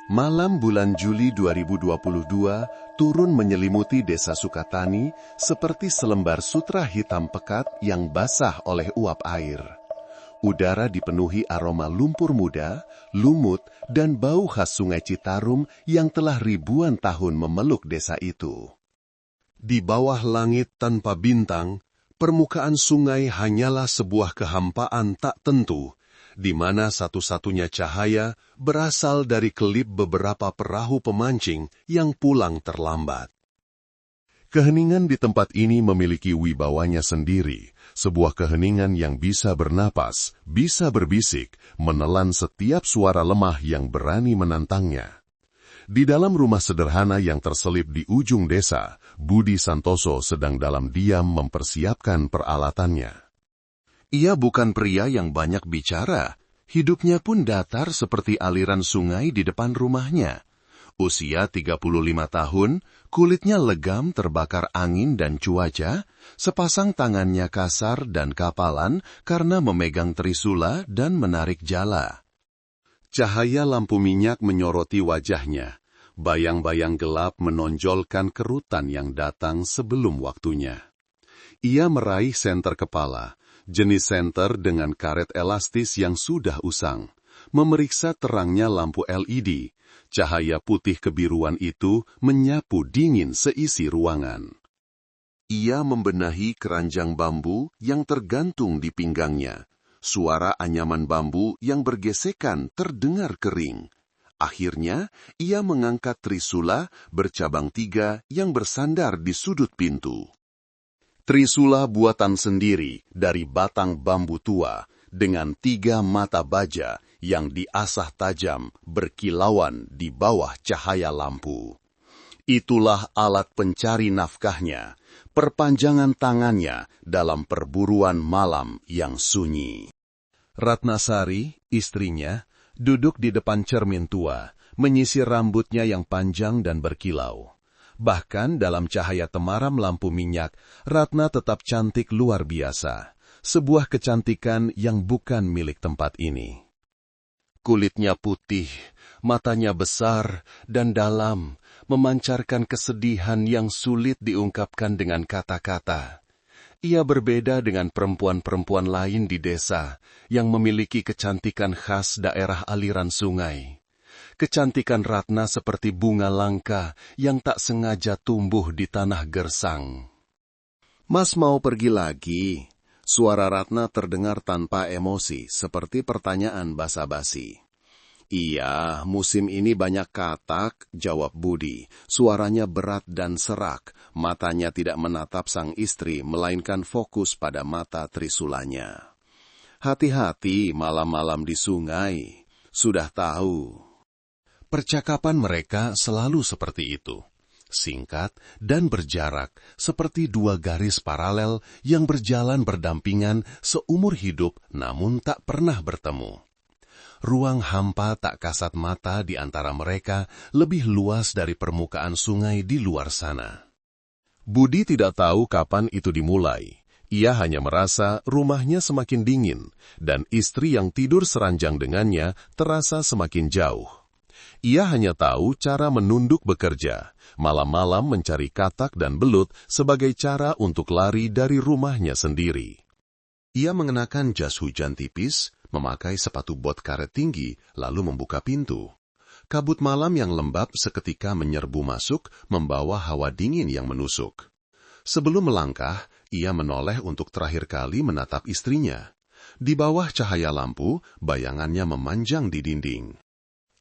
Malam bulan Juli 2022 turun menyelimuti desa Sukatani seperti selembar sutra hitam pekat yang basah oleh uap air. Udara dipenuhi aroma lumpur muda, lumut, dan bau khas sungai Citarum yang telah ribuan tahun memeluk desa itu. Di bawah langit tanpa bintang, permukaan sungai hanyalah sebuah kehampaan tak tentu, di mana satu-satunya cahaya berasal dari kelip beberapa perahu pemancing yang pulang terlambat. Keheningan di tempat ini memiliki wibawanya sendiri, sebuah keheningan yang bisa bernapas, bisa berbisik, menelan setiap suara lemah yang berani menantangnya. Di dalam rumah sederhana yang terselip di ujung desa, Budi Santoso sedang dalam diam mempersiapkan peralatannya. Ia bukan pria yang banyak bicara, hidupnya pun datar seperti aliran sungai di depan rumahnya. Usia 35 tahun, kulitnya legam terbakar angin dan cuaca, sepasang tangannya kasar dan kapalan karena memegang trisula dan menarik jala. Cahaya lampu minyak menyoroti wajahnya, bayang-bayang gelap menonjolkan kerutan yang datang sebelum waktunya. Ia meraih senter kepala, jenis senter dengan karet elastis yang sudah usang, memeriksa terangnya lampu LED. Cahaya putih kebiruan itu menyapu dingin seisi ruangan. Ia membenahi keranjang bambu yang tergantung di pinggangnya. Suara anyaman bambu yang bergesekan terdengar kering. Akhirnya, ia mengangkat trisula bercabang 3 yang bersandar di sudut pintu. Trisula buatan sendiri dari batang bambu tua dengan 3 mata baja yang diasah tajam berkilauan di bawah cahaya lampu. Itulah alat pencari nafkahnya, perpanjangan tangannya dalam perburuan malam yang sunyi. Ratnasari, istrinya, duduk di depan cermin tua, menyisir rambutnya yang panjang dan berkilau. Bahkan dalam cahaya temaram lampu minyak, Ratna tetap cantik luar biasa. Sebuah kecantikan yang bukan milik tempat ini. Kulitnya putih, matanya besar dan dalam, memancarkan kesedihan yang sulit diungkapkan dengan kata-kata. Ia berbeda dengan perempuan-perempuan lain di desa yang memiliki kecantikan khas daerah aliran sungai. Kecantikan Ratna seperti bunga langka yang tak sengaja tumbuh di tanah gersang. "Mas mau pergi lagi?" Suara Ratna terdengar tanpa emosi, seperti pertanyaan basa-basi. "Iya, musim ini banyak katak," jawab Budi. Suaranya berat dan serak, matanya tidak menatap sang istri, melainkan fokus pada mata trisulanya. "Hati-hati malam-malam di sungai, sudah tahu." Percakapan mereka selalu seperti itu. Singkat dan berjarak, seperti 2 garis paralel yang berjalan berdampingan seumur hidup namun tak pernah bertemu. Ruang hampa tak kasat mata di antara mereka lebih luas dari permukaan sungai di luar sana. Budi tidak tahu kapan itu dimulai. Ia hanya merasa rumahnya semakin dingin, dan istri yang tidur seranjang dengannya terasa semakin jauh. Ia hanya tahu cara menunduk bekerja, malam-malam mencari katak dan belut sebagai cara untuk lari dari rumahnya sendiri. Ia mengenakan jas hujan tipis, memakai sepatu bot karet tinggi, lalu membuka pintu. Kabut malam yang lembab seketika menyerbu masuk, membawa hawa dingin yang menusuk. Sebelum melangkah, ia menoleh untuk terakhir kali menatap istrinya. Di bawah cahaya lampu, bayangannya memanjang di dinding.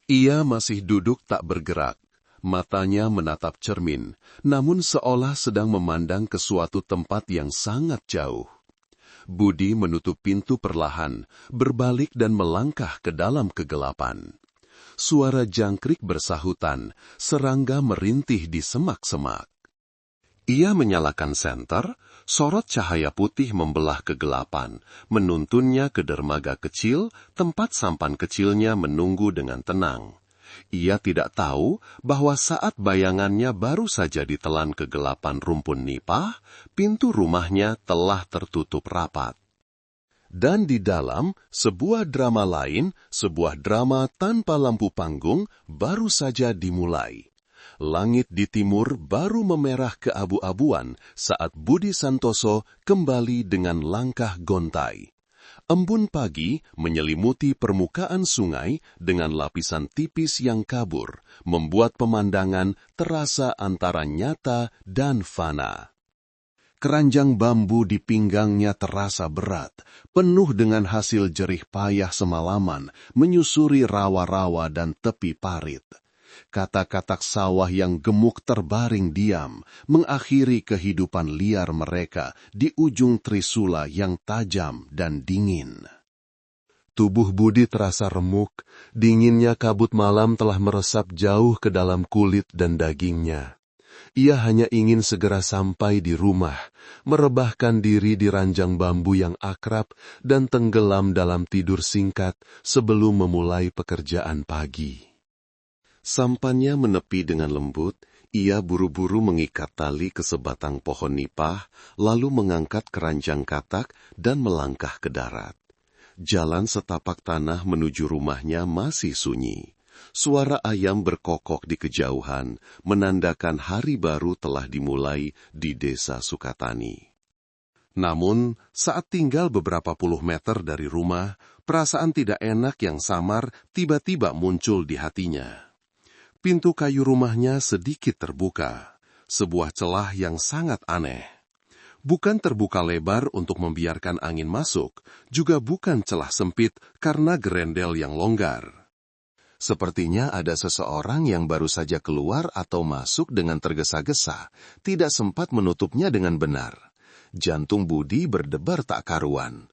Ia masih duduk tak bergerak, matanya menatap cermin, namun seolah sedang memandang ke suatu tempat yang sangat jauh. Budi menutup pintu perlahan, berbalik dan melangkah ke dalam kegelapan. Suara jangkrik bersahutan, serangga merintih di semak-semak. Ia menyalakan senter, sorot cahaya putih membelah kegelapan, menuntunnya ke dermaga kecil, tempat sampan kecilnya menunggu dengan tenang. Ia tidak tahu bahwa saat bayangannya baru saja ditelan kegelapan rumpun nipah, pintu rumahnya telah tertutup rapat. Dan di dalam, sebuah drama lain, sebuah drama tanpa lampu panggung, baru saja dimulai. Langit di timur baru memerah keabu-abuan saat Budi Santoso kembali dengan langkah gontai. Embun pagi menyelimuti permukaan sungai dengan lapisan tipis yang kabur, membuat pemandangan terasa antara nyata dan fana. Keranjang bambu di pinggangnya terasa berat, penuh dengan hasil jerih payah semalaman, menyusuri rawa-rawa dan tepi parit. Katak-katak sawah yang gemuk terbaring diam, mengakhiri kehidupan liar mereka di ujung trisula yang tajam dan dingin. Tubuh Budi terasa remuk, dinginnya kabut malam telah meresap jauh ke dalam kulit dan dagingnya. Ia hanya ingin segera sampai di rumah, merebahkan diri di ranjang bambu yang akrab dan tenggelam dalam tidur singkat sebelum memulai pekerjaan pagi. Sampannya menepi dengan lembut, ia buru-buru mengikat tali ke sebatang pohon nipah, lalu mengangkat keranjang katak dan melangkah ke darat. Jalan setapak tanah menuju rumahnya masih sunyi. Suara ayam berkokok di kejauhan, menandakan hari baru telah dimulai di desa Sukatani. Namun, saat tinggal beberapa puluh meter dari rumah, perasaan tidak enak yang samar tiba-tiba muncul di hatinya. Pintu kayu rumahnya sedikit terbuka, sebuah celah yang sangat aneh. Bukan terbuka lebar untuk membiarkan angin masuk, juga bukan celah sempit karena gerendel yang longgar. Sepertinya ada seseorang yang baru saja keluar atau masuk dengan tergesa-gesa, tidak sempat menutupnya dengan benar. Jantung Budi berdebar tak karuan.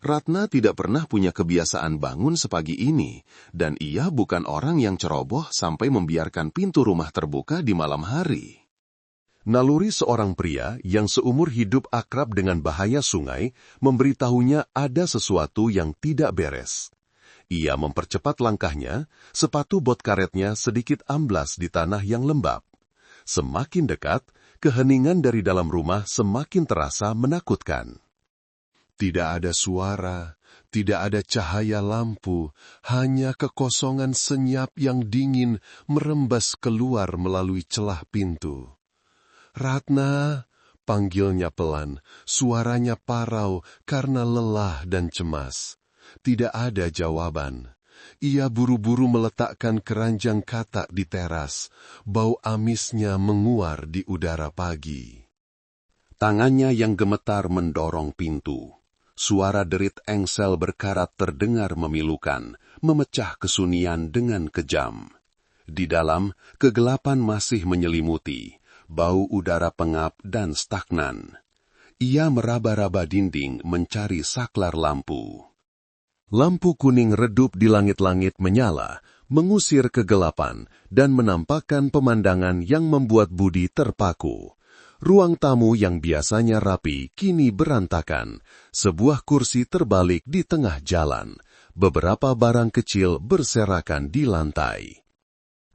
Ratna tidak pernah punya kebiasaan bangun sepagi ini, dan ia bukan orang yang ceroboh sampai membiarkan pintu rumah terbuka di malam hari. Naluri seorang pria yang seumur hidup akrab dengan bahaya sungai memberitahunya ada sesuatu yang tidak beres. Ia mempercepat langkahnya, sepatu bot karetnya sedikit amblas di tanah yang lembab. Semakin dekat, keheningan dari dalam rumah semakin terasa menakutkan. Tidak ada suara, tidak ada cahaya lampu, hanya kekosongan senyap yang dingin merembas keluar melalui celah pintu. "Ratna," panggilnya pelan, suaranya parau karena lelah dan cemas. Tidak ada jawaban. Ia buru-buru meletakkan keranjang katak di teras, bau amisnya menguar di udara pagi. Tangannya yang gemetar mendorong pintu. Suara derit engsel berkarat terdengar memilukan, memecah kesunyian dengan kejam. Di dalam, kegelapan masih menyelimuti, bau udara pengap dan stagnan. Ia meraba-raba dinding mencari saklar lampu. Lampu kuning redup di langit-langit menyala, mengusir kegelapan dan menampakkan pemandangan yang membuat Budi terpaku. Ruang tamu yang biasanya rapi kini berantakan. Sebuah kursi terbalik di tengah jalan. Beberapa barang kecil berserakan di lantai.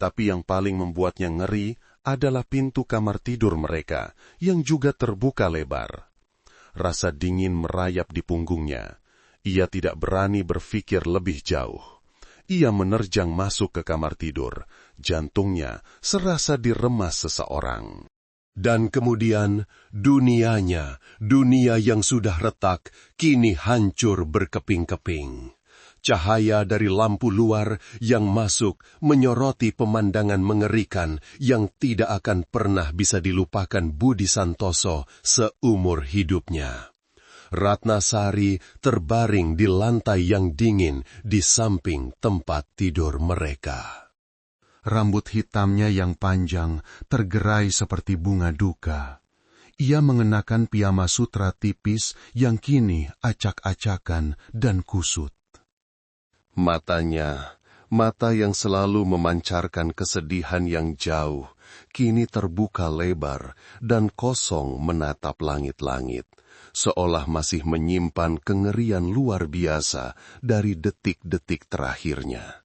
Tapi yang paling membuatnya ngeri adalah pintu kamar tidur mereka yang juga terbuka lebar. Rasa dingin merayap di punggungnya. Ia tidak berani berpikir lebih jauh. Ia menerjang masuk ke kamar tidur. Jantungnya serasa diremas seseorang. Dan kemudian dunianya, dunia yang sudah retak, kini hancur berkeping-keping. Cahaya dari lampu luar yang masuk menyoroti pemandangan mengerikan yang tidak akan pernah bisa dilupakan Budi Santoso seumur hidupnya. Ratna Sari terbaring di lantai yang dingin di samping tempat tidur mereka. Rambut hitamnya yang panjang tergerai seperti bunga duka. Ia mengenakan piyama sutra tipis yang kini acak-acakan dan kusut. Matanya, mata yang selalu memancarkan kesedihan yang jauh, kini terbuka lebar dan kosong menatap langit-langit, seolah masih menyimpan kengerian luar biasa dari detik-detik terakhirnya.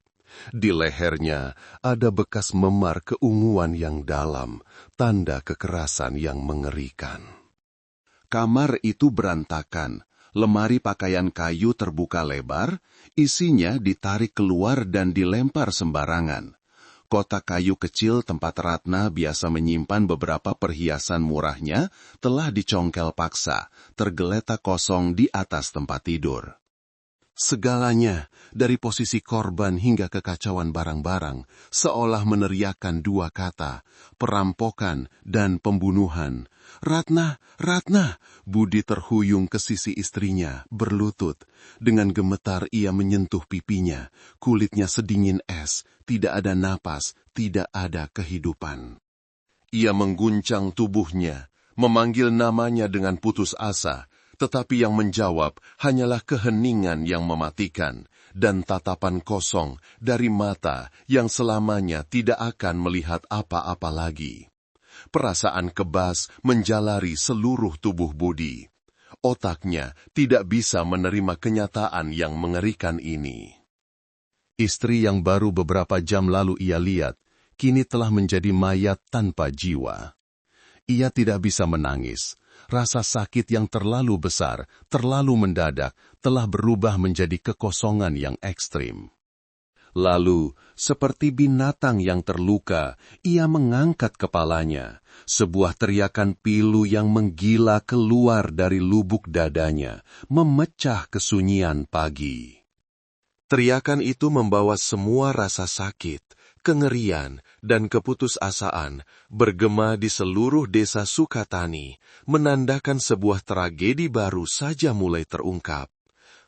Di lehernya ada bekas memar keunguan yang dalam, tanda kekerasan yang mengerikan. Kamar itu berantakan, lemari pakaian kayu terbuka lebar, isinya ditarik keluar dan dilempar sembarangan. Kotak kayu kecil tempat Ratna biasa menyimpan beberapa perhiasan murahnya telah dicongkel paksa, tergeletak kosong di atas tempat tidur. Segalanya, dari posisi korban hingga kekacauan barang-barang, seolah meneriakkan dua kata, perampokan dan pembunuhan. "Ratna, Ratna!" Budi terhuyung ke sisi istrinya, berlutut. Dengan gemetar ia menyentuh pipinya, kulitnya sedingin es, tidak ada napas, tidak ada kehidupan. Ia mengguncang tubuhnya, memanggil namanya dengan putus asa, tetapi yang menjawab hanyalah keheningan yang mematikan dan tatapan kosong dari mata yang selamanya tidak akan melihat apa-apa lagi. Perasaan kebas menjalari seluruh tubuh Budi. Otaknya tidak bisa menerima kenyataan yang mengerikan ini. Istri yang baru beberapa jam lalu ia lihat, kini telah menjadi mayat tanpa jiwa. Ia tidak bisa menangis. Rasa sakit yang terlalu besar, terlalu mendadak, telah berubah menjadi kekosongan yang ekstrim. Lalu, seperti binatang yang terluka, ia mengangkat kepalanya. Sebuah teriakan pilu yang menggila keluar dari lubuk dadanya, memecah kesunyian pagi. Teriakan itu membawa semua rasa sakit, kengerian, dan keputusasaan bergema di seluruh desa Sukatani, menandakan sebuah tragedi baru saja mulai terungkap.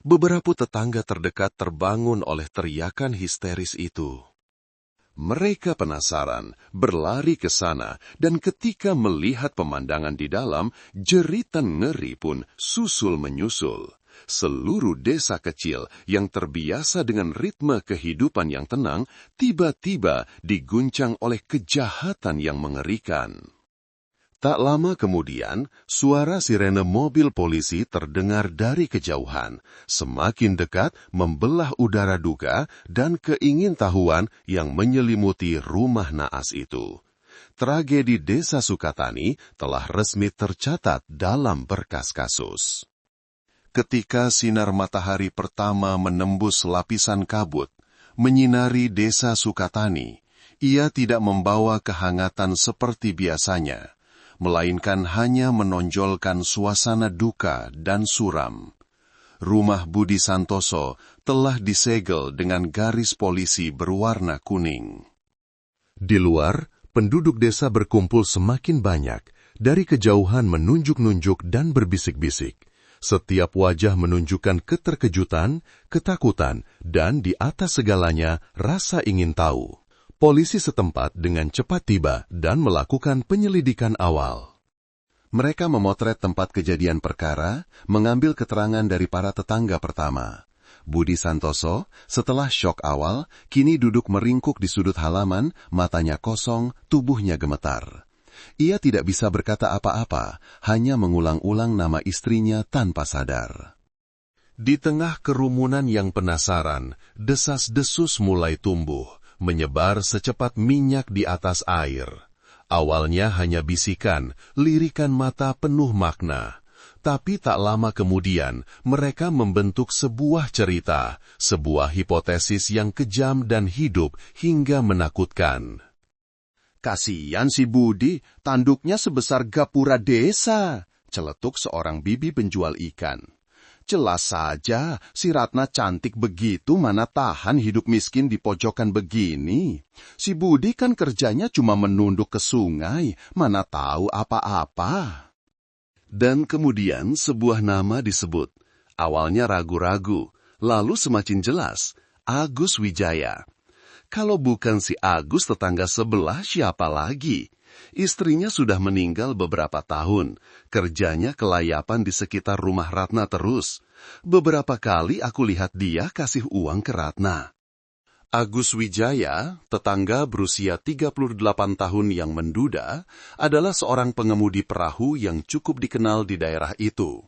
Beberapa tetangga terdekat terbangun oleh teriakan histeris itu. Mereka penasaran, berlari ke sana, dan ketika melihat pemandangan di dalam, jeritan ngeri pun susul menyusul. Seluruh desa kecil yang terbiasa dengan ritme kehidupan yang tenang, tiba-tiba diguncang oleh kejahatan yang mengerikan. Tak lama kemudian, suara sirene mobil polisi terdengar dari kejauhan, semakin dekat membelah udara duka dan keingintahuan yang menyelimuti rumah naas itu. Tragedi Desa Sukatani telah resmi tercatat dalam berkas kasus. Ketika sinar matahari pertama menembus lapisan kabut, menyinari desa Sukatani, ia tidak membawa kehangatan seperti biasanya, melainkan hanya menonjolkan suasana duka dan suram. Rumah Budi Santoso telah disegel dengan garis polisi berwarna kuning. Di luar, penduduk desa berkumpul semakin banyak, dari kejauhan menunjuk-nunjuk dan berbisik-bisik. Setiap wajah menunjukkan keterkejutan, ketakutan, dan di atas segalanya rasa ingin tahu. Polisi setempat dengan cepat tiba dan melakukan penyelidikan awal. Mereka memotret tempat kejadian perkara, mengambil keterangan dari para tetangga pertama. Budi Santoso, setelah syok awal, kini duduk meringkuk di sudut halaman, matanya kosong, tubuhnya gemetar. Ia tidak bisa berkata apa-apa, hanya mengulang-ulang nama istrinya tanpa sadar. Di tengah kerumunan yang penasaran, desas-desus mulai tumbuh, menyebar secepat minyak di atas air. Awalnya hanya bisikan, lirikan mata penuh makna. Tapi tak lama kemudian, mereka membentuk sebuah cerita, sebuah hipotesis yang kejam dan hidup hingga menakutkan. "Kasihan si Budi, tanduknya sebesar gapura desa," celetuk seorang bibi penjual ikan. "Jelas saja, si Ratna cantik begitu mana tahan hidup miskin di pojokan begini. Si Budi kan kerjanya cuma menunduk ke sungai, mana tahu apa-apa." Dan kemudian sebuah nama disebut. Awalnya ragu-ragu, lalu semakin jelas, Agus Wijaya. Kalau bukan si Agus tetangga sebelah, siapa lagi? Istrinya sudah meninggal beberapa tahun. Kerjanya kelayapan di sekitar rumah Ratna terus. Beberapa kali aku lihat dia kasih uang ke Ratna. Agus Wijaya, tetangga berusia 38 tahun yang menduda, adalah seorang pengemudi perahu yang cukup dikenal di daerah itu.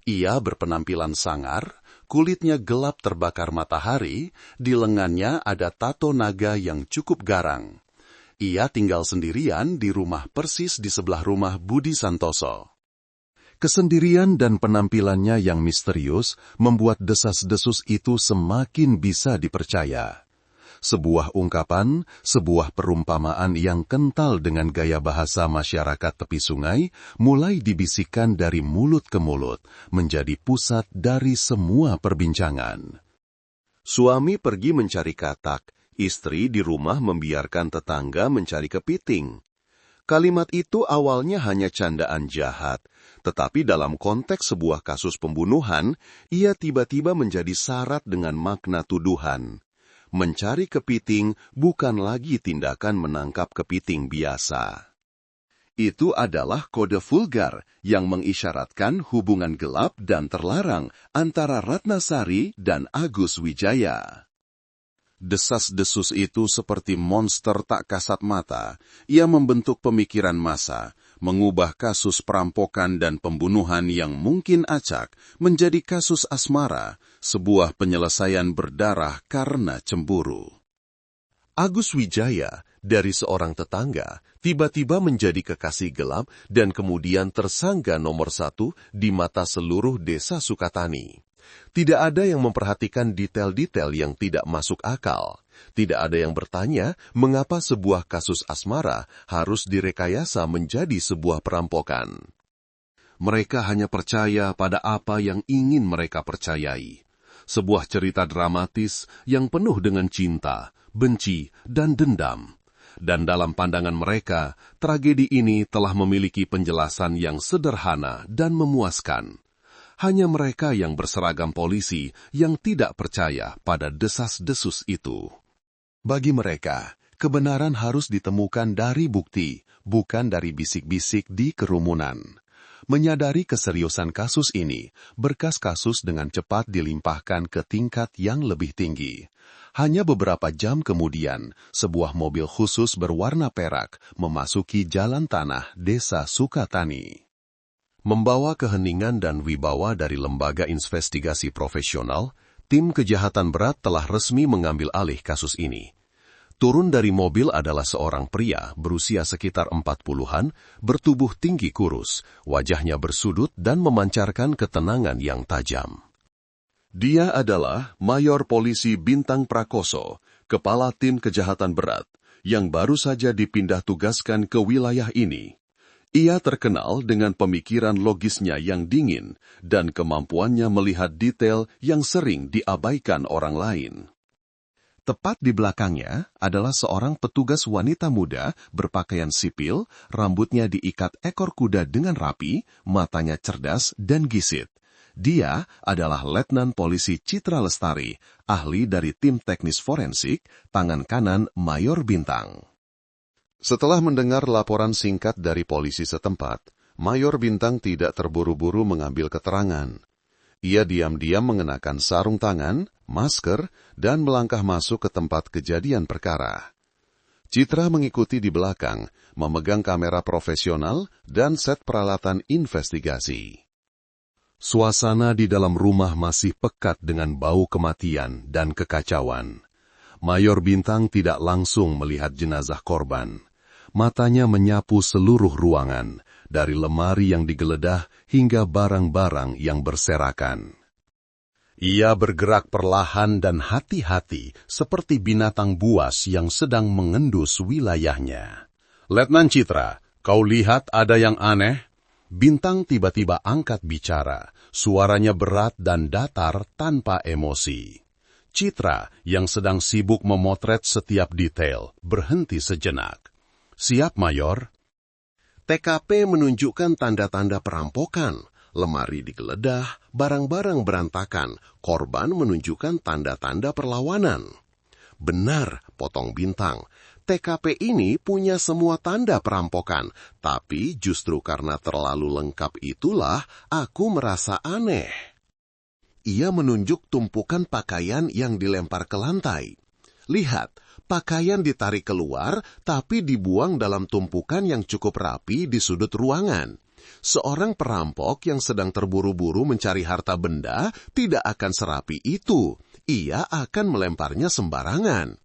Ia berpenampilan sangar, kulitnya gelap terbakar matahari, di lengannya ada tato naga yang cukup garang. Ia tinggal sendirian di rumah persis di sebelah rumah Budi Santoso. Kesendirian dan penampilannya yang misterius membuat desas-desus itu semakin bisa dipercaya. Sebuah ungkapan, sebuah perumpamaan yang kental dengan gaya bahasa masyarakat tepi sungai mulai dibisikkan dari mulut ke mulut, menjadi pusat dari semua perbincangan. Suami pergi mencari katak, istri di rumah membiarkan tetangga mencari kepiting. Kalimat itu awalnya hanya candaan jahat, tetapi dalam konteks sebuah kasus pembunuhan, ia tiba-tiba menjadi syarat dengan makna tuduhan. Mencari kepiting bukan lagi tindakan menangkap kepiting biasa. Itu adalah kode vulgar yang mengisyaratkan hubungan gelap dan terlarang antara Ratnasari dan Agus Wijaya. Desas-desus itu seperti monster tak kasat mata. Ia membentuk pemikiran massa, mengubah kasus perampokan dan pembunuhan yang mungkin acak menjadi kasus asmara, sebuah penyelesaian berdarah karena cemburu. Agus Wijaya, dari seorang tetangga, tiba-tiba menjadi kekasih gelap dan kemudian tersangka nomor 1 di mata seluruh desa Sukatani. Tidak ada yang memperhatikan detail-detail yang tidak masuk akal. Tidak ada yang bertanya mengapa sebuah kasus asmara harus direkayasa menjadi sebuah perampokan. Mereka hanya percaya pada apa yang ingin mereka percayai. Sebuah cerita dramatis yang penuh dengan cinta, benci, dan dendam. Dan dalam pandangan mereka, tragedi ini telah memiliki penjelasan yang sederhana dan memuaskan. Hanya mereka yang berseragam polisi yang tidak percaya pada desas-desus itu. Bagi mereka, kebenaran harus ditemukan dari bukti, bukan dari bisik-bisik di kerumunan. Menyadari keseriusan kasus ini, berkas kasus dengan cepat dilimpahkan ke tingkat yang lebih tinggi. Hanya beberapa jam kemudian, sebuah mobil khusus berwarna perak memasuki jalan tanah desa Sukatani. Membawa keheningan dan wibawa dari lembaga investigasi profesional, tim kejahatan berat telah resmi mengambil alih kasus ini. Turun dari mobil adalah seorang pria berusia sekitar 40-an, bertubuh tinggi kurus, wajahnya bersudut dan memancarkan ketenangan yang tajam. Dia adalah Mayor Polisi Bintang Prakoso, kepala tim kejahatan berat, yang baru saja dipindah tugaskan ke wilayah ini. Ia terkenal dengan pemikiran logisnya yang dingin dan kemampuannya melihat detail yang sering diabaikan orang lain. Tepat di belakangnya adalah seorang petugas wanita muda berpakaian sipil, rambutnya diikat ekor kuda dengan rapi, matanya cerdas dan gisit. Dia adalah Letnan Polisi Citra Lestari, ahli dari tim teknis forensik, tangan kanan Mayor Bintang. Setelah mendengar laporan singkat dari polisi setempat, Mayor Bintang tidak terburu-buru mengambil keterangan. Ia diam-diam mengenakan sarung tangan, masker, dan melangkah masuk ke tempat kejadian perkara. Citra mengikuti di belakang, memegang kamera profesional dan set peralatan investigasi. Suasana di dalam rumah masih pekat dengan bau kematian dan kekacauan. Mayor Bintang tidak langsung melihat jenazah korban. Matanya menyapu seluruh ruangan, dari lemari yang digeledah hingga barang-barang yang berserakan. Ia bergerak perlahan dan hati-hati seperti binatang buas yang sedang mengendus wilayahnya. "Letnan Citra, kau lihat ada yang aneh?" Bintang tiba-tiba angkat bicara, suaranya berat dan datar tanpa emosi. Citra, yang sedang sibuk memotret setiap detail, berhenti sejenak. "Siap, Mayor." TKP menunjukkan tanda-tanda perampokan. Lemari digeledah, barang-barang berantakan, korban menunjukkan tanda-tanda perlawanan. "Benar," potong Bintang. "TKP ini punya semua tanda perampokan, tapi justru karena terlalu lengkap itulah aku merasa aneh." Ia menunjuk tumpukan pakaian yang dilempar ke lantai. "Lihat, pakaian ditarik keluar, tapi dibuang dalam tumpukan yang cukup rapi di sudut ruangan. Seorang perampok yang sedang terburu-buru mencari harta benda tidak akan serapi itu. Ia akan melemparnya sembarangan."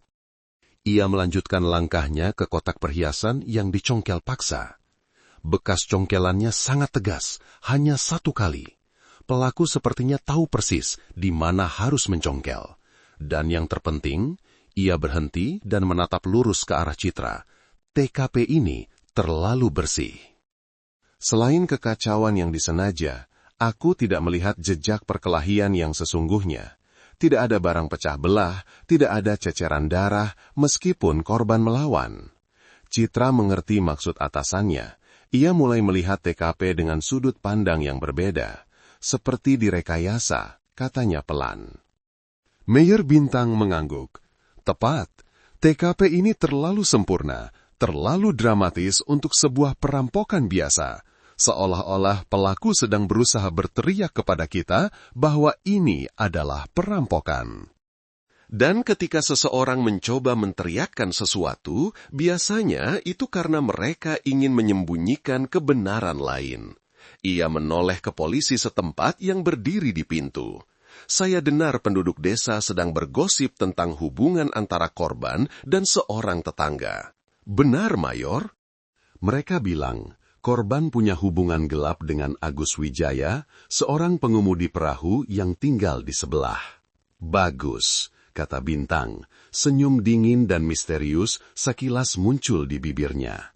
Ia melanjutkan langkahnya ke kotak perhiasan yang dicongkel paksa. Bekas congkelannya sangat tegas, hanya satu kali. Pelaku sepertinya tahu persis di mana harus mencongkel. Dan yang terpenting, ia berhenti dan menatap lurus ke arah Citra. TKP ini terlalu bersih. Selain kekacauan yang disengaja, aku tidak melihat jejak perkelahian yang sesungguhnya. Tidak ada barang pecah belah, tidak ada ceceran darah, meskipun korban melawan. Citra mengerti maksud atasannya. Ia mulai melihat TKP dengan sudut pandang yang berbeda. Seperti direkayasa, katanya pelan. Mayor Bintang mengangguk. Tepat, TKP ini terlalu sempurna, terlalu dramatis untuk sebuah perampokan biasa. Seolah-olah pelaku sedang berusaha berteriak kepada kita bahwa ini adalah perampokan. Dan ketika seseorang mencoba menteriakkan sesuatu, biasanya itu karena mereka ingin menyembunyikan kebenaran lain. Ia menoleh ke polisi setempat yang berdiri di pintu. Saya dengar penduduk desa sedang bergosip tentang hubungan antara korban dan seorang tetangga. Benar, Mayor? Mereka bilang, korban punya hubungan gelap dengan Agus Wijaya, seorang pengemudi perahu yang tinggal di sebelah. Bagus, kata Bintang. Senyum dingin dan misterius sekilas muncul di bibirnya.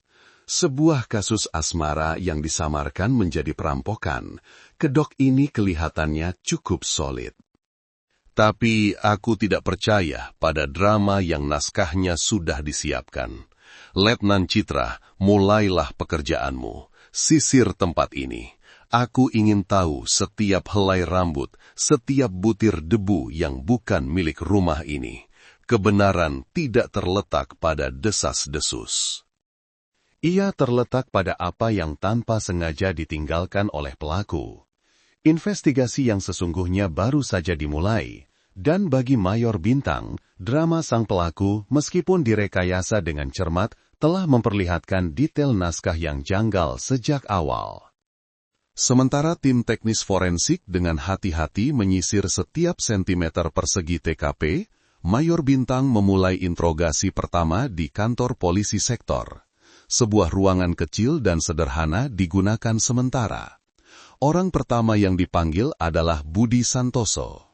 Sebuah kasus asmara yang disamarkan menjadi perampokan. Kedok ini kelihatannya cukup solid. Tapi aku tidak percaya pada drama yang naskahnya sudah disiapkan. Letnan Citra, mulailah pekerjaanmu. Sisir tempat ini. Aku ingin tahu setiap helai rambut, setiap butir debu yang bukan milik rumah ini. Kebenaran tidak terletak pada desas-desus. Ia terletak pada apa yang tanpa sengaja ditinggalkan oleh pelaku. Investigasi yang sesungguhnya baru saja dimulai, dan bagi Mayor Bintang, drama sang pelaku meskipun direkayasa dengan cermat telah memperlihatkan detail naskah yang janggal sejak awal. Sementara tim teknis forensik dengan hati-hati menyisir setiap sentimeter persegi TKP, Mayor Bintang memulai interogasi pertama di kantor polisi sektor. Sebuah ruangan kecil dan sederhana digunakan sementara. Orang pertama yang dipanggil adalah Budi Santoso.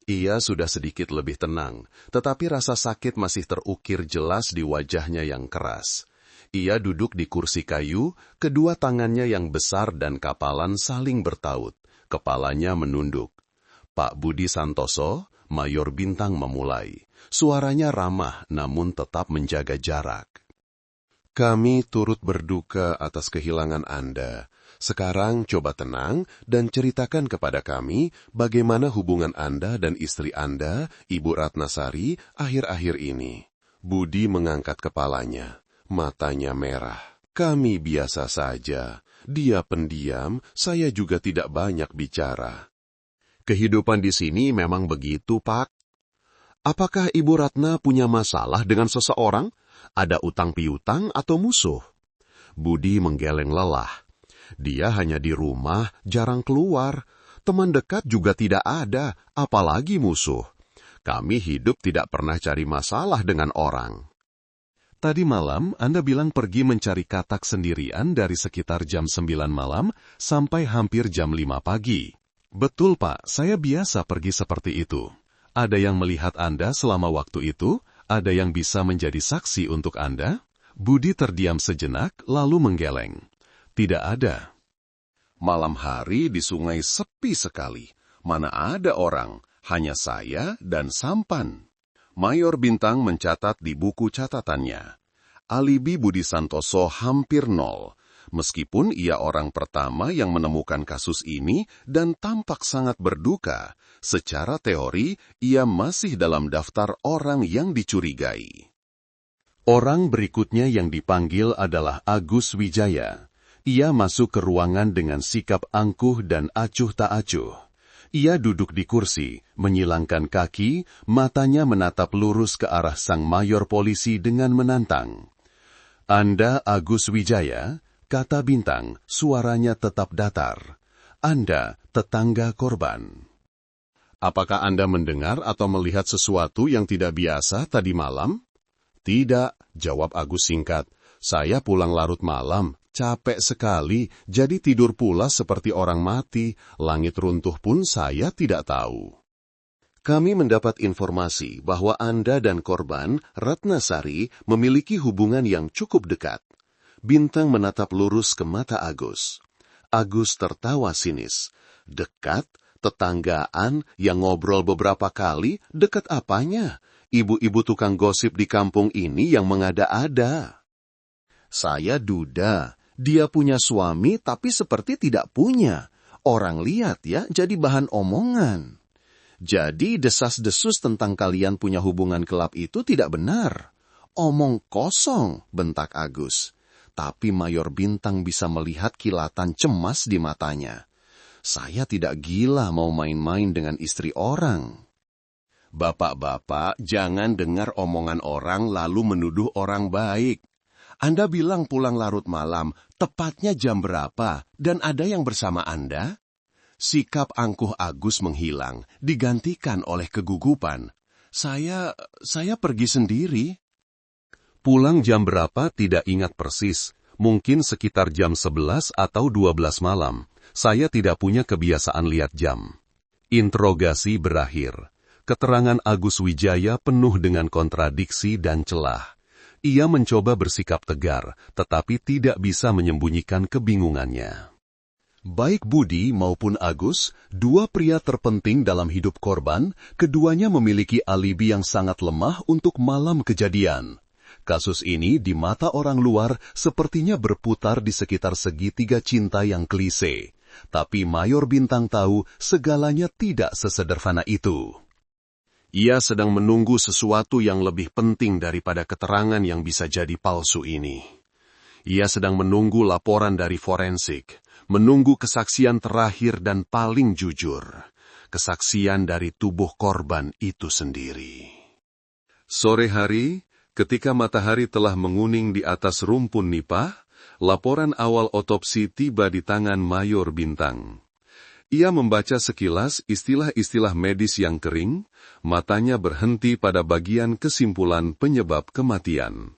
Ia sudah sedikit lebih tenang, tetapi rasa sakit masih terukir jelas di wajahnya yang keras. Ia duduk di kursi kayu, kedua tangannya yang besar dan kapalan saling bertaut, kepalanya menunduk. Pak Budi Santoso, Mayor Bintang memulai. Suaranya ramah namun tetap menjaga jarak. Kami turut berduka atas kehilangan Anda. Sekarang coba tenang dan ceritakan kepada kami bagaimana hubungan Anda dan istri Anda, Ibu Ratnasari, akhir-akhir ini. Budi mengangkat kepalanya. Matanya merah. Kami biasa saja. Dia pendiam, saya juga tidak banyak bicara. Kehidupan di sini memang begitu, Pak. Apakah Ibu Ratna punya masalah dengan seseorang? Ada utang piutang atau musuh? Budi menggeleng lelah. Dia hanya di rumah, jarang keluar. Teman dekat juga tidak ada, apalagi musuh. Kami hidup tidak pernah cari masalah dengan orang. Tadi malam, Anda bilang pergi mencari katak sendirian dari sekitar jam 9 malam sampai hampir jam 5 pagi. Betul, Pak, saya biasa pergi seperti itu. Ada yang melihat Anda selama waktu itu? Ada yang bisa menjadi saksi untuk Anda? Budi terdiam sejenak, lalu menggeleng. Tidak ada. Malam hari di sungai sepi sekali. Mana ada orang, hanya saya dan sampan. Mayor Bintang mencatat di buku catatannya. Alibi Budi Santoso hampir nol, meskipun ia orang pertama yang menemukan kasus ini dan tampak sangat berduka. Secara teori, ia masih dalam daftar orang yang dicurigai. Orang berikutnya yang dipanggil adalah Agus Wijaya. Ia masuk ke ruangan dengan sikap angkuh dan acuh tak acuh. Ia duduk di kursi, menyilangkan kaki, matanya menatap lurus ke arah sang mayor polisi dengan menantang. Anda Agus Wijaya, kata Bintang, suaranya tetap datar. Anda tetangga korban. Apakah Anda mendengar atau melihat sesuatu yang tidak biasa tadi malam? Tidak, jawab Agus singkat. Saya pulang larut malam, Capek sekali, jadi tidur pula seperti orang mati, langit runtuh pun saya tidak tahu. Kami mendapat informasi bahwa Anda dan korban, Ratnasari, memiliki hubungan yang cukup dekat. Bintang menatap lurus ke mata Agus. Agus tertawa sinis. Dekat? Tetanggaan yang ngobrol beberapa kali? Dekat apanya? Ibu-ibu tukang gosip di kampung ini yang mengada-ada. Saya duda. Dia punya suami tapi seperti tidak punya. Orang lihat ya, jadi bahan omongan. Jadi desas-desus tentang kalian punya hubungan gelap itu tidak benar. Omong kosong, bentak Agus. Tapi Mayor Bintang bisa melihat kilatan cemas di matanya. Saya tidak gila mau main-main dengan istri orang. Bapak-bapak, jangan dengar omongan orang lalu menuduh orang baik. Anda bilang pulang larut malam, tepatnya jam berapa, dan ada yang bersama Anda? Sikap angkuh Agus menghilang, digantikan oleh kegugupan. Saya pergi sendiri. Pulang jam berapa tidak ingat persis, mungkin sekitar jam 11 atau 12 malam. Saya tidak punya kebiasaan lihat jam. Interogasi berakhir. Keterangan Agus Wijaya penuh dengan kontradiksi dan celah. Ia mencoba bersikap tegar, tetapi tidak bisa menyembunyikan kebingungannya. Baik Budi maupun Agus, dua pria terpenting dalam hidup korban, keduanya memiliki alibi yang sangat lemah untuk malam kejadian. Kasus ini di mata orang luar sepertinya berputar di sekitar segitiga cinta yang klise. Tapi Mayor Bintang tahu segalanya tidak sesederhana itu. Ia sedang menunggu sesuatu yang lebih penting daripada keterangan yang bisa jadi palsu ini. Ia sedang menunggu laporan dari forensik, menunggu kesaksian terakhir dan paling jujur, kesaksian dari tubuh korban itu sendiri. Sore hari, ketika matahari telah menguning di atas rumpun nipah, laporan awal otopsi tiba di tangan Mayor Bintang. Ia membaca sekilas istilah-istilah medis yang kering, matanya berhenti pada bagian kesimpulan penyebab kematian.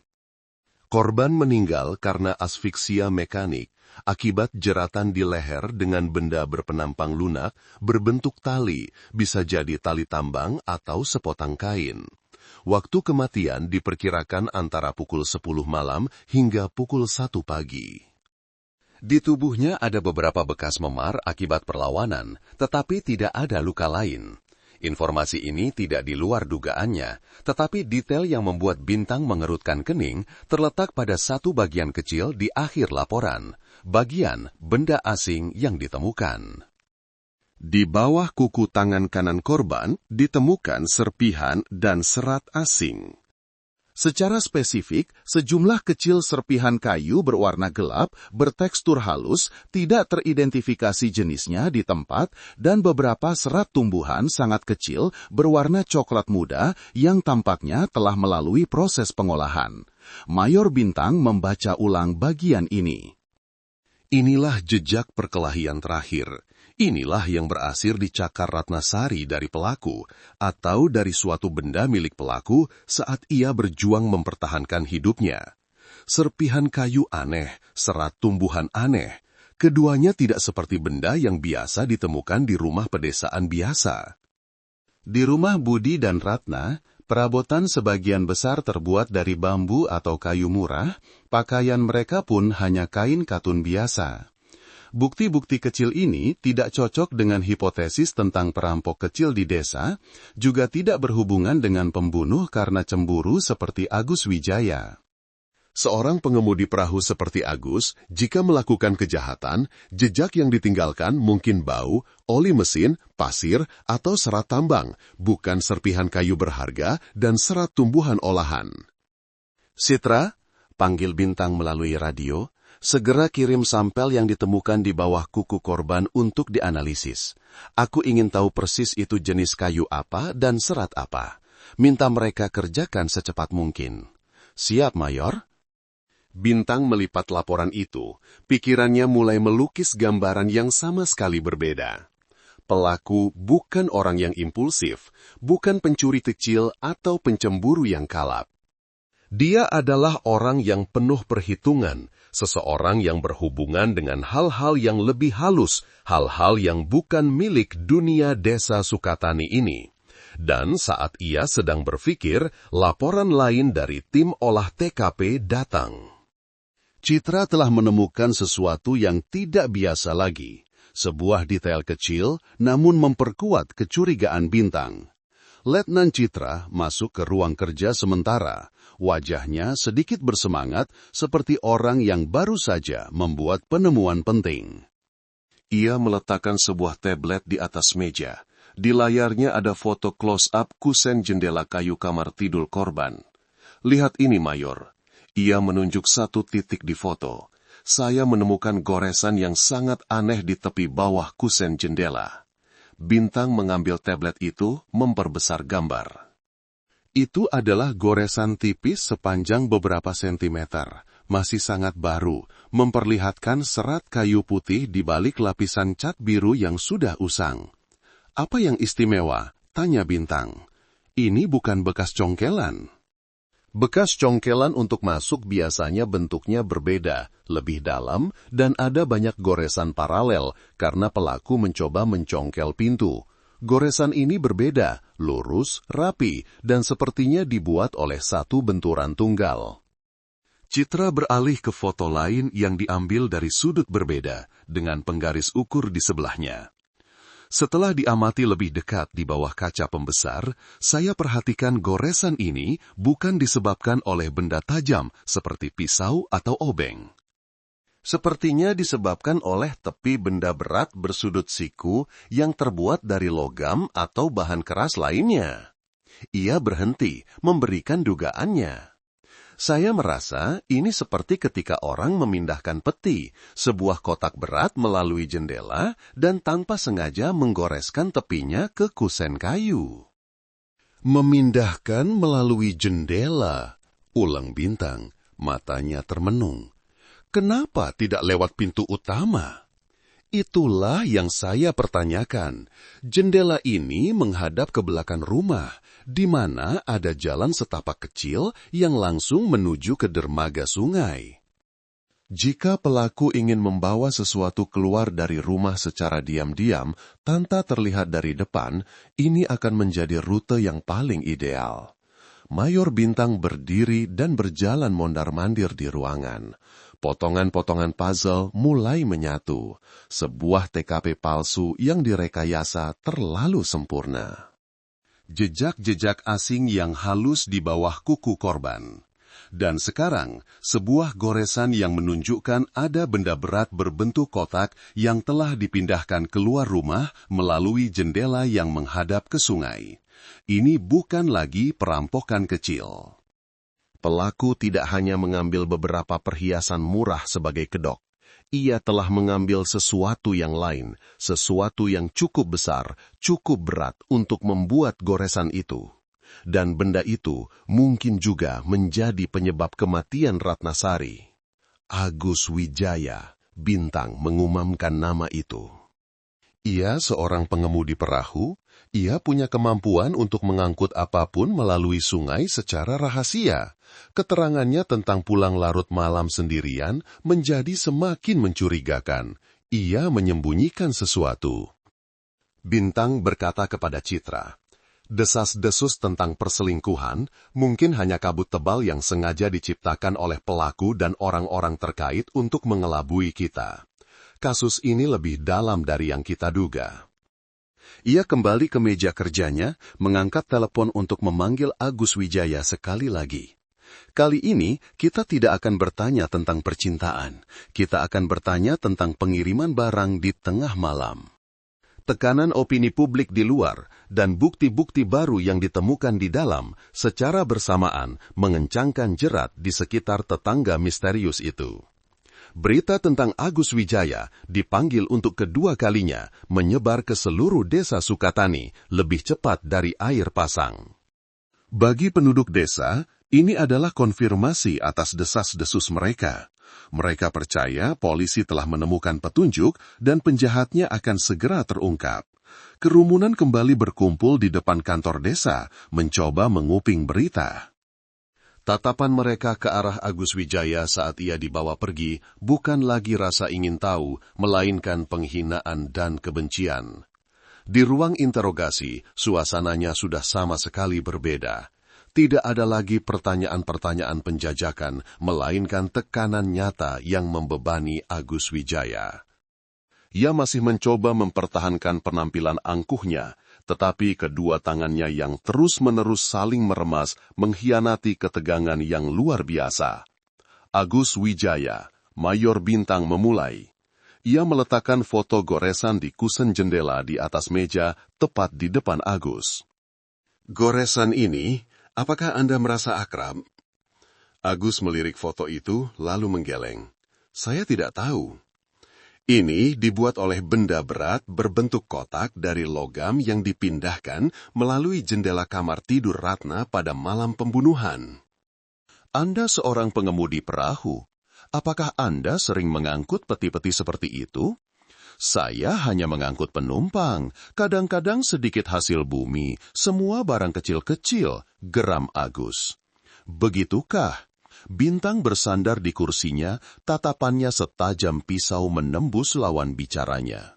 Korban meninggal karena asfiksia mekanik, akibat jeratan di leher dengan benda berpenampang lunak, berbentuk tali, bisa jadi tali tambang atau sepotong kain. Waktu kematian diperkirakan antara pukul 10 malam hingga pukul 1 pagi. Di tubuhnya ada beberapa bekas memar akibat perlawanan, tetapi tidak ada luka lain. Informasi ini tidak di luar dugaannya, tetapi detail yang membuat Bintang mengerutkan kening terletak pada satu bagian kecil di akhir laporan, bagian benda asing yang ditemukan. Di bawah kuku tangan kanan korban ditemukan serpihan dan serat asing. Secara spesifik, sejumlah kecil serpihan kayu berwarna gelap, bertekstur halus, tidak teridentifikasi jenisnya di tempat, dan beberapa serat tumbuhan sangat kecil berwarna coklat muda yang tampaknya telah melalui proses pengolahan. Mayor Bintang membaca ulang bagian ini. Inilah jejak perkelahian terakhir. Inilah yang berhasil dicakar Ratnasari dari pelaku, atau dari suatu benda milik pelaku saat ia berjuang mempertahankan hidupnya. Serpihan kayu aneh, serat tumbuhan aneh. Keduanya tidak seperti benda yang biasa ditemukan di rumah pedesaan biasa. Di rumah Budi dan Ratna, perabotan sebagian besar terbuat dari bambu atau kayu murah, pakaian mereka pun hanya kain katun biasa. Bukti-bukti kecil ini tidak cocok dengan hipotesis tentang perampok kecil di desa, juga tidak berhubungan dengan pembunuh karena cemburu seperti Agus Wijaya. Seorang pengemudi perahu seperti Agus, jika melakukan kejahatan, jejak yang ditinggalkan mungkin bau, oli mesin, pasir, atau serat tambang, bukan serpihan kayu berharga dan serat tumbuhan olahan. Sitra, panggil Bintang melalui radio, segera kirim sampel yang ditemukan di bawah kuku korban untuk dianalisis. Aku ingin tahu persis itu jenis kayu apa dan serat apa. Minta mereka kerjakan secepat mungkin. Siap, Mayor? Bintang melipat laporan itu. Pikirannya mulai melukis gambaran yang sama sekali berbeda. Pelaku bukan orang yang impulsif, bukan pencuri kecil atau pencemburu yang kalap. Dia adalah orang yang penuh perhitungan, seseorang yang berhubungan dengan hal-hal yang lebih halus, hal-hal yang bukan milik dunia desa Sukatani ini. Dan saat ia sedang berpikir, laporan lain dari tim olah TKP datang. Citra telah menemukan sesuatu yang tidak biasa lagi. Sebuah detail kecil, namun memperkuat kecurigaan Bintang. Letnan Citra masuk ke ruang kerja sementara. Wajahnya sedikit bersemangat seperti orang yang baru saja membuat penemuan penting. Ia meletakkan sebuah tablet di atas meja. Di layarnya ada foto close-up kusen jendela kayu kamar tidur korban. Lihat ini, Mayor. Ia menunjuk satu titik di foto. Saya menemukan goresan yang sangat aneh di tepi bawah kusen jendela. Bintang mengambil tablet itu, memperbesar gambar. Itu adalah goresan tipis sepanjang beberapa sentimeter, masih sangat baru, memperlihatkan serat kayu putih di balik lapisan cat biru yang sudah usang. Apa yang istimewa? Tanya Bintang. Ini bukan bekas congkelan. Bekas congkelan untuk masuk biasanya bentuknya berbeda, lebih dalam, dan ada banyak goresan paralel karena pelaku mencoba mencongkel pintu. Goresan ini berbeda, lurus, rapi, dan sepertinya dibuat oleh satu benturan tunggal. Citra beralih ke foto lain yang diambil dari sudut berbeda, dengan penggaris ukur di sebelahnya. Setelah diamati lebih dekat di bawah kaca pembesar, saya perhatikan goresan ini bukan disebabkan oleh benda tajam seperti pisau atau obeng. Sepertinya disebabkan oleh tepi benda berat bersudut siku yang terbuat dari logam atau bahan keras lainnya. Ia berhenti, memberikan dugaannya. Saya merasa ini seperti ketika orang memindahkan peti, sebuah kotak berat melalui jendela dan tanpa sengaja menggoreskan tepinya ke kusen kayu. Memindahkan melalui jendela, ulang Bintang, matanya termenung. Kenapa tidak lewat pintu utama? Itulah yang saya pertanyakan. Jendela ini menghadap ke belakang rumah, di mana ada jalan setapak kecil yang langsung menuju ke dermaga sungai. Jika pelaku ingin membawa sesuatu keluar dari rumah secara diam-diam, tanpa terlihat dari depan, ini akan menjadi rute yang paling ideal. Mayor Bintang berdiri dan berjalan mondar-mandir di ruangan. Potongan-potongan puzzle mulai menyatu. Sebuah TKP palsu yang direkayasa terlalu sempurna. Jejak-jejak asing yang halus di bawah kuku korban. Dan sekarang, sebuah goresan yang menunjukkan ada benda berat berbentuk kotak yang telah dipindahkan keluar rumah melalui jendela yang menghadap ke sungai. Ini bukan lagi perampokan kecil. Pelaku tidak hanya mengambil beberapa perhiasan murah sebagai kedok. Ia telah mengambil sesuatu yang lain, sesuatu yang cukup besar, cukup berat untuk membuat goresan itu. Dan benda itu mungkin juga menjadi penyebab kematian Ratnasari. Agus Wijaya, Bintang mengumumkan nama itu. Ia seorang pengemudi perahu, ia punya kemampuan untuk mengangkut apapun melalui sungai secara rahasia. Keterangannya tentang pulang larut malam sendirian menjadi semakin mencurigakan. Ia menyembunyikan sesuatu. Bintang berkata kepada Citra, desas-desus tentang perselingkuhan mungkin hanya kabut tebal yang sengaja diciptakan oleh pelaku dan orang-orang terkait untuk mengelabui kita. Kasus ini lebih dalam dari yang kita duga. Ia kembali ke meja kerjanya, mengangkat telepon untuk memanggil Agus Wijaya sekali lagi. Kali ini, kita tidak akan bertanya tentang percintaan. Kita akan bertanya tentang pengiriman barang di tengah malam. Tekanan opini publik di luar dan bukti-bukti baru yang ditemukan di dalam secara bersamaan mengencangkan jerat di sekitar tetangga misterius itu. Berita tentang Agus Wijaya dipanggil untuk kedua kalinya menyebar ke seluruh desa Sukatani lebih cepat dari air pasang. Bagi penduduk desa, ini adalah konfirmasi atas desas-desus mereka. Mereka percaya polisi telah menemukan petunjuk dan penjahatnya akan segera terungkap. Kerumunan kembali berkumpul di depan kantor desa, mencoba menguping berita. Tatapan mereka ke arah Agus Wijaya saat ia dibawa pergi bukan lagi rasa ingin tahu, melainkan penghinaan dan kebencian. Di ruang interogasi, suasananya sudah sama sekali berbeda. Tidak ada lagi pertanyaan-pertanyaan penjajakan, melainkan tekanan nyata yang membebani Agus Wijaya. Ia masih mencoba mempertahankan penampilan angkuhnya, tetapi kedua tangannya yang terus-menerus saling meremas mengkhianati ketegangan yang luar biasa. Agus Wijaya, Mayor Bintang memulai. Ia meletakkan foto goresan di kusen jendela di atas meja tepat di depan Agus. "Goresan ini, apakah Anda merasa akrab?" Agus melirik foto itu lalu menggeleng. "Saya tidak tahu." Ini dibuat oleh benda berat berbentuk kotak dari logam yang dipindahkan melalui jendela kamar tidur Ratna pada malam pembunuhan. "Anda seorang pengemudi perahu. Apakah Anda sering mengangkut peti-peti seperti itu?" "Saya hanya mengangkut penumpang, kadang-kadang sedikit hasil bumi, semua barang kecil-kecil," geram Agus. "Begitukah?" Bintang bersandar di kursinya, tatapannya setajam pisau menembus lawan bicaranya.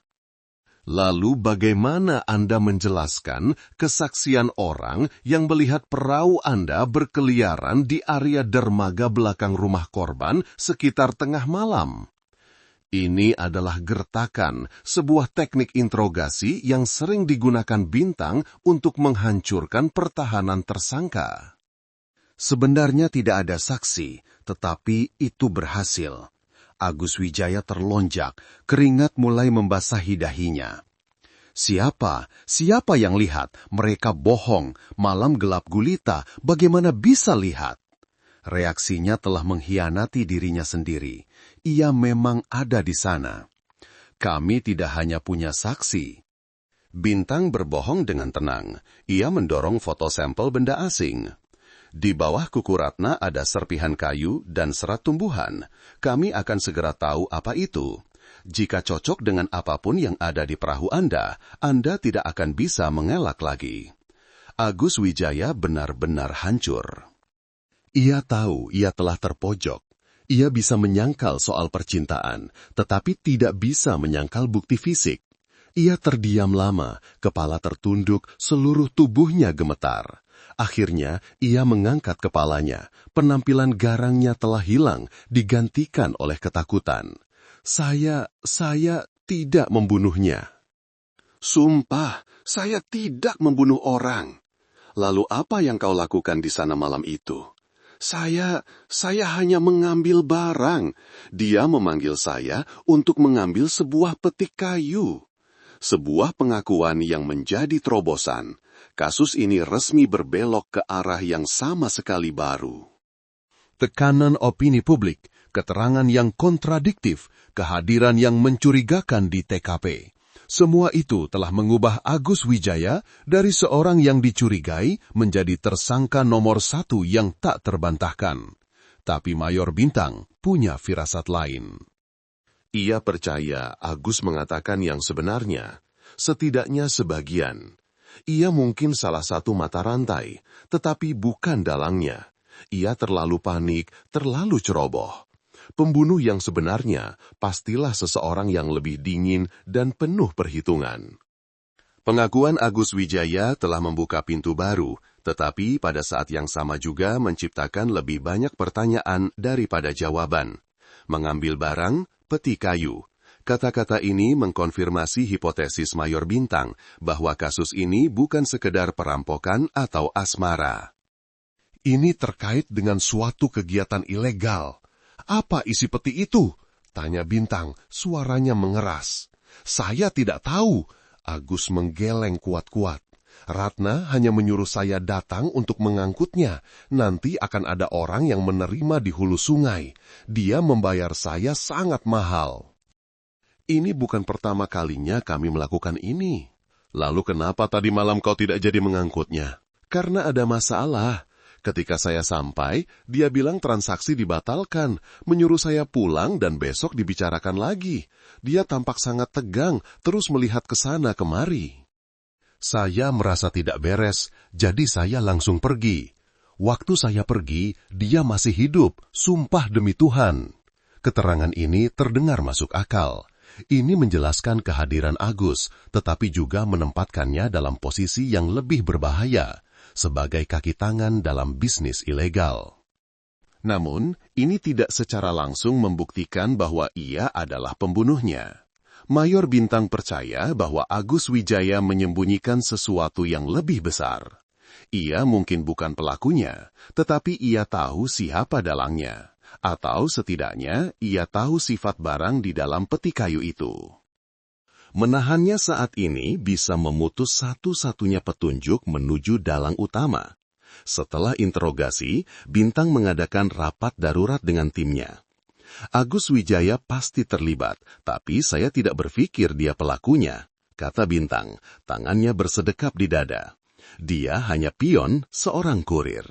"Lalu bagaimana Anda menjelaskan kesaksian orang yang melihat perahu Anda berkeliaran di area dermaga belakang rumah korban sekitar tengah malam?" Ini adalah gertakan, sebuah teknik interogasi yang sering digunakan Bintang untuk menghancurkan pertahanan tersangka. Sebenarnya tidak ada saksi, tetapi itu berhasil. Agus Wijaya terlonjak, keringat mulai membasahi dahinya. Siapa yang lihat? Mereka bohong, malam gelap gulita, bagaimana bisa lihat? Reaksinya telah mengkhianati dirinya sendiri. Ia memang ada di sana. "Kami tidak hanya punya saksi." Bintang berbohong dengan tenang. Ia mendorong foto sampel benda asing. "Di bawah kuku Ratna ada serpihan kayu dan serat tumbuhan. Kami akan segera tahu apa itu. Jika cocok dengan apapun yang ada di perahu Anda tidak akan bisa mengelak lagi." Agus Wijaya benar-benar hancur. Ia tahu ia telah terpojok. Ia bisa menyangkal soal percintaan, tetapi tidak bisa menyangkal bukti fisik. Ia terdiam lama, kepala tertunduk, seluruh tubuhnya gemetar. Akhirnya, ia mengangkat kepalanya. Penampilan garangnya telah hilang, digantikan oleh ketakutan. Saya tidak membunuhnya." "Sumpah, saya tidak membunuh orang." "Lalu apa yang kau lakukan di sana malam itu?" Saya hanya mengambil barang. Dia memanggil saya untuk mengambil sebuah peti kayu." Sebuah pengakuan yang menjadi terobosan. Kasus ini resmi berbelok ke arah yang sama sekali baru. Tekanan opini publik, keterangan yang kontradiktif, kehadiran yang mencurigakan di TKP. Semua itu telah mengubah Agus Wijaya dari seorang yang dicurigai menjadi tersangka nomor 1 yang tak terbantahkan. Tapi Mayor Bintang punya firasat lain. Ia percaya Agus mengatakan yang sebenarnya, setidaknya sebagian. Ia mungkin salah satu mata rantai, tetapi bukan dalangnya. Ia terlalu panik, terlalu ceroboh. Pembunuh yang sebenarnya pastilah seseorang yang lebih dingin dan penuh perhitungan. Pengakuan Agus Wijaya telah membuka pintu baru, tetapi pada saat yang sama juga menciptakan lebih banyak pertanyaan daripada jawaban. Mengambil barang, peti kayu. Kata-kata ini mengkonfirmasi hipotesis Mayor Bintang bahwa kasus ini bukan sekedar perampokan atau asmara. "Ini terkait dengan suatu kegiatan ilegal. Apa isi peti itu?" tanya Bintang, suaranya mengeras. "Saya tidak tahu." Agus menggeleng kuat-kuat. "Ratna hanya menyuruh saya datang untuk mengangkutnya. Nanti akan ada orang yang menerima di hulu sungai. Dia membayar saya sangat mahal." "Ini bukan pertama kalinya kami melakukan ini." "Lalu kenapa tadi malam kau tidak jadi mengangkutnya?" "Karena ada masalah. Ketika saya sampai, dia bilang transaksi dibatalkan, menyuruh saya pulang dan besok dibicarakan lagi. Dia tampak sangat tegang, terus melihat ke sana kemari. Saya merasa tidak beres, jadi saya langsung pergi." Waktu saya pergi, dia masih hidup, sumpah demi Tuhan. Keterangan ini terdengar masuk akal. Ini menjelaskan kehadiran Agus, tetapi juga menempatkannya dalam posisi yang lebih berbahaya, sebagai kaki tangan dalam bisnis ilegal. Namun, ini tidak secara langsung membuktikan bahwa ia adalah pembunuhnya. Mayor Bintang percaya bahwa Agus Wijaya menyembunyikan sesuatu yang lebih besar. Ia mungkin bukan pelakunya, tetapi ia tahu siapa dalangnya. Atau setidaknya ia tahu sifat barang di dalam peti kayu itu. Menahannya saat ini bisa memutus satu-satunya petunjuk menuju dalang utama. Setelah interogasi, Bintang mengadakan rapat darurat dengan timnya. Agus Wijaya pasti terlibat, tapi saya tidak berpikir dia pelakunya, kata Bintang, tangannya bersedekap di dada. Dia hanya pion, seorang kurir.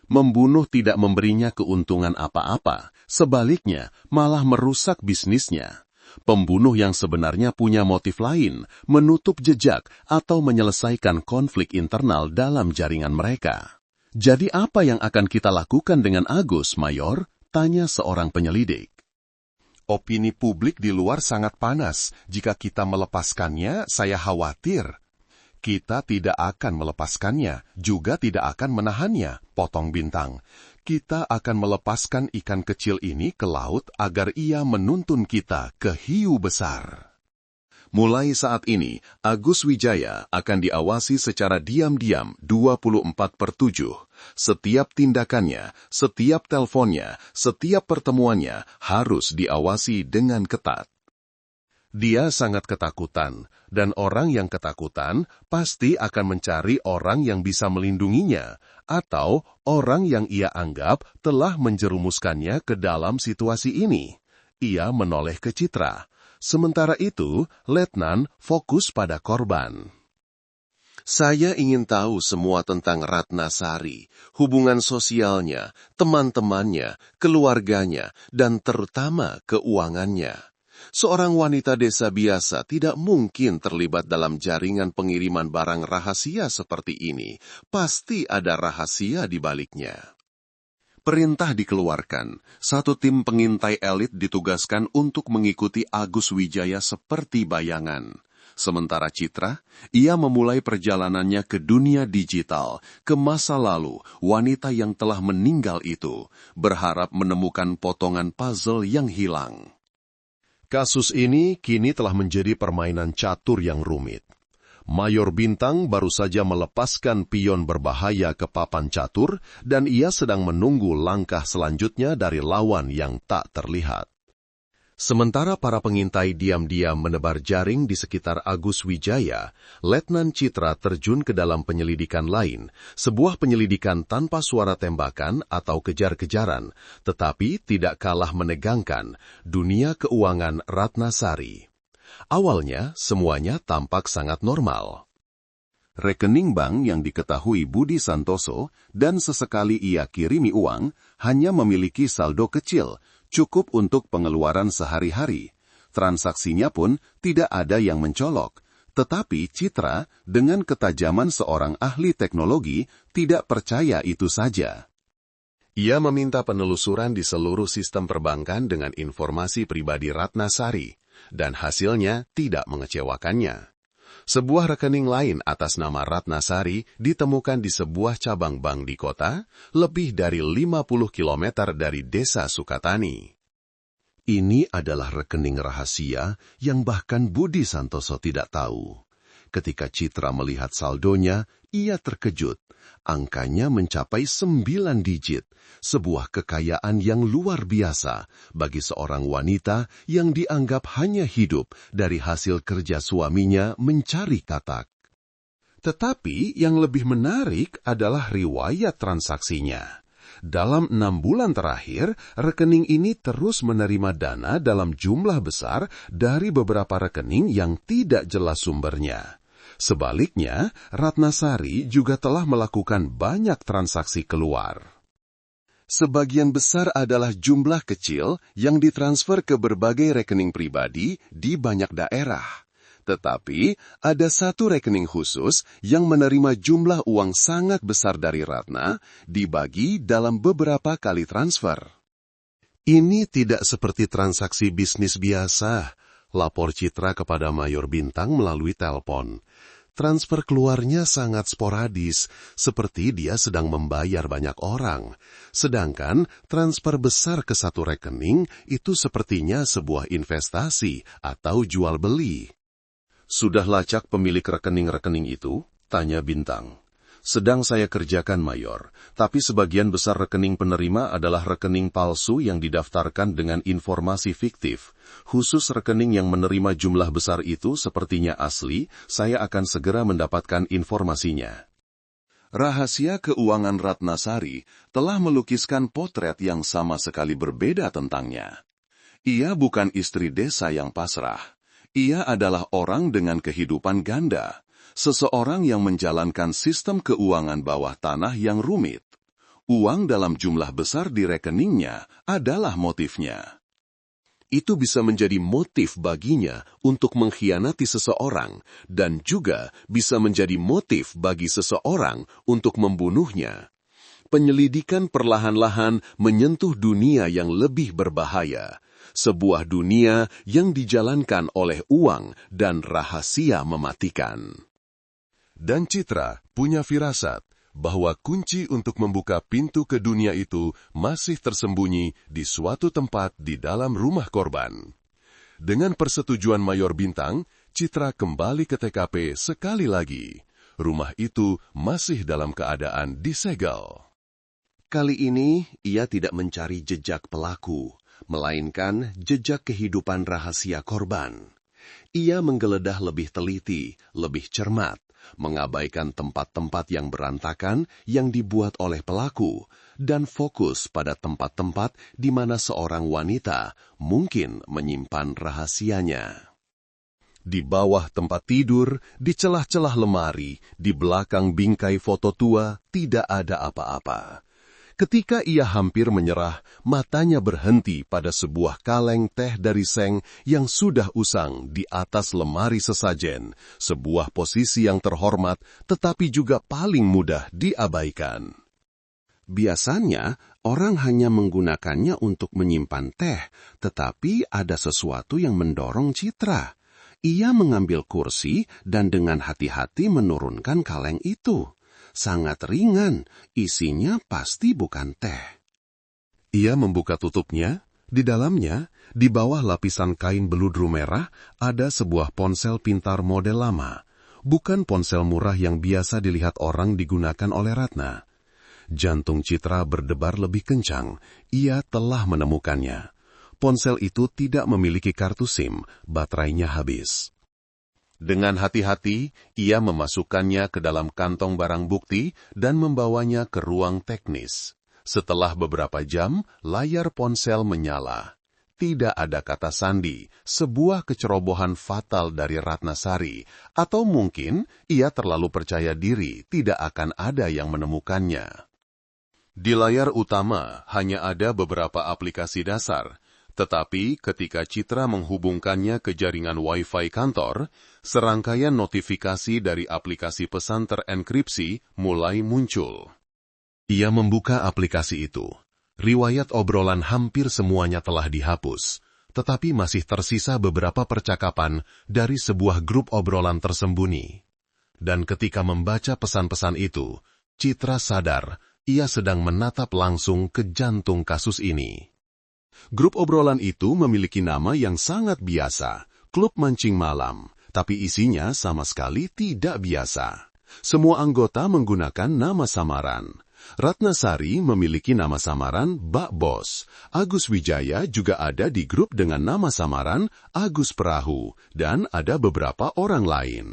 Membunuh tidak memberinya keuntungan apa-apa, sebaliknya malah merusak bisnisnya. Pembunuh yang sebenarnya punya motif lain, menutup jejak atau menyelesaikan konflik internal dalam jaringan mereka. Jadi apa yang akan kita lakukan dengan Agus, Mayor? Tanya seorang penyelidik. Opini publik di luar sangat panas. Jika kita melepaskannya, saya khawatir. Kita tidak akan melepaskannya, juga tidak akan menahannya, potong Bintang. Kita akan melepaskan ikan kecil ini ke laut agar ia menuntun kita ke hiu besar. Mulai saat ini, Agus Wijaya akan diawasi secara diam-diam 24/7. Setiap tindakannya, setiap teleponnya, setiap pertemuannya harus diawasi dengan ketat. Dia sangat ketakutan, dan orang yang ketakutan pasti akan mencari orang yang bisa melindunginya, atau orang yang ia anggap telah menjerumuskannya ke dalam situasi ini. Ia menoleh ke Citra. Sementara itu, Letnan fokus pada korban. Saya ingin tahu semua tentang Ratna Sari, hubungan sosialnya, teman-temannya, keluarganya, dan terutama keuangannya. Seorang wanita desa biasa tidak mungkin terlibat dalam jaringan pengiriman barang rahasia seperti ini. Pasti ada rahasia di baliknya. Perintah dikeluarkan. Satu tim pengintai elit ditugaskan untuk mengikuti Agus Wijaya seperti bayangan. Sementara Citra, ia memulai perjalanannya ke dunia digital, ke masa lalu, wanita yang telah meninggal itu, berharap menemukan potongan puzzle yang hilang. Kasus ini kini telah menjadi permainan catur yang rumit. Mayor Bintang baru saja melepaskan pion berbahaya ke papan catur dan ia sedang menunggu langkah selanjutnya dari lawan yang tak terlihat. Sementara para pengintai diam-diam menebar jaring di sekitar Agus Wijaya, Letnan Citra terjun ke dalam penyelidikan lain, sebuah penyelidikan tanpa suara tembakan atau kejar-kejaran, tetapi tidak kalah menegangkan, dunia keuangan Ratna Sari. Awalnya, semuanya tampak sangat normal. Rekening bank yang diketahui Budi Santoso dan sesekali ia kirimi uang hanya memiliki saldo kecil, cukup untuk pengeluaran sehari-hari. Transaksinya pun tidak ada yang mencolok. Tetapi Citra, dengan ketajaman seorang ahli teknologi, tidak percaya itu saja. Ia meminta penelusuran di seluruh sistem perbankan dengan informasi pribadi Ratna Sari, dan hasilnya tidak mengecewakannya. Sebuah rekening lain atas nama Ratna Sari ditemukan di sebuah cabang bank di kota, lebih dari 50 km dari desa Sukatani. Ini adalah rekening rahasia yang bahkan Budi Santoso tidak tahu. Ketika Citra melihat saldonya, ia terkejut. Angkanya mencapai 9 digit, sebuah kekayaan yang luar biasa bagi seorang wanita yang dianggap hanya hidup dari hasil kerja suaminya mencari katak. Tetapi yang lebih menarik adalah riwayat transaksinya. Dalam 6 bulan terakhir, rekening ini terus menerima dana dalam jumlah besar dari beberapa rekening yang tidak jelas sumbernya. Sebaliknya, Ratna Sari juga telah melakukan banyak transaksi keluar. Sebagian besar adalah jumlah kecil yang ditransfer ke berbagai rekening pribadi di banyak daerah. Tetapi ada satu rekening khusus yang menerima jumlah uang sangat besar dari Ratna dibagi dalam beberapa kali transfer. Ini tidak seperti transaksi bisnis biasa, lapor Citra kepada Mayor Bintang melalui telepon. Transfer keluarnya sangat sporadis, seperti dia sedang membayar banyak orang. Sedangkan transfer besar ke satu rekening itu sepertinya sebuah investasi atau jual beli. Sudah lacak pemilik rekening-rekening itu? Tanya Bintang. Sedang saya kerjakan, Mayor, tapi sebagian besar rekening penerima adalah rekening palsu yang didaftarkan dengan informasi fiktif. Khusus rekening yang menerima jumlah besar itu sepertinya asli, saya akan segera mendapatkan informasinya. Rahasia keuangan Ratnasari telah melukiskan potret yang sama sekali berbeda tentangnya. Ia bukan istri desa yang pasrah. Ia adalah orang dengan kehidupan ganda, seseorang yang menjalankan sistem keuangan bawah tanah yang rumit. Uang dalam jumlah besar di rekeningnya adalah motifnya. Itu bisa menjadi motif baginya untuk mengkhianati seseorang, dan juga bisa menjadi motif bagi seseorang untuk membunuhnya. Penyelidikan perlahan-lahan menyentuh dunia yang lebih berbahaya. Sebuah dunia yang dijalankan oleh uang dan rahasia mematikan. Dan Citra punya firasat bahwa kunci untuk membuka pintu ke dunia itu masih tersembunyi di suatu tempat di dalam rumah korban. Dengan persetujuan Mayor Bintang, Citra kembali ke TKP sekali lagi. Rumah itu masih dalam keadaan disegel. Kali ini ia tidak mencari jejak pelaku, melainkan jejak kehidupan rahasia korban. Ia menggeledah lebih teliti, lebih cermat, mengabaikan tempat-tempat yang berantakan yang dibuat oleh pelaku, dan fokus pada tempat-tempat di mana seorang wanita mungkin menyimpan rahasianya. Di bawah tempat tidur, di celah-celah lemari, di belakang bingkai foto tua, tidak ada apa-apa. Ketika ia hampir menyerah, matanya berhenti pada sebuah kaleng teh dari seng yang sudah usang di atas lemari sesajen, sebuah posisi yang terhormat tetapi juga paling mudah diabaikan. Biasanya, orang hanya menggunakannya untuk menyimpan teh, tetapi ada sesuatu yang mendorong Citra. Ia mengambil kursi dan dengan hati-hati menurunkan kaleng itu. Sangat ringan, isinya pasti bukan teh. Ia membuka tutupnya, di dalamnya, di bawah lapisan kain beludru merah, ada sebuah ponsel pintar model lama. Bukan ponsel murah yang biasa dilihat orang digunakan oleh Ratna. Jantung Citra berdebar lebih kencang, ia telah menemukannya. Ponsel itu tidak memiliki kartu SIM, baterainya habis. Dengan hati-hati, ia memasukkannya ke dalam kantong barang bukti dan membawanya ke ruang teknis. Setelah beberapa jam, layar ponsel menyala. Tidak ada kata sandi, sebuah kecerobohan fatal dari Ratnasari, atau mungkin ia terlalu percaya diri tidak akan ada yang menemukannya. Di layar utama hanya ada beberapa aplikasi dasar, tetapi ketika Citra menghubungkannya ke jaringan Wi-Fi kantor, serangkaian notifikasi dari aplikasi pesan terenkripsi mulai muncul. Ia membuka aplikasi itu. Riwayat obrolan hampir semuanya telah dihapus, tetapi masih tersisa beberapa percakapan dari sebuah grup obrolan tersembunyi. Dan ketika membaca pesan-pesan itu, Citra sadar ia sedang menatap langsung ke jantung kasus ini. Grup obrolan itu memiliki nama yang sangat biasa, Klub Mancing Malam, tapi isinya sama sekali tidak biasa. Semua anggota menggunakan nama samaran. Ratnasari memiliki nama samaran Mbak Bos. Agus Wijaya juga ada di grup dengan nama samaran Agus Perahu, dan ada beberapa orang lain.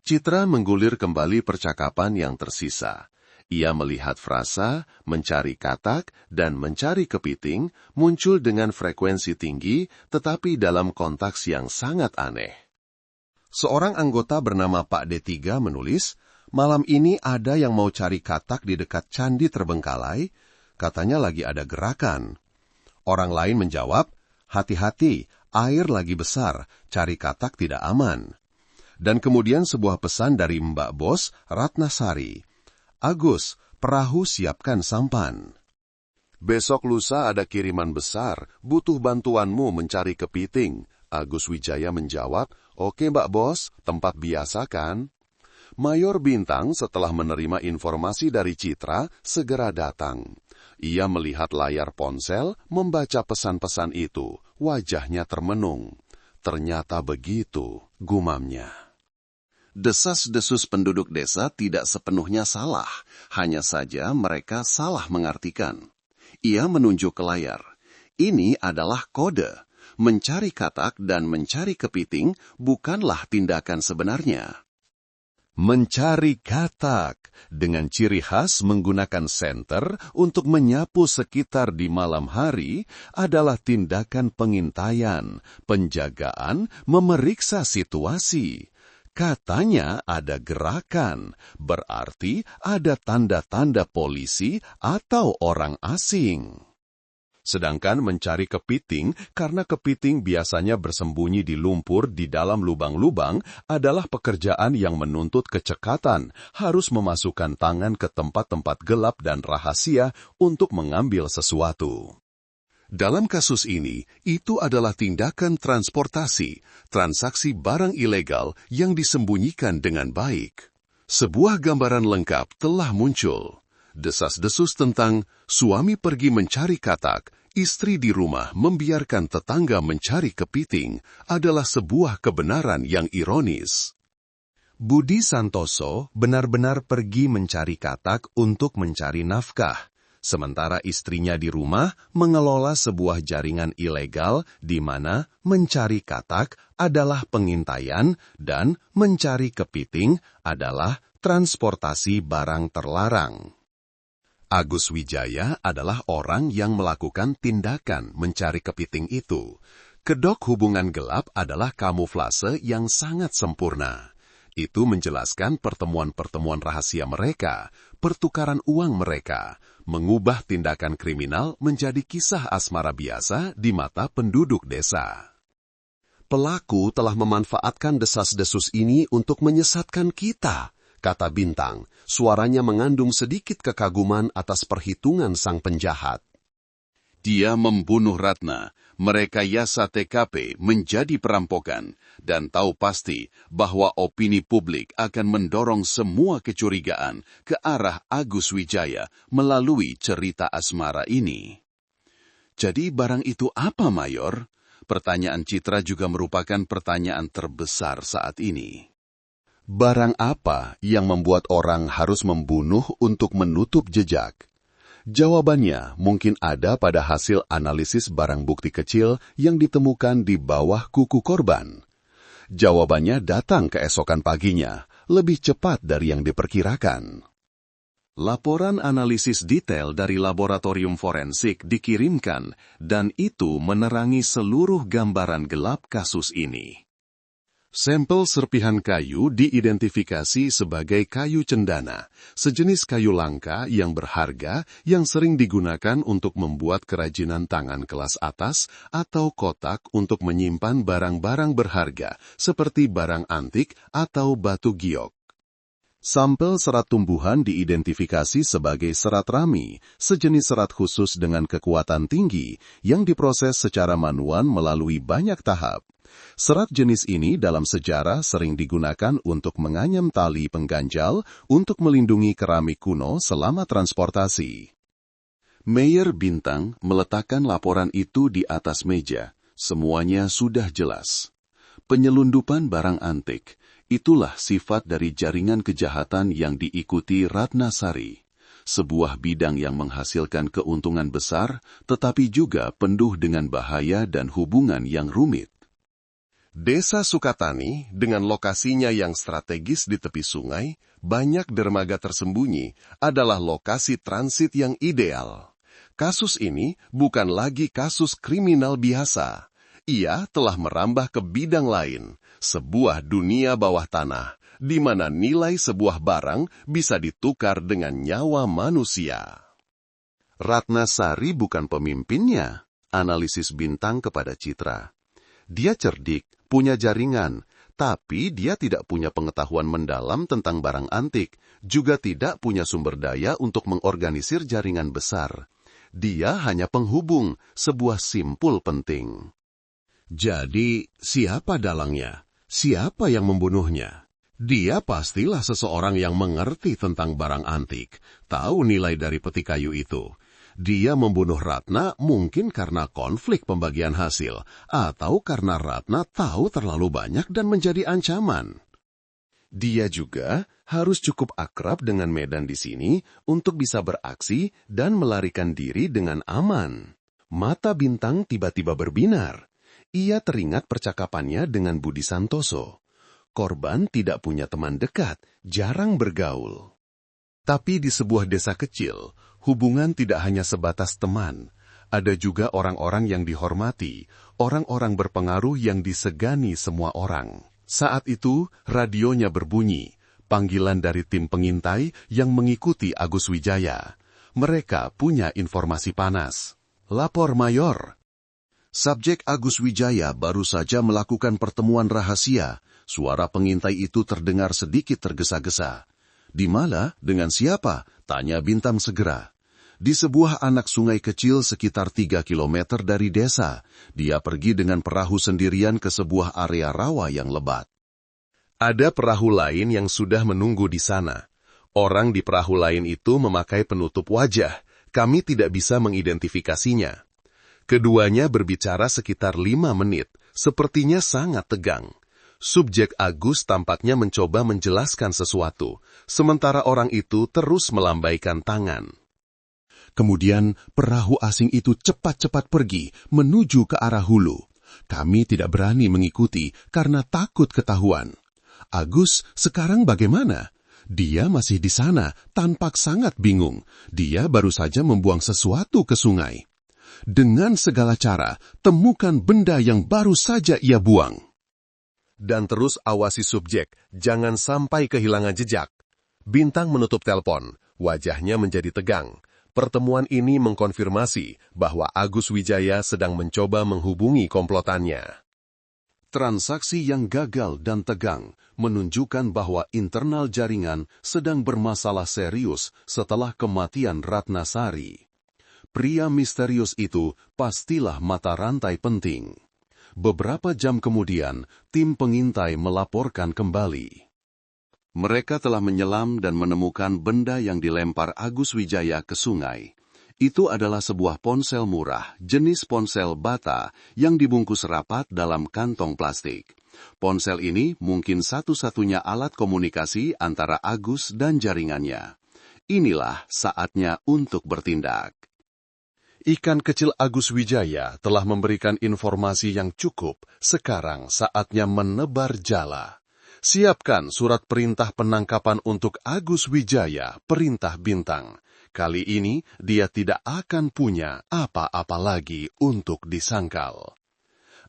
Citra menggulir kembali percakapan yang tersisa. Ia melihat frasa, mencari katak, dan mencari kepiting muncul dengan frekuensi tinggi, tetapi dalam konteks yang sangat aneh. Seorang anggota bernama Pak D3 menulis, "Malam ini ada yang mau cari katak di dekat Candi Terbengkalai, katanya lagi ada gerakan." Orang lain menjawab, "Hati-hati, air lagi besar, cari katak tidak aman. Dan kemudian sebuah pesan dari Mbak Bos, Ratnasari. Agus, perahu siapkan sampan. Besok lusa ada kiriman besar, butuh bantuanmu mencari kepiting. Agus Wijaya menjawab, oke Mbak Bos, tempat biasa kan? Mayor Bintang setelah menerima informasi dari Citra, segera datang. Ia melihat layar ponsel, membaca pesan-pesan itu, wajahnya termenung. Ternyata begitu, gumamnya. Desas-desus penduduk desa tidak sepenuhnya salah, hanya saja mereka salah mengartikan. Ia menunjuk ke layar. Ini adalah kode. Mencari katak dan mencari kepiting bukanlah tindakan sebenarnya. Mencari katak dengan ciri khas menggunakan senter untuk menyapu sekitar di malam hari adalah tindakan pengintaian, penjagaan, memeriksa situasi. Katanya ada gerakan, berarti ada tanda-tanda polisi atau orang asing. Sedangkan mencari kepiting, karena kepiting biasanya bersembunyi di lumpur di dalam lubang-lubang, adalah pekerjaan yang menuntut kecekatan, harus memasukkan tangan ke tempat-tempat gelap dan rahasia untuk mengambil sesuatu. Dalam kasus ini, itu adalah tindakan transportasi, transaksi barang ilegal yang disembunyikan dengan baik. Sebuah gambaran lengkap telah muncul. Desas-desus tentang suami pergi mencari katak, istri di rumah membiarkan tetangga mencari kepiting adalah sebuah kebenaran yang ironis. Budi Santoso benar-benar pergi mencari katak untuk mencari nafkah, sementara istrinya di rumah mengelola sebuah jaringan ilegal di mana mencari katak adalah pengintaian dan mencari kepiting adalah transportasi barang terlarang. Agus Wijaya adalah orang yang melakukan tindakan mencari kepiting itu. Kedok hubungan gelap adalah kamuflase yang sangat sempurna. Itu menjelaskan pertemuan-pertemuan rahasia mereka, pertukaran uang mereka, mengubah tindakan kriminal menjadi kisah asmara biasa di mata penduduk desa. Pelaku telah memanfaatkan desas-desus ini untuk menyesatkan kita, kata Bintang. Suaranya mengandung sedikit kekaguman atas perhitungan sang penjahat. Dia membunuh Ratna, merekayasa TKP menjadi perampokan, dan tahu pasti bahwa opini publik akan mendorong semua kecurigaan ke arah Agus Wijaya melalui cerita asmara ini. Jadi barang itu apa, Mayor? Pertanyaan Citra juga merupakan pertanyaan terbesar saat ini. Barang apa yang membuat orang harus membunuh untuk menutup jejak? Jawabannya mungkin ada pada hasil analisis barang bukti kecil yang ditemukan di bawah kuku korban. Jawabannya datang keesokan paginya, lebih cepat dari yang diperkirakan. Laporan analisis detail dari laboratorium forensik dikirimkan, dan itu menerangi seluruh gambaran gelap kasus ini. Sampel serpihan kayu diidentifikasi sebagai kayu cendana, sejenis kayu langka yang berharga yang sering digunakan untuk membuat kerajinan tangan kelas atas atau kotak untuk menyimpan barang-barang berharga seperti barang antik atau batu giok. Sampel serat tumbuhan diidentifikasi sebagai serat rami, sejenis serat khusus dengan kekuatan tinggi yang diproses secara manual melalui banyak tahap. Serat jenis ini dalam sejarah sering digunakan untuk menganyam tali pengganjal untuk melindungi keramik kuno selama transportasi. Mayor Bintang meletakkan laporan itu di atas meja. Semuanya sudah jelas. Penyelundupan barang antik, itulah sifat dari jaringan kejahatan yang diikuti Ratnasari. Sebuah bidang yang menghasilkan keuntungan besar, tetapi juga penuh dengan bahaya dan hubungan yang rumit. Desa Sukatani, dengan lokasinya yang strategis di tepi sungai, banyak dermaga tersembunyi, adalah lokasi transit yang ideal. Kasus ini bukan lagi kasus kriminal biasa. Ia telah merambah ke bidang lain, sebuah dunia bawah tanah, di mana nilai sebuah barang bisa ditukar dengan nyawa manusia. Ratnasari bukan pemimpinnya, analisis Bintang kepada Citra. Dia cerdik, punya jaringan, tapi dia tidak punya pengetahuan mendalam tentang barang antik, juga tidak punya sumber daya untuk mengorganisir jaringan besar. Dia hanya penghubung, sebuah simpul penting. Jadi, siapa dalangnya? Siapa yang membunuhnya? Dia pastilah seseorang yang mengerti tentang barang antik, tahu nilai dari peti kayu itu. Dia membunuh Ratna mungkin karena konflik pembagian hasil, atau karena Ratna tahu terlalu banyak dan menjadi ancaman. Dia juga harus cukup akrab dengan Medan di sini untuk bisa beraksi dan melarikan diri dengan aman. Mata Bintang tiba-tiba berbinar. Ia teringat percakapannya dengan Budi Santoso. Korban tidak punya teman dekat, jarang bergaul. Tapi di sebuah desa kecil, hubungan tidak hanya sebatas teman. Ada juga orang-orang yang dihormati, orang-orang berpengaruh yang disegani semua orang. Saat itu, radionya berbunyi, panggilan dari tim pengintai yang mengikuti Agus Wijaya. Mereka punya informasi panas. Lapor Mayor. Subjek Agus Wijaya baru saja melakukan pertemuan rahasia. Suara pengintai itu terdengar sedikit tergesa-gesa. Di mana? Dengan siapa? Tanya Bintang segera. Di sebuah anak sungai kecil sekitar 3 kilometer dari desa. Dia pergi dengan perahu sendirian ke sebuah area rawa yang lebat. Ada perahu lain yang sudah menunggu di sana. Orang di perahu lain itu memakai penutup wajah. Kami tidak bisa mengidentifikasinya. Keduanya berbicara sekitar 5 menit, sepertinya sangat tegang. Subjek Agus tampaknya mencoba menjelaskan sesuatu, sementara orang itu terus melambaikan tangan. Kemudian perahu asing itu cepat-cepat pergi menuju ke arah hulu. Kami tidak berani mengikuti karena takut ketahuan. Agus sekarang bagaimana? Dia masih di sana, tampak sangat bingung. Dia baru saja membuang sesuatu ke sungai. Dengan segala cara, temukan benda yang baru saja ia buang. Dan terus awasi subjek, jangan sampai kehilangan jejak. Bintang menutup telepon, wajahnya menjadi tegang. Pertemuan ini mengkonfirmasi bahwa Agus Wijaya sedang mencoba menghubungi komplotannya. Transaksi yang gagal dan tegang menunjukkan bahwa internal jaringan sedang bermasalah serius setelah kematian Ratna Sari. Pria misterius itu pastilah mata rantai penting. Beberapa jam kemudian, tim pengintai melaporkan kembali. Mereka telah menyelam dan menemukan benda yang dilempar Agus Wijaya ke sungai. Itu adalah sebuah ponsel murah, jenis ponsel bata yang dibungkus rapat dalam kantong plastik. Ponsel ini mungkin satu-satunya alat komunikasi antara Agus dan jaringannya. Inilah saatnya untuk bertindak. Ikan kecil Agus Wijaya telah memberikan informasi yang cukup. Sekarang saatnya menebar jala. Siapkan surat perintah penangkapan untuk Agus Wijaya, perintah Bintang. Kali ini dia tidak akan punya apa-apa lagi untuk disangkal.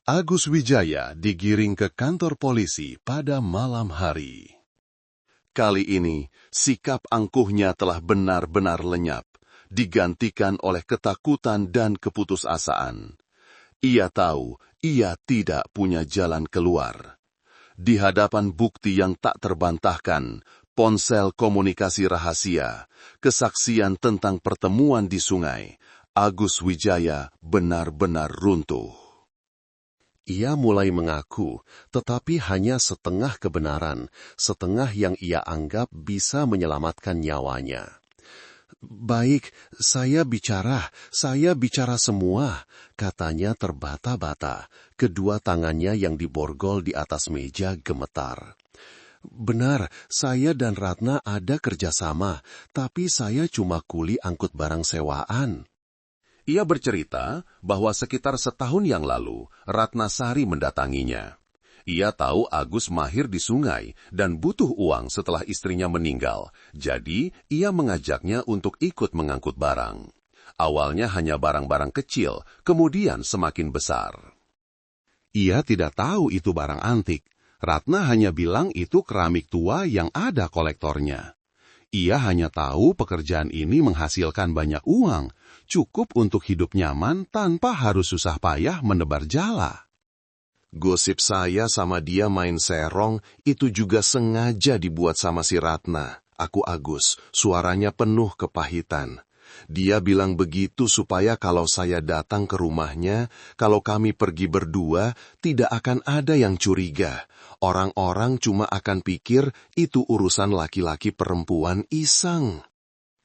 Agus Wijaya digiring ke kantor polisi pada malam hari. Kali ini, sikap angkuhnya telah benar-benar lenyap, digantikan oleh ketakutan dan keputusasaan. Ia tahu ia tidak punya jalan keluar. Di hadapan bukti yang tak terbantahkan, ponsel komunikasi rahasia, kesaksian tentang pertemuan di sungai, Agus Wijaya benar-benar runtuh. Ia mulai mengaku, tetapi hanya setengah kebenaran, setengah yang ia anggap bisa menyelamatkan nyawanya. Baik, saya bicara semua, katanya terbata-bata. Kedua tangannya yang diborgol di atas meja gemetar. Benar, saya dan Ratna ada kerjasama, tapi saya cuma kuli angkut barang sewaan. Ia bercerita bahwa sekitar setahun yang lalu, Ratna Sari mendatanginya. Ia tahu Agus mahir di sungai dan butuh uang setelah istrinya meninggal, jadi ia mengajaknya untuk ikut mengangkut barang. Awalnya hanya barang-barang kecil, kemudian semakin besar. Ia tidak tahu itu barang antik. Ratna hanya bilang itu keramik tua yang ada kolektornya. Ia hanya tahu pekerjaan ini menghasilkan banyak uang, cukup untuk hidup nyaman tanpa harus susah payah menebar jala. Gosip saya sama dia main serong itu juga sengaja dibuat sama si Ratna. Aku Agus, suaranya penuh kepahitan. Dia bilang begitu supaya kalau saya datang ke rumahnya, kalau kami pergi berdua, tidak akan ada yang curiga. Orang-orang cuma akan pikir itu urusan laki-laki perempuan iseng.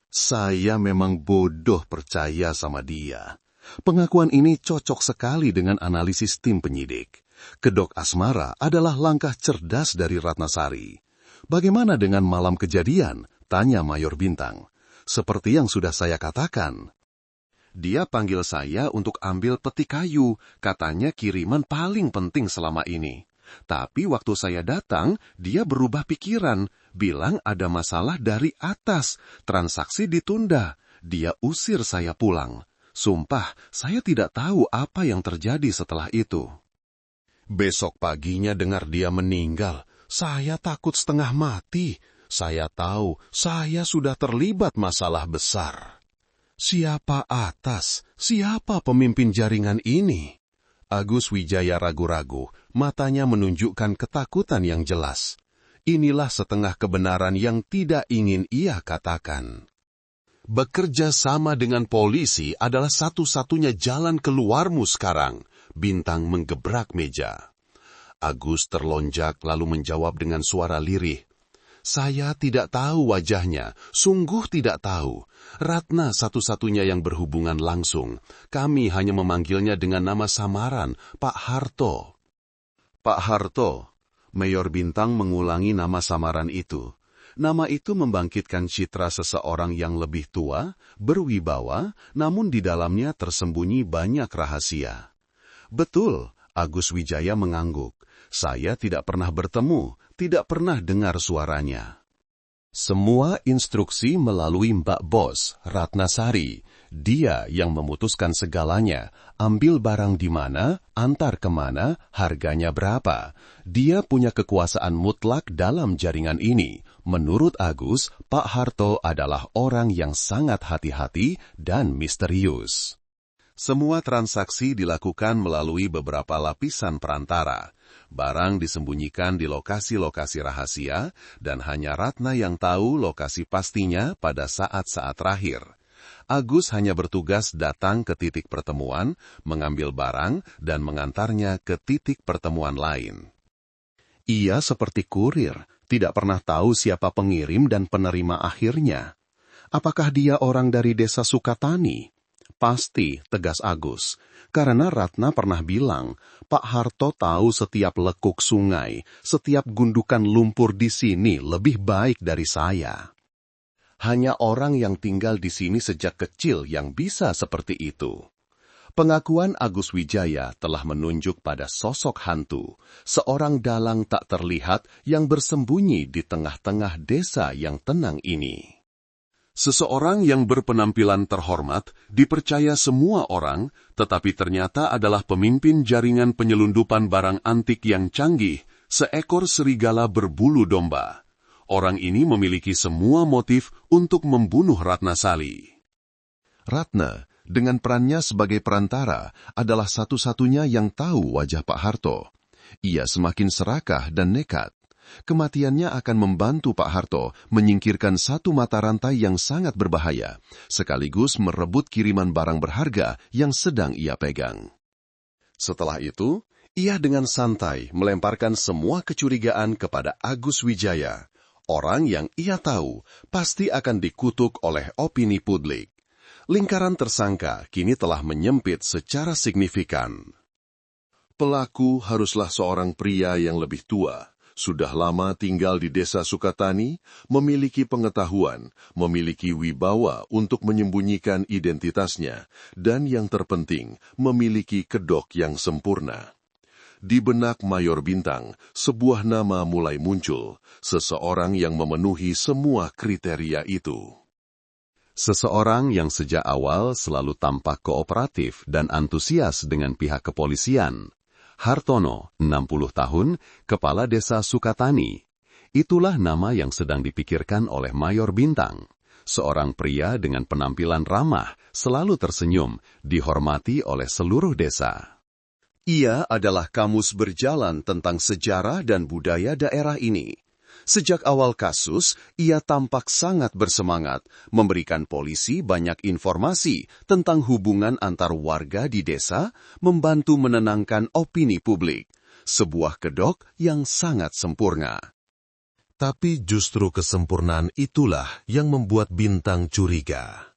Saya memang bodoh percaya sama dia. Pengakuan ini cocok sekali dengan analisis tim penyidik. Kedok asmara adalah langkah cerdas dari Ratnasari. Bagaimana dengan malam kejadian? Tanya Mayor Bintang. Seperti yang sudah saya katakan. Dia panggil saya untuk ambil peti kayu, katanya kiriman paling penting selama ini. Tapi waktu saya datang, dia berubah pikiran, bilang ada masalah dari atas, transaksi ditunda. Dia usir saya pulang. Sumpah, saya tidak tahu apa yang terjadi setelah itu. Besok paginya dengar dia meninggal, saya takut setengah mati. Saya tahu saya sudah terlibat masalah besar. Siapa atas? Siapa pemimpin jaringan ini? Agus Wijaya ragu-ragu, matanya menunjukkan ketakutan yang jelas. Inilah setengah kebenaran yang tidak ingin ia katakan. Bekerja sama dengan polisi adalah satu-satunya jalan keluarmu sekarang. Bintang menggebrak meja. Agus terlonjak lalu menjawab dengan suara lirih. Saya tidak tahu wajahnya, sungguh tidak tahu. Ratna satu-satunya yang berhubungan langsung. Kami hanya memanggilnya dengan nama samaran, Pak Harto. Pak Harto, Mayor Bintang mengulangi nama samaran itu. Nama itu membangkitkan citra seseorang yang lebih tua, berwibawa, namun di dalamnya tersembunyi banyak rahasia. Betul, Agus Wijaya mengangguk. Saya tidak pernah bertemu, tidak pernah dengar suaranya. Semua instruksi melalui Mbak Bos, Ratnasari. Dia yang memutuskan segalanya, ambil barang di mana, antar kemana, harganya berapa. Dia punya kekuasaan mutlak dalam jaringan ini. Menurut Agus, Pak Harto adalah orang yang sangat hati-hati dan misterius. Semua transaksi dilakukan melalui beberapa lapisan perantara. Barang disembunyikan di lokasi-lokasi rahasia, dan hanya Ratna yang tahu lokasi pastinya pada saat-saat terakhir. Agus hanya bertugas datang ke titik pertemuan, mengambil barang, dan mengantarnya ke titik pertemuan lain. Ia seperti kurir, tidak pernah tahu siapa pengirim dan penerima akhirnya. Apakah dia orang dari desa Sukatani? Pasti, tegas Agus, karena Ratna pernah bilang, Pak Harto tahu setiap lekuk sungai, setiap gundukan lumpur di sini lebih baik dari saya. Hanya orang yang tinggal di sini sejak kecil yang bisa seperti itu. Pengakuan Agus Wijaya telah menunjuk pada sosok hantu, seorang dalang tak terlihat yang bersembunyi di tengah-tengah desa yang tenang ini. Seseorang yang berpenampilan terhormat, dipercaya semua orang, tetapi ternyata adalah pemimpin jaringan penyelundupan barang antik yang canggih, seekor serigala berbulu domba. Orang ini memiliki semua motif untuk membunuh Ratnasari. Ratna, dengan perannya sebagai perantara, adalah satu-satunya yang tahu wajah Pak Harto. Ia semakin serakah dan nekat. Kematiannya akan membantu Pak Harto menyingkirkan satu mata rantai yang sangat berbahaya, sekaligus merebut kiriman barang berharga yang sedang ia pegang. Setelah itu, ia dengan santai melemparkan semua kecurigaan kepada Agus Wijaya, orang yang ia tahu pasti akan dikutuk oleh opini publik. Lingkaran tersangka kini telah menyempit secara signifikan. Pelaku haruslah seorang pria yang lebih tua, sudah lama tinggal di desa Sukatani, memiliki pengetahuan, memiliki wibawa untuk menyembunyikan identitasnya, dan yang terpenting, memiliki kedok yang sempurna. Di benak Mayor Bintang, sebuah nama mulai muncul, seseorang yang memenuhi semua kriteria itu. Seseorang yang sejak awal selalu tampak kooperatif dan antusias dengan pihak kepolisian. Hartono, 60 tahun, kepala desa Sukatani. Itulah nama yang sedang dipikirkan oleh Mayor Bintang. Seorang pria dengan penampilan ramah, selalu tersenyum, dihormati oleh seluruh desa. Ia adalah kamus berjalan tentang sejarah dan budaya daerah ini. Sejak awal kasus, ia tampak sangat bersemangat memberikan polisi banyak informasi tentang hubungan antar warga di desa, membantu menenangkan opini publik. Sebuah kedok yang sangat sempurna. Tapi justru kesempurnaan itulah yang membuat Bintang curiga.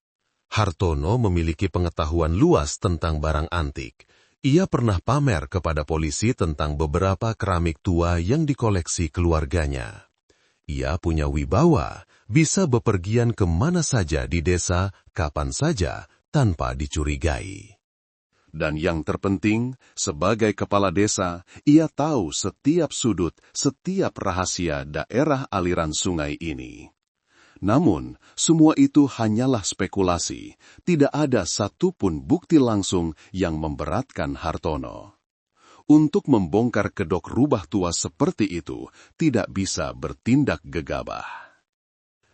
Hartono memiliki pengetahuan luas tentang barang antik. Ia pernah pamer kepada polisi tentang beberapa keramik tua yang dikoleksi keluarganya. Ia punya wibawa, bisa bepergian kemana saja di desa, kapan saja, tanpa dicurigai. Dan yang terpenting, sebagai kepala desa, ia tahu setiap sudut, setiap rahasia daerah aliran sungai ini. Namun, semua itu hanyalah spekulasi. Tidak ada satupun bukti langsung yang memberatkan Hartono. Untuk membongkar kedok rubah tua seperti itu, tidak bisa bertindak gegabah.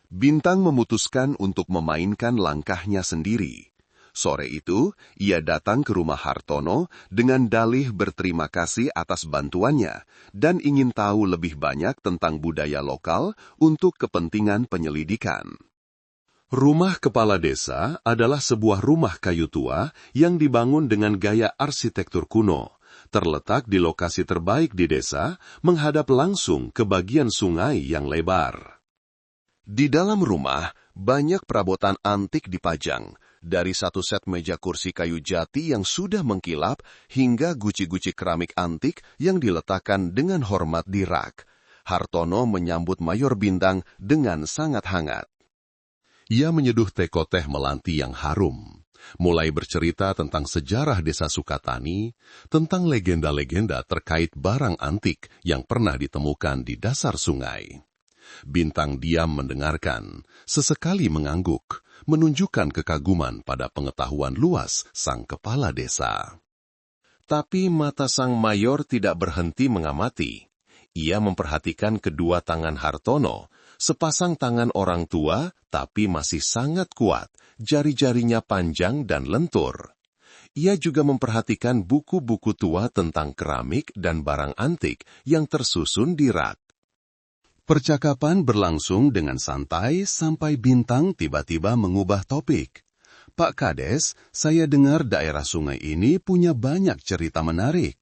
Bintang memutuskan untuk memainkan langkahnya sendiri. Sore itu, ia datang ke rumah Hartono dengan dalih berterima kasih atas bantuannya dan ingin tahu lebih banyak tentang budaya lokal untuk kepentingan penyelidikan. Rumah kepala desa adalah sebuah rumah kayu tua yang dibangun dengan gaya arsitektur kuno. Terletak di lokasi terbaik di desa, menghadap langsung ke bagian sungai yang lebar. Di dalam rumah, banyak perabotan antik dipajang, dari satu set meja kursi kayu jati yang sudah mengkilap, hingga guci-guci keramik antik yang diletakkan dengan hormat di rak. Hartono menyambut Mayor Bintang dengan sangat hangat. Ia menyeduh teko teh melanti yang harum. Mulai bercerita tentang sejarah desa Sukatani, tentang legenda-legenda terkait barang antik yang pernah ditemukan di dasar sungai. Bintang diam mendengarkan, sesekali mengangguk, menunjukkan kekaguman pada pengetahuan luas sang kepala desa. Tapi mata sang mayor tidak berhenti mengamati. Ia memperhatikan kedua tangan Hartono, sepasang tangan orang tua, tapi masih sangat kuat, jari-jarinya panjang dan lentur. Ia juga memperhatikan buku-buku tua tentang keramik dan barang antik yang tersusun di rak. Percakapan berlangsung dengan santai sampai Bintang tiba-tiba mengubah topik. Pak Kades, saya dengar daerah sungai ini punya banyak cerita menarik.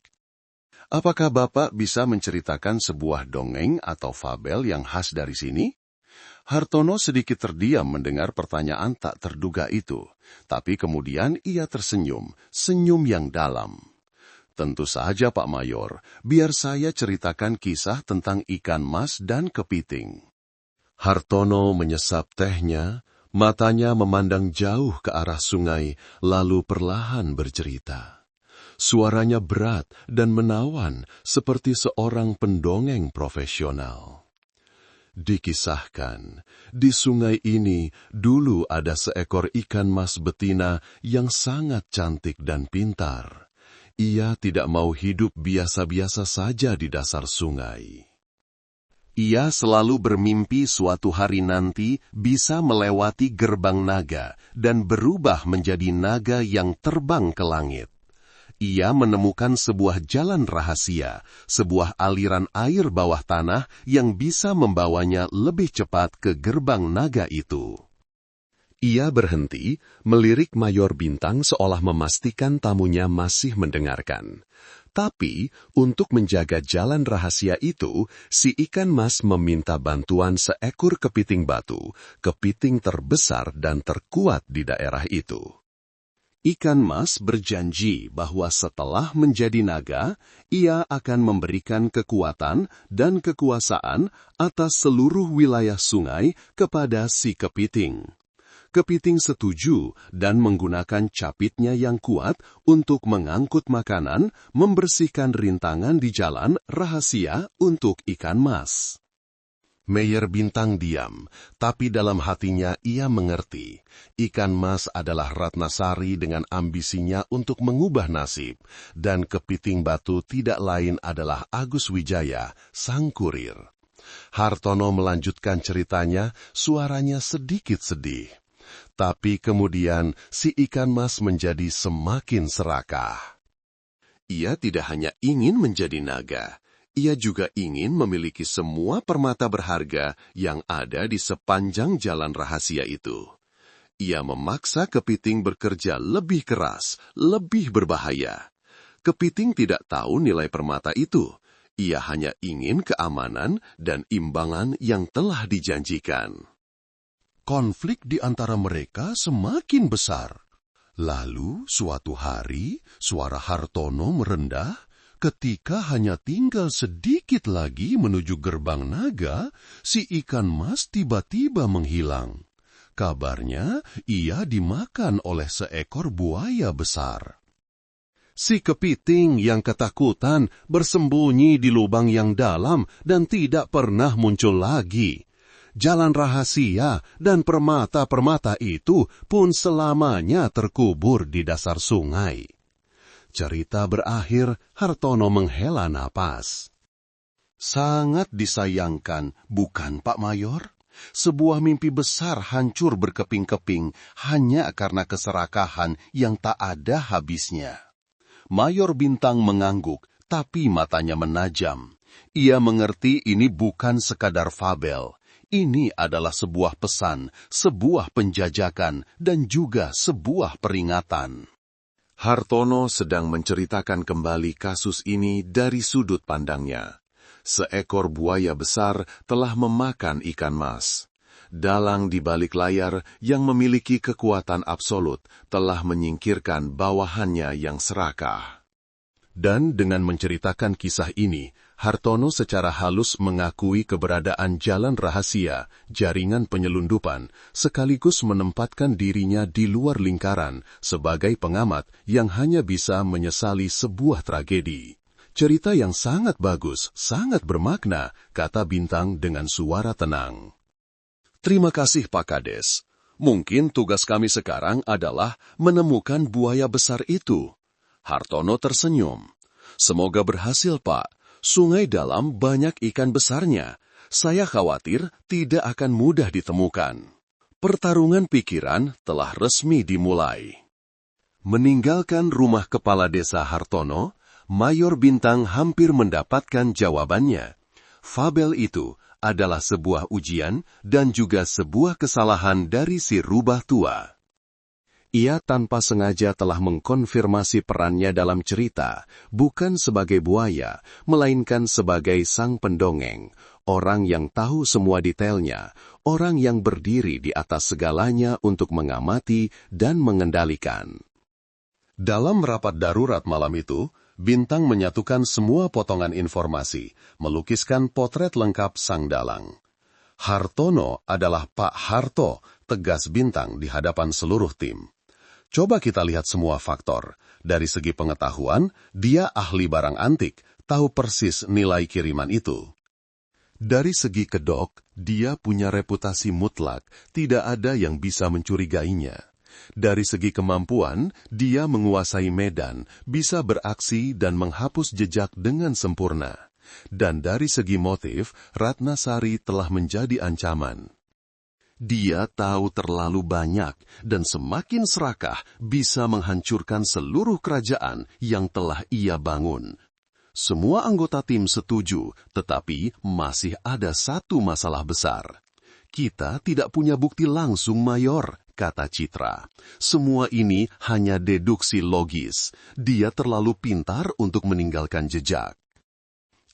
Apakah Bapak bisa menceritakan sebuah dongeng atau fabel yang khas dari sini? Hartono sedikit terdiam mendengar pertanyaan tak terduga itu, tapi kemudian ia tersenyum, senyum yang dalam. Tentu saja Pak Mayor, biar saya ceritakan kisah tentang ikan mas dan kepiting. Hartono menyesap tehnya, matanya memandang jauh ke arah sungai, lalu perlahan bercerita. Suaranya berat dan menawan seperti seorang pendongeng profesional. Dikisahkan, di sungai ini dulu ada seekor ikan mas betina yang sangat cantik dan pintar. Ia tidak mau hidup biasa-biasa saja di dasar sungai. Ia selalu bermimpi suatu hari nanti bisa melewati gerbang naga dan berubah menjadi naga yang terbang ke langit. Ia menemukan sebuah jalan rahasia, sebuah aliran air bawah tanah yang bisa membawanya lebih cepat ke gerbang naga itu. Ia berhenti, melirik Mayor Bintang seolah memastikan tamunya masih mendengarkan. Tapi, untuk menjaga jalan rahasia itu, si ikan mas meminta bantuan seekor kepiting batu, kepiting terbesar dan terkuat di daerah itu. Ikan mas berjanji bahwa setelah menjadi naga, ia akan memberikan kekuatan dan kekuasaan atas seluruh wilayah sungai kepada si kepiting. Kepiting setuju dan menggunakan capitnya yang kuat untuk mengangkut makanan, membersihkan rintangan di jalan rahasia untuk ikan mas. Mayor Bintang diam, tapi dalam hatinya ia mengerti. Ikan mas adalah Ratnasari dengan ambisinya untuk mengubah nasib, dan kepiting batu tidak lain adalah Agus Wijaya, sang kurir. Hartono melanjutkan ceritanya, suaranya sedikit sedih. Tapi kemudian si ikan mas menjadi semakin serakah. Ia tidak hanya ingin menjadi naga, ia juga ingin memiliki semua permata berharga yang ada di sepanjang jalan rahasia itu. Ia memaksa kepiting bekerja lebih keras, lebih berbahaya. Kepiting tidak tahu nilai permata itu. Ia hanya ingin keamanan dan imbangan yang telah dijanjikan. Konflik di antara mereka semakin besar. Lalu, suatu hari, suara Hartono merendah ketika hanya tinggal sedikit lagi menuju gerbang naga, si ikan mas tiba-tiba menghilang. Kabarnya, ia dimakan oleh seekor buaya besar. Si kepiting yang ketakutan bersembunyi di lubang yang dalam dan tidak pernah muncul lagi. Jalan rahasia dan permata-permata itu pun selamanya terkubur di dasar sungai. Cerita berakhir, Hartono menghela napas. Sangat disayangkan, bukan Pak Mayor? Sebuah mimpi besar hancur berkeping-keping hanya karena keserakahan yang tak ada habisnya. Mayor Bintang mengangguk, tapi matanya menajam. Ia mengerti ini bukan sekadar fabel. Ini adalah sebuah pesan, sebuah penjajakan, dan juga sebuah peringatan. Hartono sedang menceritakan kembali kasus ini dari sudut pandangnya. Seekor buaya besar telah memakan ikan mas. Dalang di balik layar yang memiliki kekuatan absolut telah menyingkirkan bawahannya yang serakah. Dan dengan menceritakan kisah ini, Hartono secara halus mengakui keberadaan jalan rahasia, jaringan penyelundupan, sekaligus menempatkan dirinya di luar lingkaran sebagai pengamat yang hanya bisa menyesali sebuah tragedi. Cerita yang sangat bagus, sangat bermakna, kata Bintang dengan suara tenang. Terima kasih Pak Kades. Mungkin tugas kami sekarang adalah menemukan buaya besar itu. Hartono tersenyum. Semoga berhasil Pak. Sungai dalam banyak ikan besarnya. Saya khawatir tidak akan mudah ditemukan. Pertarungan pikiran telah resmi dimulai. Meninggalkan rumah kepala desa Hartono, Mayor Bintang hampir mendapatkan jawabannya. Fabel itu adalah sebuah ujian dan juga sebuah kesalahan dari si rubah tua. Ia tanpa sengaja telah mengkonfirmasi perannya dalam cerita, bukan sebagai buaya, melainkan sebagai sang pendongeng, orang yang tahu semua detailnya, orang yang berdiri di atas segalanya untuk mengamati dan mengendalikan. Dalam rapat darurat malam itu, Bintang menyatukan semua potongan informasi, melukiskan potret lengkap sang dalang. Hartono adalah Pak Harto, tegas Bintang di hadapan seluruh tim. Coba kita lihat semua faktor. Dari segi pengetahuan, dia ahli barang antik, tahu persis nilai kiriman itu. Dari segi kedok, dia punya reputasi mutlak, tidak ada yang bisa mencurigainya. Dari segi kemampuan, dia menguasai medan, bisa beraksi dan menghapus jejak dengan sempurna. Dan dari segi motif, Ratnasari telah menjadi ancaman. Dia tahu terlalu banyak dan semakin serakah bisa menghancurkan seluruh kerajaan yang telah ia bangun. Semua anggota tim setuju, tetapi masih ada satu masalah besar. Kita tidak punya bukti langsung, Mayor, kata Citra. Semua ini hanya deduksi logis. Dia terlalu pintar untuk meninggalkan jejak.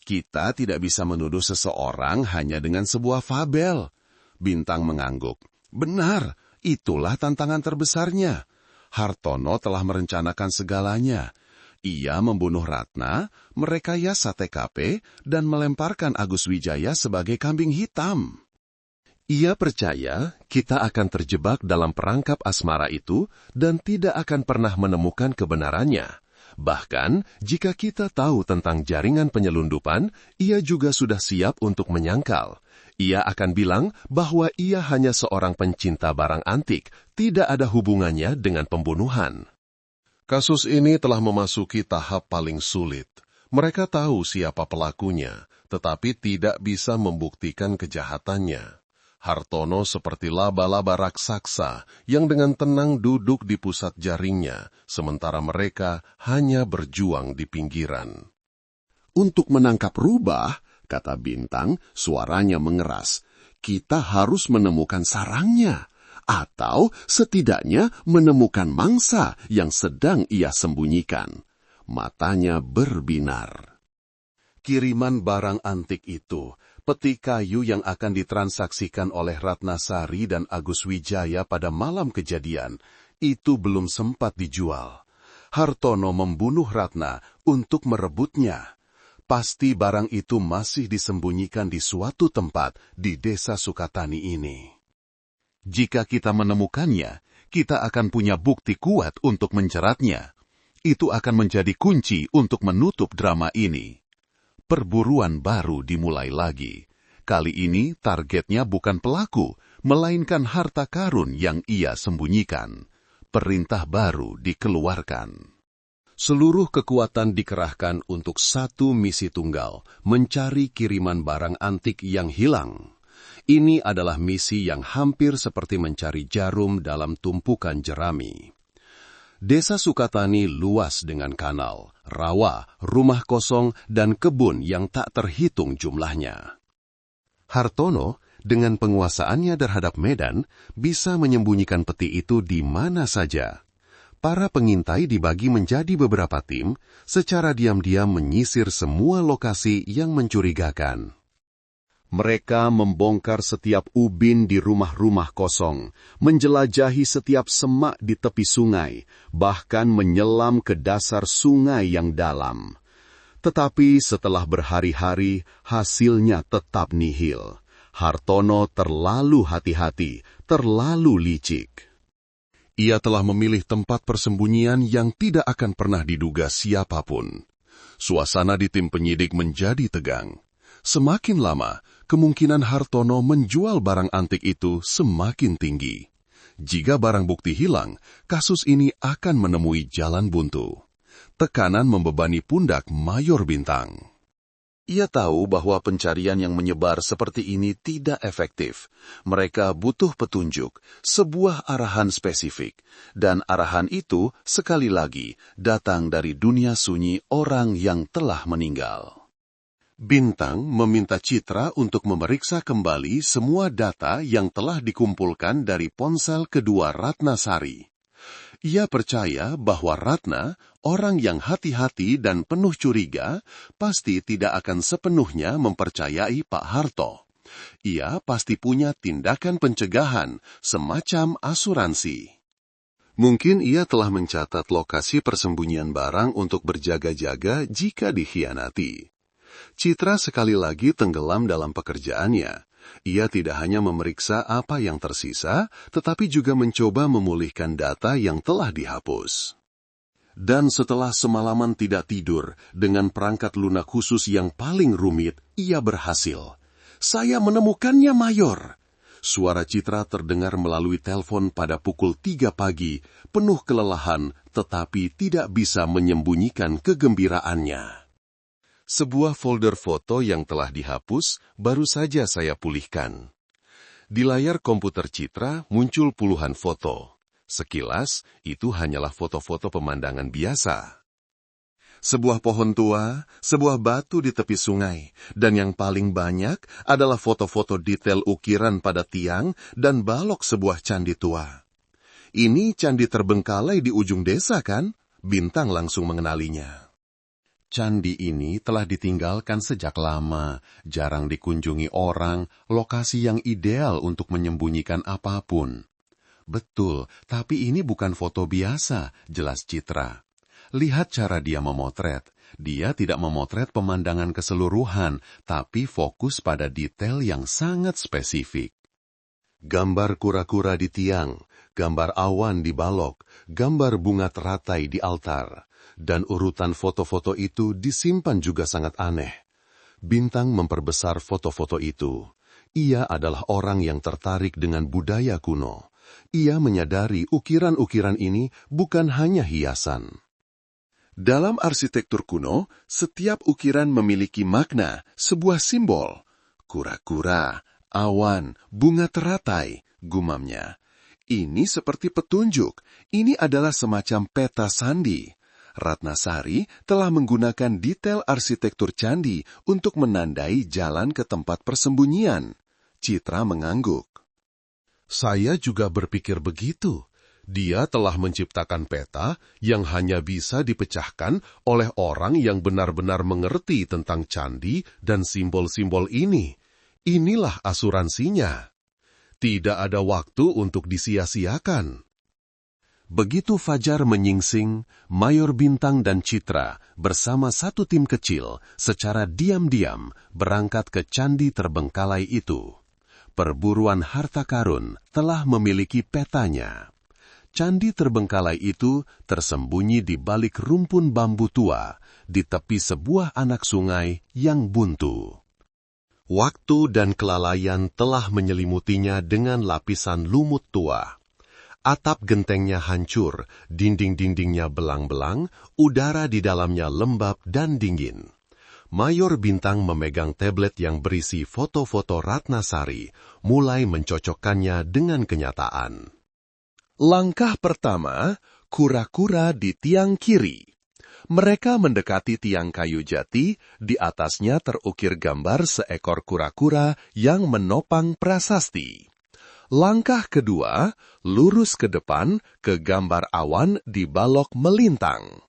Kita tidak bisa menuduh seseorang hanya dengan sebuah fabel. Bintang mengangguk. Benar, itulah tantangan terbesarnya. Hartono telah merencanakan segalanya. Ia membunuh Ratna, merekayasa TKP, dan melemparkan Agus Wijaya sebagai kambing hitam. Ia percaya kita akan terjebak dalam perangkap asmara itu dan tidak akan pernah menemukan kebenarannya. Bahkan, jika kita tahu tentang jaringan penyelundupan, ia juga sudah siap untuk menyangkal. Ia akan bilang bahwa ia hanya seorang pencinta barang antik, tidak ada hubungannya dengan pembunuhan. Kasus ini telah memasuki tahap paling sulit. Mereka tahu siapa pelakunya, tetapi tidak bisa membuktikan kejahatannya. Hartono seperti laba-laba raksasa yang dengan tenang duduk di pusat jaringnya, sementara mereka hanya berjuang di pinggiran. Untuk menangkap rubah, kata Bintang, suaranya mengeras, kita harus menemukan sarangnya, atau setidaknya menemukan mangsa yang sedang ia sembunyikan. Matanya berbinar. Kiriman barang antik itu, peti kayu yang akan ditransaksikan oleh Ratnasari dan Agus Wijaya pada malam kejadian, itu belum sempat dijual. Hartono membunuh Ratna untuk merebutnya. Pasti barang itu masih disembunyikan di suatu tempat di desa Sukatani ini. Jika kita menemukannya, kita akan punya bukti kuat untuk menjeratnya. Itu akan menjadi kunci untuk menutup drama ini. Perburuan baru dimulai lagi. Kali ini targetnya bukan pelaku, melainkan harta karun yang ia sembunyikan. Perintah baru dikeluarkan. Seluruh kekuatan dikerahkan untuk satu misi tunggal, mencari kiriman barang antik yang hilang. Ini adalah misi yang hampir seperti mencari jarum dalam tumpukan jerami. Desa Sukatani luas dengan kanal, rawa, rumah kosong, dan kebun yang tak terhitung jumlahnya. Hartono, dengan penguasaannya terhadap Medan, bisa menyembunyikan peti itu di mana saja. Para pengintai dibagi menjadi beberapa tim, secara diam-diam menyisir semua lokasi yang mencurigakan. Mereka membongkar setiap ubin di rumah-rumah kosong, menjelajahi setiap semak di tepi sungai, bahkan menyelam ke dasar sungai yang dalam. Tetapi setelah berhari-hari, hasilnya tetap nihil. Hartono terlalu hati-hati, terlalu licik. Ia telah memilih tempat persembunyian yang tidak akan pernah diduga siapapun. Suasana di tim penyidik menjadi tegang. Semakin lama, kemungkinan Hartono menjual barang antik itu semakin tinggi. Jika barang bukti hilang, kasus ini akan menemui jalan buntu. Tekanan membebani pundak Mayor Bintang. Ia tahu bahwa pencarian yang menyebar seperti ini tidak efektif. Mereka butuh petunjuk, sebuah arahan spesifik. Dan arahan itu, sekali lagi, datang dari dunia sunyi orang yang telah meninggal. Bintang meminta Citra untuk memeriksa kembali semua data yang telah dikumpulkan dari ponsel kedua Ratnasari. Ia percaya bahwa Ratna, orang yang hati-hati dan penuh curiga, pasti tidak akan sepenuhnya mempercayai Pak Harto. Ia pasti punya tindakan pencegahan, semacam asuransi. Mungkin ia telah mencatat lokasi persembunyian barang untuk berjaga-jaga jika dikhianati. Citra sekali lagi tenggelam dalam pekerjaannya. Ia tidak hanya memeriksa apa yang tersisa, tetapi juga mencoba memulihkan data yang telah dihapus. Dan setelah semalaman tidak tidur, dengan perangkat lunak khusus yang paling rumit, ia berhasil. Saya menemukannya, Mayor. Suara Citra terdengar melalui telepon pada pukul 3 pagi, penuh kelelahan, tetapi tidak bisa menyembunyikan kegembiraannya. Sebuah folder foto yang telah dihapus baru saja saya pulihkan. Di layar komputer Citra muncul puluhan foto. Sekilas, itu hanyalah foto-foto pemandangan biasa. Sebuah pohon tua, sebuah batu di tepi sungai, dan yang paling banyak adalah foto-foto detail ukiran pada tiang dan balok sebuah candi tua. Ini candi terbengkalai di ujung desa, kan? Bintang langsung mengenalinya. Candi ini telah ditinggalkan sejak lama, jarang dikunjungi orang, lokasi yang ideal untuk menyembunyikan apapun. Betul, tapi ini bukan foto biasa, jelas Citra. Lihat cara dia memotret. Dia tidak memotret pemandangan keseluruhan, tapi fokus pada detail yang sangat spesifik. Gambar kura-kura di tiang, gambar awan di balok, gambar bunga teratai di altar. Dan urutan foto-foto itu disimpan juga sangat aneh. Bintang memperbesar foto-foto itu. Ia adalah orang yang tertarik dengan budaya kuno. Ia menyadari ukiran-ukiran ini bukan hanya hiasan. Dalam arsitektur kuno, setiap ukiran memiliki makna, sebuah simbol. Kura-kura, awan, bunga teratai, gumamnya. Ini seperti petunjuk. Ini adalah semacam peta sandi. Ratnasari telah menggunakan detail arsitektur candi untuk menandai jalan ke tempat persembunyian. Citra mengangguk. Saya juga berpikir begitu. Dia telah menciptakan peta yang hanya bisa dipecahkan oleh orang yang benar-benar mengerti tentang candi dan simbol-simbol ini. Inilah asuransinya. Tidak ada waktu untuk disia-siakan. Begitu fajar menyingsing, Mayor Bintang dan Citra bersama satu tim kecil secara diam-diam berangkat ke candi terbengkalai itu. Perburuan harta karun telah memiliki petanya. Candi terbengkalai itu tersembunyi di balik rumpun bambu tua, di tepi sebuah anak sungai yang buntu. Waktu dan kelalaian telah menyelimutinya dengan lapisan lumut tua. Atap gentengnya hancur, dinding-dindingnya belang-belang, udara di dalamnya lembab dan dingin. Mayor Bintang memegang tablet yang berisi foto-foto Ratnasari, mulai mencocokkannya dengan kenyataan. Langkah pertama, kura-kura di tiang kiri. Mereka mendekati tiang kayu jati, di atasnya terukir gambar seekor kura-kura yang menopang prasasti. Langkah kedua, lurus ke depan ke gambar awan di balok melintang.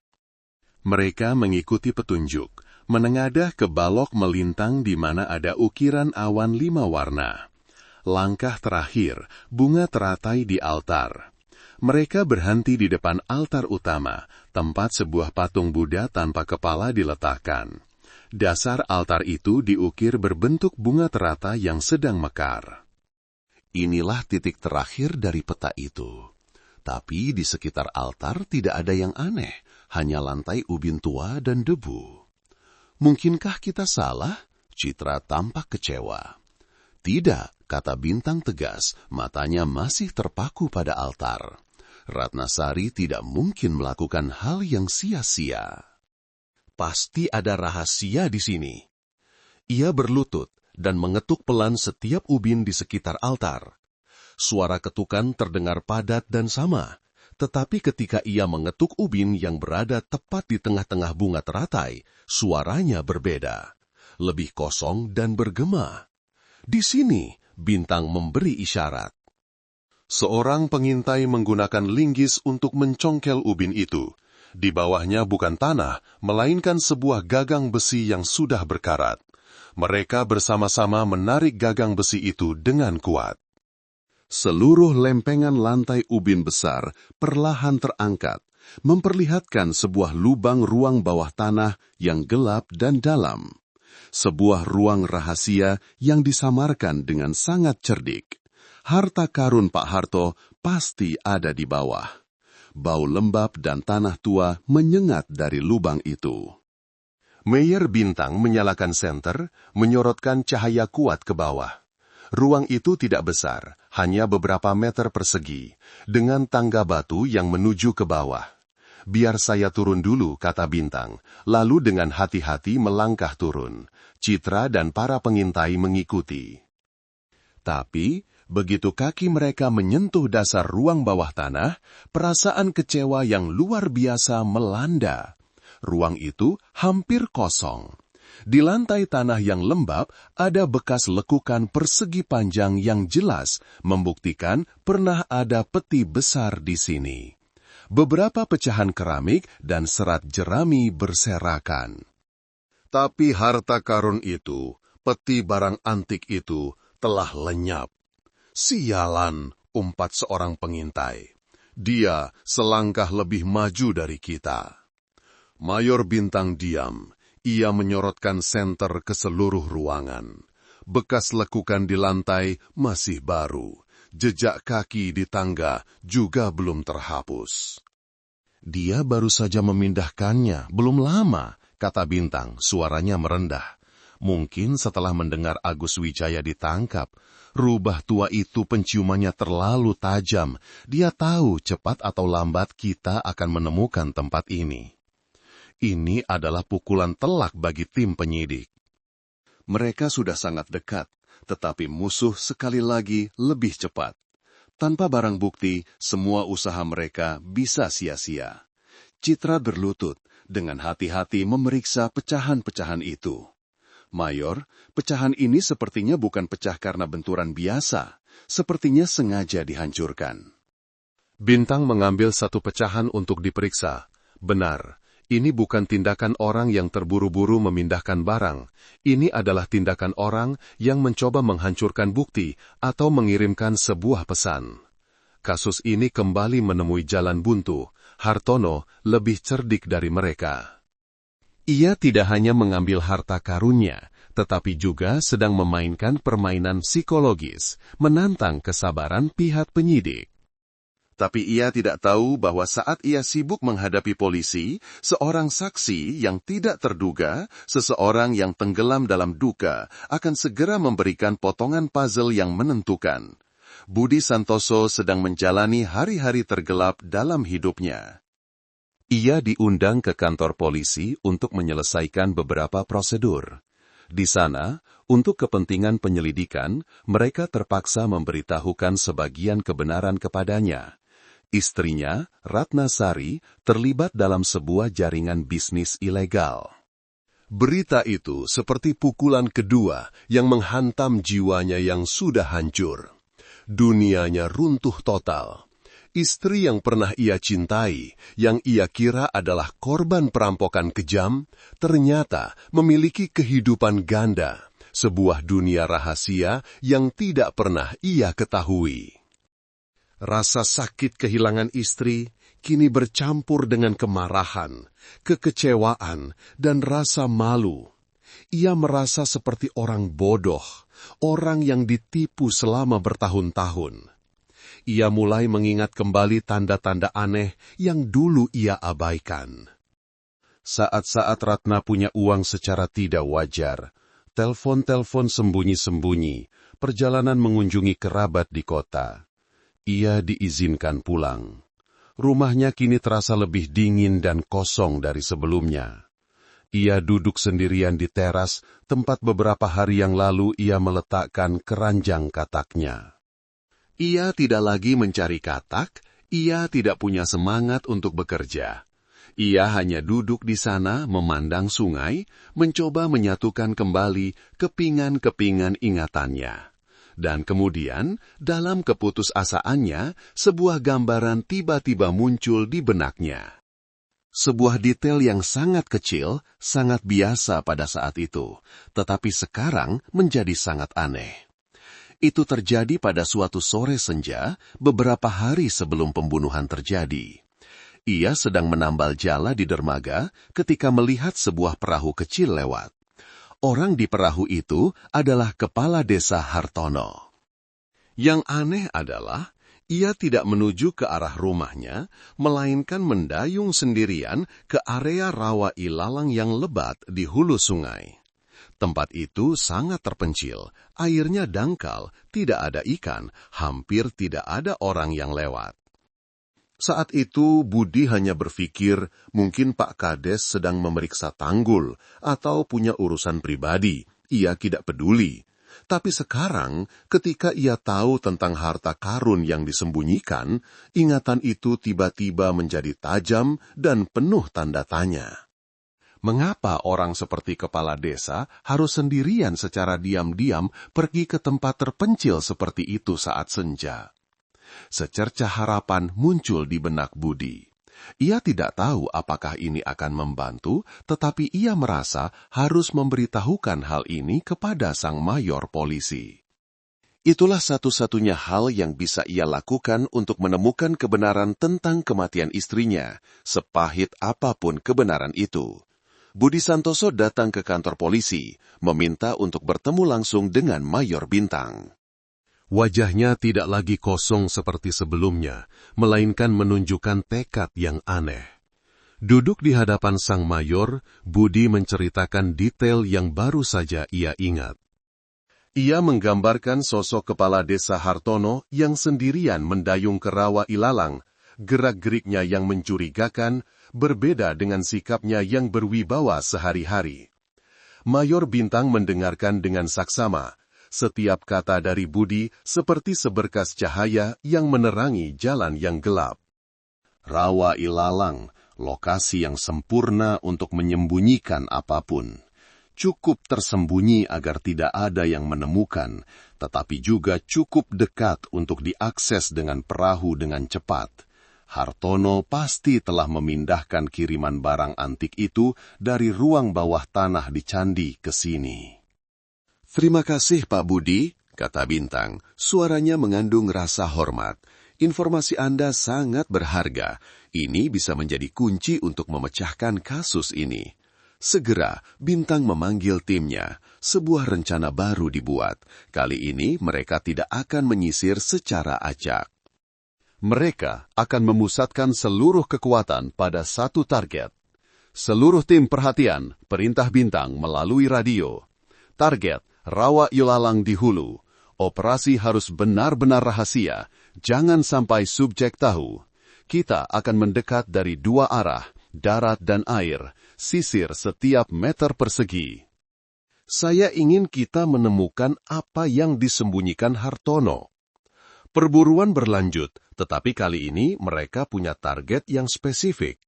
Mereka mengikuti petunjuk, menengadah ke balok melintang di mana ada ukiran awan 5 warna. Langkah terakhir, bunga teratai di altar. Mereka berhenti di depan altar utama, tempat sebuah patung Buddha tanpa kepala diletakkan. Dasar altar itu diukir berbentuk bunga teratai yang sedang mekar. Inilah titik terakhir dari peta itu. Tapi di sekitar altar tidak ada yang aneh, hanya lantai ubin tua dan debu. Mungkinkah kita salah? Citra tampak kecewa. Tidak, kata Bintang tegas, matanya masih terpaku pada altar. Ratnasari tidak mungkin melakukan hal yang sia-sia. Pasti ada rahasia di sini. Ia berlutut dan mengetuk pelan setiap ubin di sekitar altar. Suara ketukan terdengar padat dan sama, tetapi ketika ia mengetuk ubin yang berada tepat di tengah-tengah bunga teratai, suaranya berbeda, lebih kosong dan bergema. Di sini, Bintang memberi isyarat. Seorang pengintai menggunakan linggis untuk mencongkel ubin itu. Di bawahnya bukan tanah, melainkan sebuah gagang besi yang sudah berkarat. Mereka bersama-sama menarik gagang besi itu dengan kuat. Seluruh lempengan lantai ubin besar perlahan terangkat, memperlihatkan sebuah lubang ruang bawah tanah yang gelap dan dalam. Sebuah ruang rahasia yang disamarkan dengan sangat cerdik. Harta karun Pak Harto pasti ada di bawah. Bau lembab dan tanah tua menyengat dari lubang itu. Mayor Bintang menyalakan senter, menyorotkan cahaya kuat ke bawah. Ruang itu tidak besar, hanya beberapa meter persegi, dengan tangga batu yang menuju ke bawah. Biar saya turun dulu, kata Bintang, lalu dengan hati-hati melangkah turun. Citra dan para pengintai mengikuti. Tapi, begitu kaki mereka menyentuh dasar ruang bawah tanah, perasaan kecewa yang luar biasa melanda. Ruang itu hampir kosong. Di lantai tanah yang lembab, ada bekas lekukan persegi panjang yang jelas membuktikan pernah ada peti besar di sini. Beberapa pecahan keramik dan serat jerami berserakan. Tapi harta karun itu, peti barang antik itu, telah lenyap. Sialan, umpat seorang pengintai. Dia selangkah lebih maju dari kita. Mayor Bintang diam. Ia menyorotkan senter ke seluruh ruangan. Bekas lekukan di lantai masih baru. Jejak kaki di tangga juga belum terhapus. Dia baru saja memindahkannya, belum lama, kata Bintang, suaranya merendah. Mungkin setelah mendengar Agus Wijaya ditangkap, rubah tua itu penciumannya terlalu tajam. Dia tahu cepat atau lambat kita akan menemukan tempat ini. Ini adalah pukulan telak bagi tim penyidik. Mereka sudah sangat dekat. tetapi musuh sekali lagi lebih cepat. Tanpa barang bukti, semua usaha mereka bisa sia-sia. Citra berlutut dengan hati-hati memeriksa pecahan-pecahan itu. Mayor, pecahan ini sepertinya bukan pecah karena benturan biasa, sepertinya sengaja dihancurkan. Bintang mengambil satu pecahan untuk diperiksa. Benar, ini bukan tindakan orang yang terburu-buru memindahkan barang. Ini adalah tindakan orang yang mencoba menghancurkan bukti atau mengirimkan sebuah pesan. Kasus ini kembali menemui jalan buntu. Hartono lebih cerdik dari mereka. Ia tidak hanya mengambil harta karunnya, tetapi juga sedang memainkan permainan psikologis, menantang kesabaran pihak penyidik. Tapi ia tidak tahu bahwa saat ia sibuk menghadapi polisi, seorang saksi yang tidak terduga, seseorang yang tenggelam dalam duka, akan segera memberikan potongan puzzle yang menentukan. Budi Santoso sedang menjalani hari-hari tergelap dalam hidupnya. Ia diundang ke kantor polisi untuk menyelesaikan beberapa prosedur. Di sana, untuk kepentingan penyelidikan, mereka terpaksa memberitahukan sebagian kebenaran kepadanya. Istrinya, Ratna Sari, terlibat dalam sebuah jaringan bisnis ilegal. Berita itu seperti pukulan kedua yang menghantam jiwanya yang sudah hancur. Dunianya runtuh total. Istri yang pernah ia cintai, yang ia kira adalah korban perampokan kejam, ternyata memiliki kehidupan ganda, sebuah dunia rahasia yang tidak pernah ia ketahui. Rasa sakit kehilangan istri kini bercampur dengan kemarahan, kekecewaan, dan rasa malu. Ia merasa seperti orang bodoh, orang yang ditipu selama bertahun-tahun. Ia mulai mengingat kembali tanda-tanda aneh yang dulu ia abaikan. Saat-saat Ratna punya uang secara tidak wajar, telepon-telepon sembunyi-sembunyi, perjalanan mengunjungi kerabat di kota. Ia diizinkan pulang. Rumahnya kini terasa lebih dingin dan kosong dari sebelumnya. Ia duduk sendirian di teras, tempat beberapa hari yang lalu ia meletakkan keranjang kataknya. Ia tidak lagi mencari katak, ia tidak punya semangat untuk bekerja. Ia hanya duduk di sana memandang sungai, mencoba menyatukan kembali kepingan-kepingan ingatannya. Dan kemudian, dalam keputusasaannya, sebuah gambaran tiba-tiba muncul di benaknya. Sebuah detail yang sangat kecil, sangat biasa pada saat itu, tetapi sekarang menjadi sangat aneh. Itu terjadi pada suatu sore senja, beberapa hari sebelum pembunuhan terjadi. Ia sedang menambal jala di dermaga ketika melihat sebuah perahu kecil lewat. Orang di perahu itu adalah Kepala Desa Hartono. Yang aneh adalah, ia tidak menuju ke arah rumahnya, melainkan mendayung sendirian ke area rawa ilalang yang lebat di hulu sungai. Tempat itu sangat terpencil, airnya dangkal, tidak ada ikan, hampir tidak ada orang yang lewat. Saat itu Budi hanya berpikir mungkin Pak Kades sedang memeriksa tanggul atau punya urusan pribadi, ia tidak peduli. Tapi sekarang, ketika ia tahu tentang harta karun yang disembunyikan, ingatan itu tiba-tiba menjadi tajam dan penuh tanda tanya. Mengapa orang seperti kepala desa harus sendirian secara diam-diam pergi ke tempat terpencil seperti itu saat senja? Secercah harapan muncul di benak Budi. Ia tidak tahu apakah ini akan membantu, tetapi ia merasa harus memberitahukan hal ini kepada sang mayor polisi. Itulah satu-satunya hal yang bisa ia lakukan untuk menemukan kebenaran tentang kematian istrinya, sepahit apapun kebenaran itu. Budi Santoso datang ke kantor polisi, meminta untuk bertemu langsung dengan Mayor Bintang. Wajahnya tidak lagi kosong seperti sebelumnya, melainkan menunjukkan tekad yang aneh. Duduk di hadapan sang mayor, Budi menceritakan detail yang baru saja ia ingat. Ia menggambarkan sosok kepala desa Hartono yang sendirian mendayung ke rawa ilalang, gerak-geriknya yang mencurigakan, berbeda dengan sikapnya yang berwibawa sehari-hari. Mayor Bintang mendengarkan dengan saksama. Setiap kata dari Budi seperti seberkas cahaya yang menerangi jalan yang gelap. Rawa Ilalang, lokasi yang sempurna untuk menyembunyikan apapun. Cukup tersembunyi agar tidak ada yang menemukan, tetapi juga cukup dekat untuk diakses dengan perahu dengan cepat. Hartono pasti telah memindahkan kiriman barang antik itu dari ruang bawah tanah di candi ke sini. Terima kasih Pak Budi, kata Bintang. Suaranya mengandung rasa hormat. Informasi Anda sangat berharga. Ini bisa menjadi kunci untuk memecahkan kasus ini. Segera, Bintang memanggil timnya. Sebuah rencana baru dibuat. Kali ini mereka tidak akan menyisir secara acak. Mereka akan memusatkan seluruh kekuatan pada satu target. Seluruh tim perhatian, perintah Bintang melalui radio. Target, Rawa Ilalang di hulu. Operasi harus benar-benar rahasia. Jangan sampai subjek tahu. Kita akan mendekat dari dua arah, darat dan air, sisir setiap meter persegi. Saya ingin kita menemukan apa yang disembunyikan Hartono. Perburuan berlanjut, tetapi kali ini mereka punya target yang spesifik.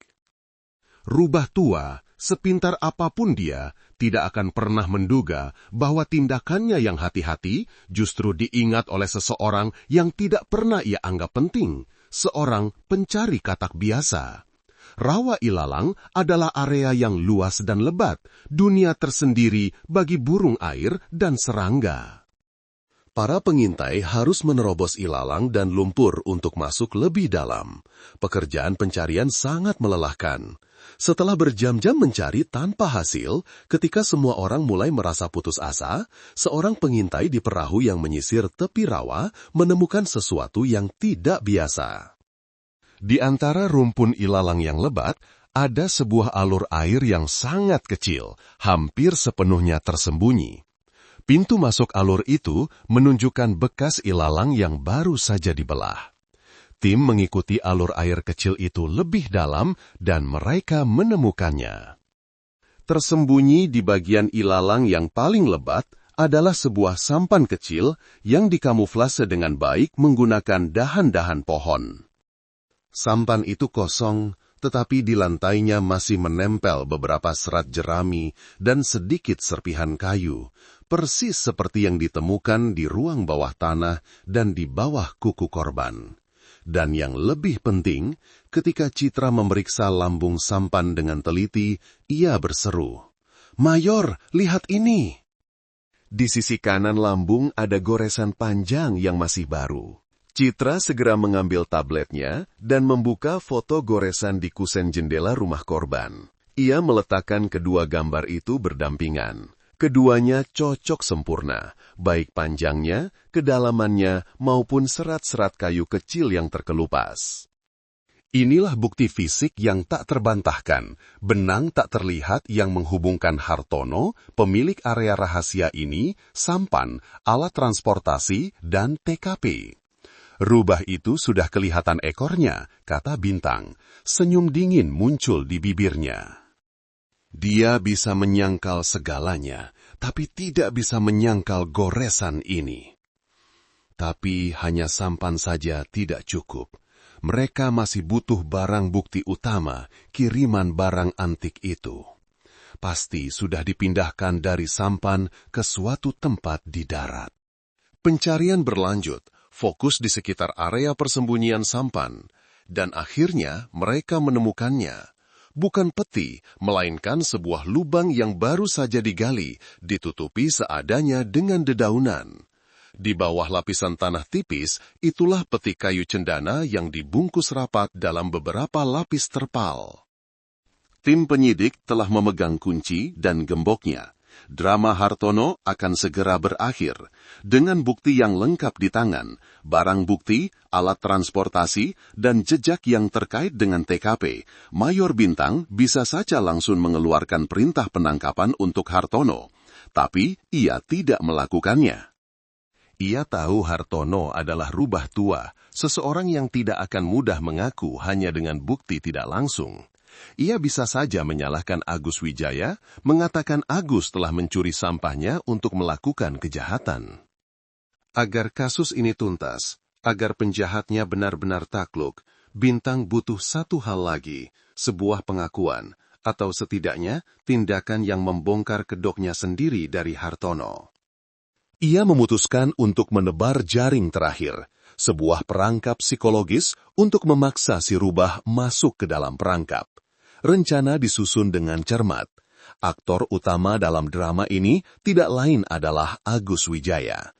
Rubah tua, sepintar apapun dia, tidak akan pernah menduga bahwa tindakannya yang hati-hati justru diingat oleh seseorang yang tidak pernah ia anggap penting, seorang pencari katak biasa. Rawa Ilalang adalah area yang luas dan lebat, dunia tersendiri bagi burung air dan serangga. Para pengintai harus menerobos ilalang dan lumpur untuk masuk lebih dalam. Pekerjaan pencarian sangat melelahkan. Setelah berjam-jam mencari tanpa hasil, ketika semua orang mulai merasa putus asa, seorang pengintai di perahu yang menyisir tepi rawa menemukan sesuatu yang tidak biasa. Di antara rumpun ilalang yang lebat, ada sebuah alur air yang sangat kecil, hampir sepenuhnya tersembunyi. Pintu masuk alur itu menunjukkan bekas ilalang yang baru saja dibelah. Tim mengikuti alur air kecil itu lebih dalam dan mereka menemukannya. Tersembunyi di bagian ilalang yang paling lebat adalah sebuah sampan kecil yang dikamuflase dengan baik menggunakan dahan-dahan pohon. Sampan itu kosong, tetapi di lantainya masih menempel beberapa serat jerami dan sedikit serpihan kayu, persis seperti yang ditemukan di ruang bawah tanah dan di bawah kuku korban. Dan yang lebih penting, ketika Citra memeriksa lambung sampan dengan teliti, ia berseru, "Mayor, lihat ini!" Di sisi kanan lambung ada goresan panjang yang masih baru. Citra segera mengambil tabletnya dan membuka foto goresan di kusen jendela rumah korban. Ia meletakkan kedua gambar itu berdampingan. Keduanya cocok sempurna, baik panjangnya, kedalamannya, maupun serat-serat kayu kecil yang terkelupas. Inilah bukti fisik yang tak terbantahkan, benang tak terlihat yang menghubungkan Hartono, pemilik area rahasia ini, sampan, alat transportasi, dan TKP. Rubah itu sudah kelihatan ekornya, kata Bintang. Senyum dingin muncul di bibirnya. Dia bisa menyangkal segalanya, tapi tidak bisa menyangkal goresan ini. Tapi hanya sampan saja tidak cukup. Mereka masih butuh barang bukti utama, kiriman barang antik itu. Pasti sudah dipindahkan dari sampan ke suatu tempat di darat. Pencarian berlanjut, fokus di sekitar area persembunyian sampan, dan akhirnya mereka menemukannya. Bukan peti, melainkan sebuah lubang yang baru saja digali, ditutupi seadanya dengan dedaunan. Di bawah lapisan tanah tipis, itulah peti kayu cendana yang dibungkus rapat dalam beberapa lapis terpal. Tim penyidik telah memegang kunci dan gemboknya. Drama Hartono akan segera berakhir. Dengan bukti yang lengkap di tangan, barang bukti, alat transportasi, dan jejak yang terkait dengan TKP, Mayor Bintang bisa saja langsung mengeluarkan perintah penangkapan untuk Hartono. Tapi ia tidak melakukannya. Ia tahu Hartono adalah rubah tua, seseorang yang tidak akan mudah mengaku hanya dengan bukti tidak langsung. Ia bisa saja menyalahkan Agus Wijaya, mengatakan Agus telah mencuri sampahnya untuk melakukan kejahatan. Agar kasus ini tuntas, agar penjahatnya benar-benar takluk, Bintang butuh satu hal lagi, sebuah pengakuan, atau setidaknya tindakan yang membongkar kedoknya sendiri dari Hartono. Ia memutuskan untuk menebar jaring terakhir, sebuah perangkap psikologis untuk memaksa si rubah masuk ke dalam perangkap. Rencana disusun dengan cermat. Aktor utama dalam drama ini tidak lain adalah Agus Wijaya.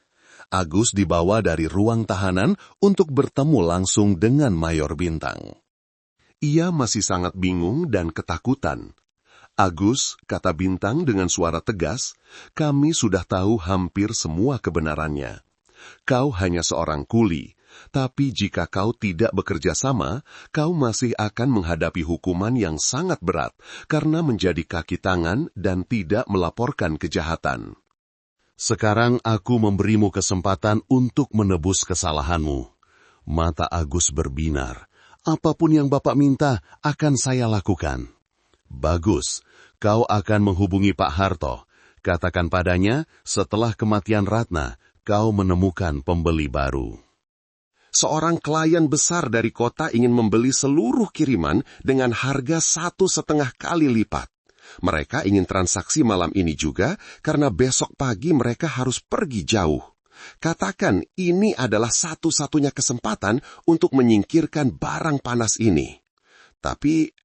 Agus dibawa dari ruang tahanan untuk bertemu langsung dengan Mayor Bintang. Ia masih sangat bingung dan ketakutan. Agus, kata Bintang dengan suara tegas, kami sudah tahu hampir semua kebenarannya. Kau hanya seorang kuli, tapi jika kau tidak bekerja sama, kau masih akan menghadapi hukuman yang sangat berat karena menjadi kaki tangan dan tidak melaporkan kejahatan. Sekarang aku memberimu kesempatan untuk menebus kesalahanmu. Mata Agus berbinar. Apapun yang Bapak minta akan saya lakukan. Bagus, kau akan menghubungi Pak Harto. Katakan padanya, setelah kematian Ratna, kau menemukan pembeli baru. Seorang klien besar dari kota ingin membeli seluruh kiriman dengan harga 1,5 kali lipat. Mereka ingin transaksi malam ini juga karena besok pagi mereka harus pergi jauh. Katakan ini adalah satu-satunya kesempatan untuk menyingkirkan barang panas ini. Tapi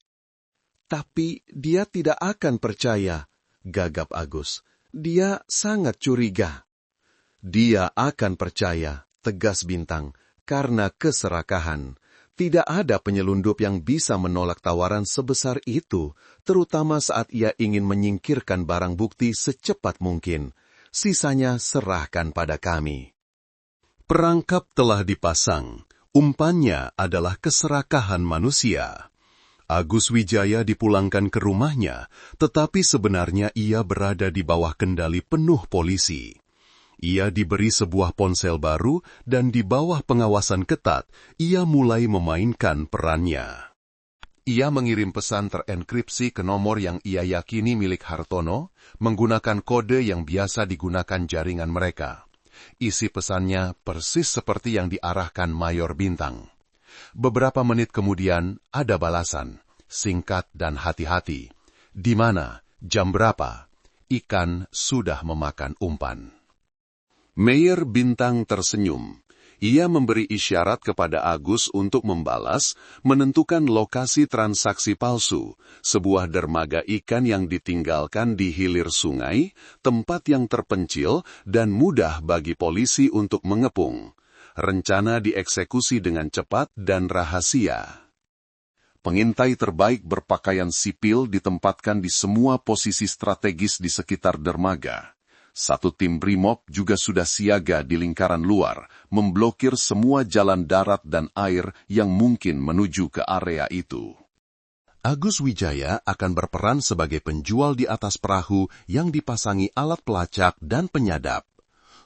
dia tidak akan percaya, gagap Agus. Dia sangat curiga. Dia akan percaya, tegas Bintang, karena keserakahan. Tidak ada penyelundup yang bisa menolak tawaran sebesar itu, terutama saat ia ingin menyingkirkan barang bukti secepat mungkin. Sisanya serahkan pada kami. Perangkap telah dipasang. Umpannya adalah keserakahan manusia. Agus Wijaya dipulangkan ke rumahnya, tetapi sebenarnya ia berada di bawah kendali penuh polisi. Ia diberi sebuah ponsel baru dan di bawah pengawasan ketat, ia mulai memainkan perannya. Ia mengirim pesan terenkripsi ke nomor yang ia yakini milik Hartono, menggunakan kode yang biasa digunakan jaringan mereka. Isi pesannya persis seperti yang diarahkan Mayor Bintang. Beberapa menit kemudian ada balasan, singkat dan hati-hati. Di mana? Jam berapa? Ikan sudah memakan umpan. Mayor Bintang tersenyum. Ia memberi isyarat kepada Agus untuk membalas, menentukan lokasi transaksi palsu, sebuah dermaga ikan yang ditinggalkan di hilir sungai, tempat yang terpencil dan mudah bagi polisi untuk mengepung. Rencana dieksekusi dengan cepat dan rahasia. Pengintai terbaik berpakaian sipil ditempatkan di semua posisi strategis di sekitar dermaga. Satu tim Brimob juga sudah siaga di lingkaran luar, memblokir semua jalan darat dan air yang mungkin menuju ke area itu. Agus Wijaya akan berperan sebagai penjual di atas perahu yang dipasangi alat pelacak dan penyadap.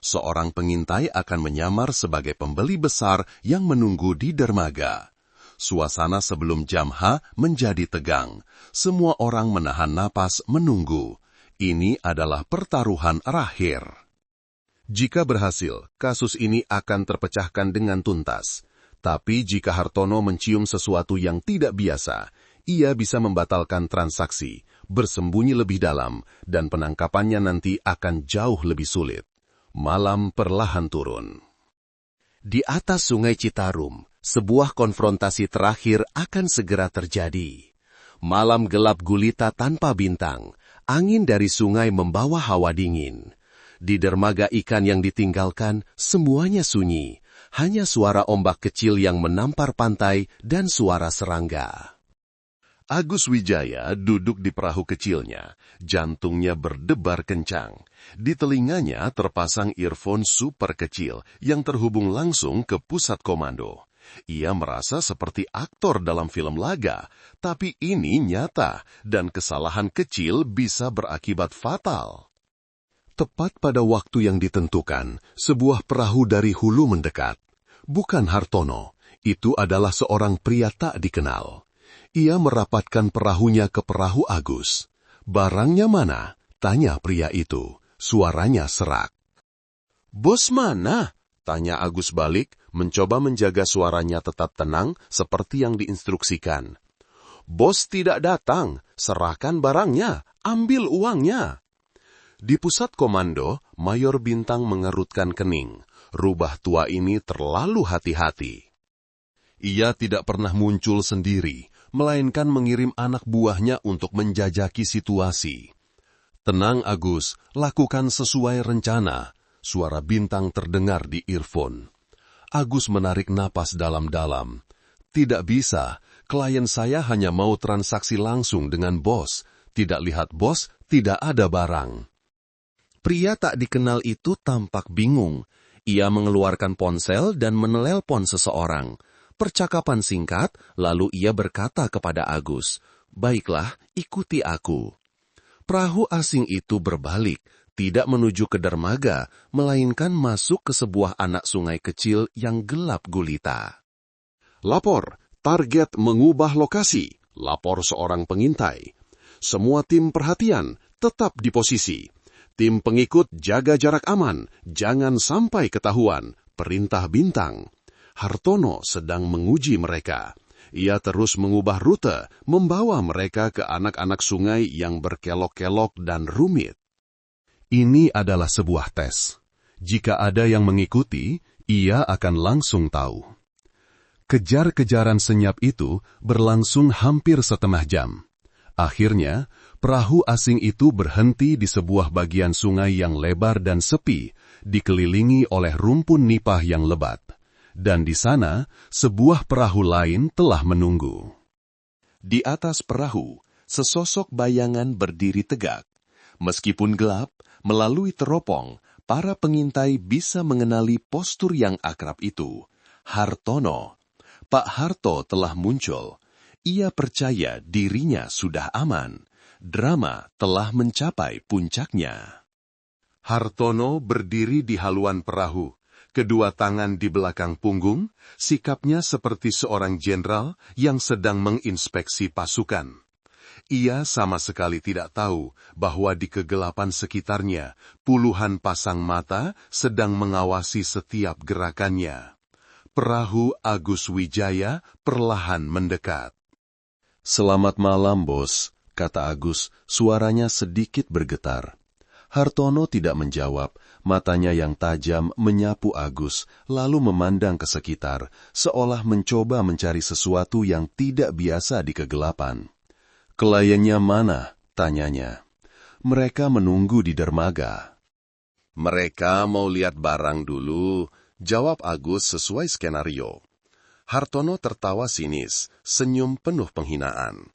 Seorang pengintai akan menyamar sebagai pembeli besar yang menunggu di dermaga. Suasana sebelum jam H menjadi tegang. Semua orang menahan napas menunggu. Ini adalah pertaruhan terakhir. Jika berhasil, kasus ini akan terpecahkan dengan tuntas. Tapi jika Hartono mencium sesuatu yang tidak biasa, ia bisa membatalkan transaksi, bersembunyi lebih dalam, dan penangkapannya nanti akan jauh lebih sulit. Malam perlahan turun. Di atas Sungai Citarum, sebuah konfrontasi terakhir akan segera terjadi. Malam gelap gulita tanpa bintang, angin dari sungai membawa hawa dingin. Di dermaga ikan yang ditinggalkan, semuanya sunyi. Hanya suara ombak kecil yang menampar pantai dan suara serangga. Agus Wijaya duduk di perahu kecilnya, jantungnya berdebar kencang. Di telinganya terpasang earphone super kecil yang terhubung langsung ke pusat komando. Ia merasa seperti aktor dalam film laga, tapi ini nyata dan kesalahan kecil bisa berakibat fatal. Tepat pada waktu yang ditentukan, sebuah perahu dari hulu mendekat. Bukan Hartono, itu adalah seorang pria tak dikenal. Ia merapatkan perahunya ke perahu Agus. Barangnya mana? Tanya pria itu. Suaranya serak. Bos mana? Tanya Agus balik, mencoba menjaga suaranya tetap tenang seperti yang diinstruksikan. Bos tidak datang, serahkan barangnya, ambil uangnya. Di pusat komando, Mayor Bintang mengerutkan kening. Rubah tua ini terlalu hati-hati. Ia tidak pernah muncul sendiri, melainkan mengirim anak buahnya untuk menjajaki situasi. Tenang Agus, lakukan sesuai rencana. Suara Bintang terdengar di earphone. Agus menarik napas dalam-dalam. Tidak bisa, klien saya hanya mau transaksi langsung dengan bos. Tidak lihat bos, tidak ada barang. Pria tak dikenal itu tampak bingung. Ia mengeluarkan ponsel dan menelpon seseorang. Percakapan singkat, lalu ia berkata kepada Agus, "Baiklah, ikuti aku." Perahu asing itu berbalik, tidak menuju ke dermaga, melainkan masuk ke sebuah anak sungai kecil yang gelap gulita. Lapor, target mengubah lokasi. Lapor seorang pengintai. Semua tim perhatian, tetap di posisi. Tim pengikut jaga jarak aman, jangan sampai ketahuan. Perintah Bintang. Hartono sedang menguji mereka. Ia terus mengubah rute, membawa mereka ke anak-anak sungai yang berkelok-kelok dan rumit. Ini adalah sebuah tes. Jika ada yang mengikuti, ia akan langsung tahu. Kejar-kejaran senyap itu berlangsung hampir setengah jam. Akhirnya, perahu asing itu berhenti di sebuah bagian sungai yang lebar dan sepi, dikelilingi oleh rumpun nipah yang lebat. Dan di sana, sebuah perahu lain telah menunggu. Di atas perahu, sesosok bayangan berdiri tegak. Meskipun gelap, melalui teropong, para pengintai bisa mengenali postur yang akrab itu. Hartono. Pak Harto telah muncul. Ia percaya dirinya sudah aman. Drama telah mencapai puncaknya. Hartono berdiri di haluan perahu. Kedua tangan di belakang punggung, sikapnya seperti seorang jenderal yang sedang menginspeksi pasukan. Ia sama sekali tidak tahu bahwa di kegelapan sekitarnya, puluhan pasang mata sedang mengawasi setiap gerakannya. Perahu Agus Wijaya perlahan mendekat. "Selamat malam, bos," kata Agus, suaranya sedikit bergetar. Hartono tidak menjawab, matanya yang tajam menyapu Agus, lalu memandang ke sekitar, seolah mencoba mencari sesuatu yang tidak biasa di kegelapan. "Kliennya mana?" tanyanya. "Mereka menunggu di dermaga." "Mereka mau lihat barang dulu," jawab Agus sesuai skenario. Hartono tertawa sinis, senyum penuh penghinaan.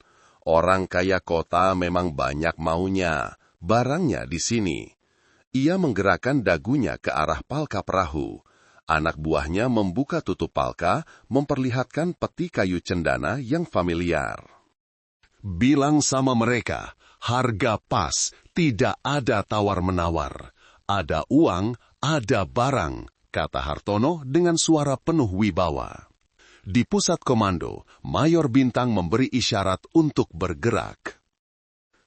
"Orang kaya kota memang banyak maunya, barangnya di sini." Ia menggerakkan dagunya ke arah palka perahu. Anak buahnya membuka tutup palka, memperlihatkan peti kayu cendana yang familiar. "Bilang sama mereka, harga pas, tidak ada tawar-menawar. Ada uang, ada barang," kata Hartono dengan suara penuh wibawa. Di pusat komando, Mayor Bintang memberi isyarat untuk bergerak.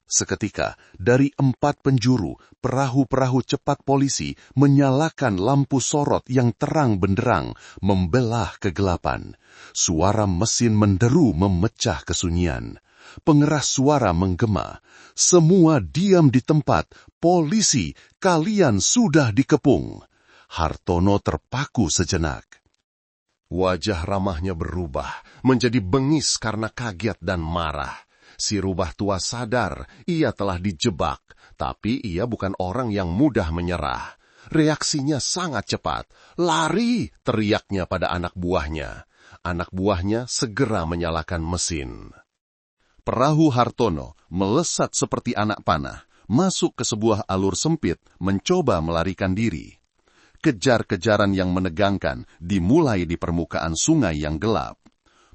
Seketika, dari 4 penjuru, perahu-perahu cepat polisi menyalakan lampu sorot yang terang benderang, membelah kegelapan. Suara mesin menderu memecah kesunyian. Pengeras suara menggema. "Semua diam di tempat. Polisi, kalian sudah dikepung." Hartono terpaku sejenak. Wajah ramahnya berubah, menjadi bengis karena kaget dan marah. Si rubah tua sadar ia telah dijebak, tapi ia bukan orang yang mudah menyerah. Reaksinya sangat cepat. "Lari!" teriaknya pada anak buahnya. Anak buahnya segera menyalakan mesin. Perahu Hartono melesat seperti anak panah, masuk ke sebuah alur sempit, mencoba melarikan diri. Kejar-kejaran yang menegangkan dimulai di permukaan sungai yang gelap.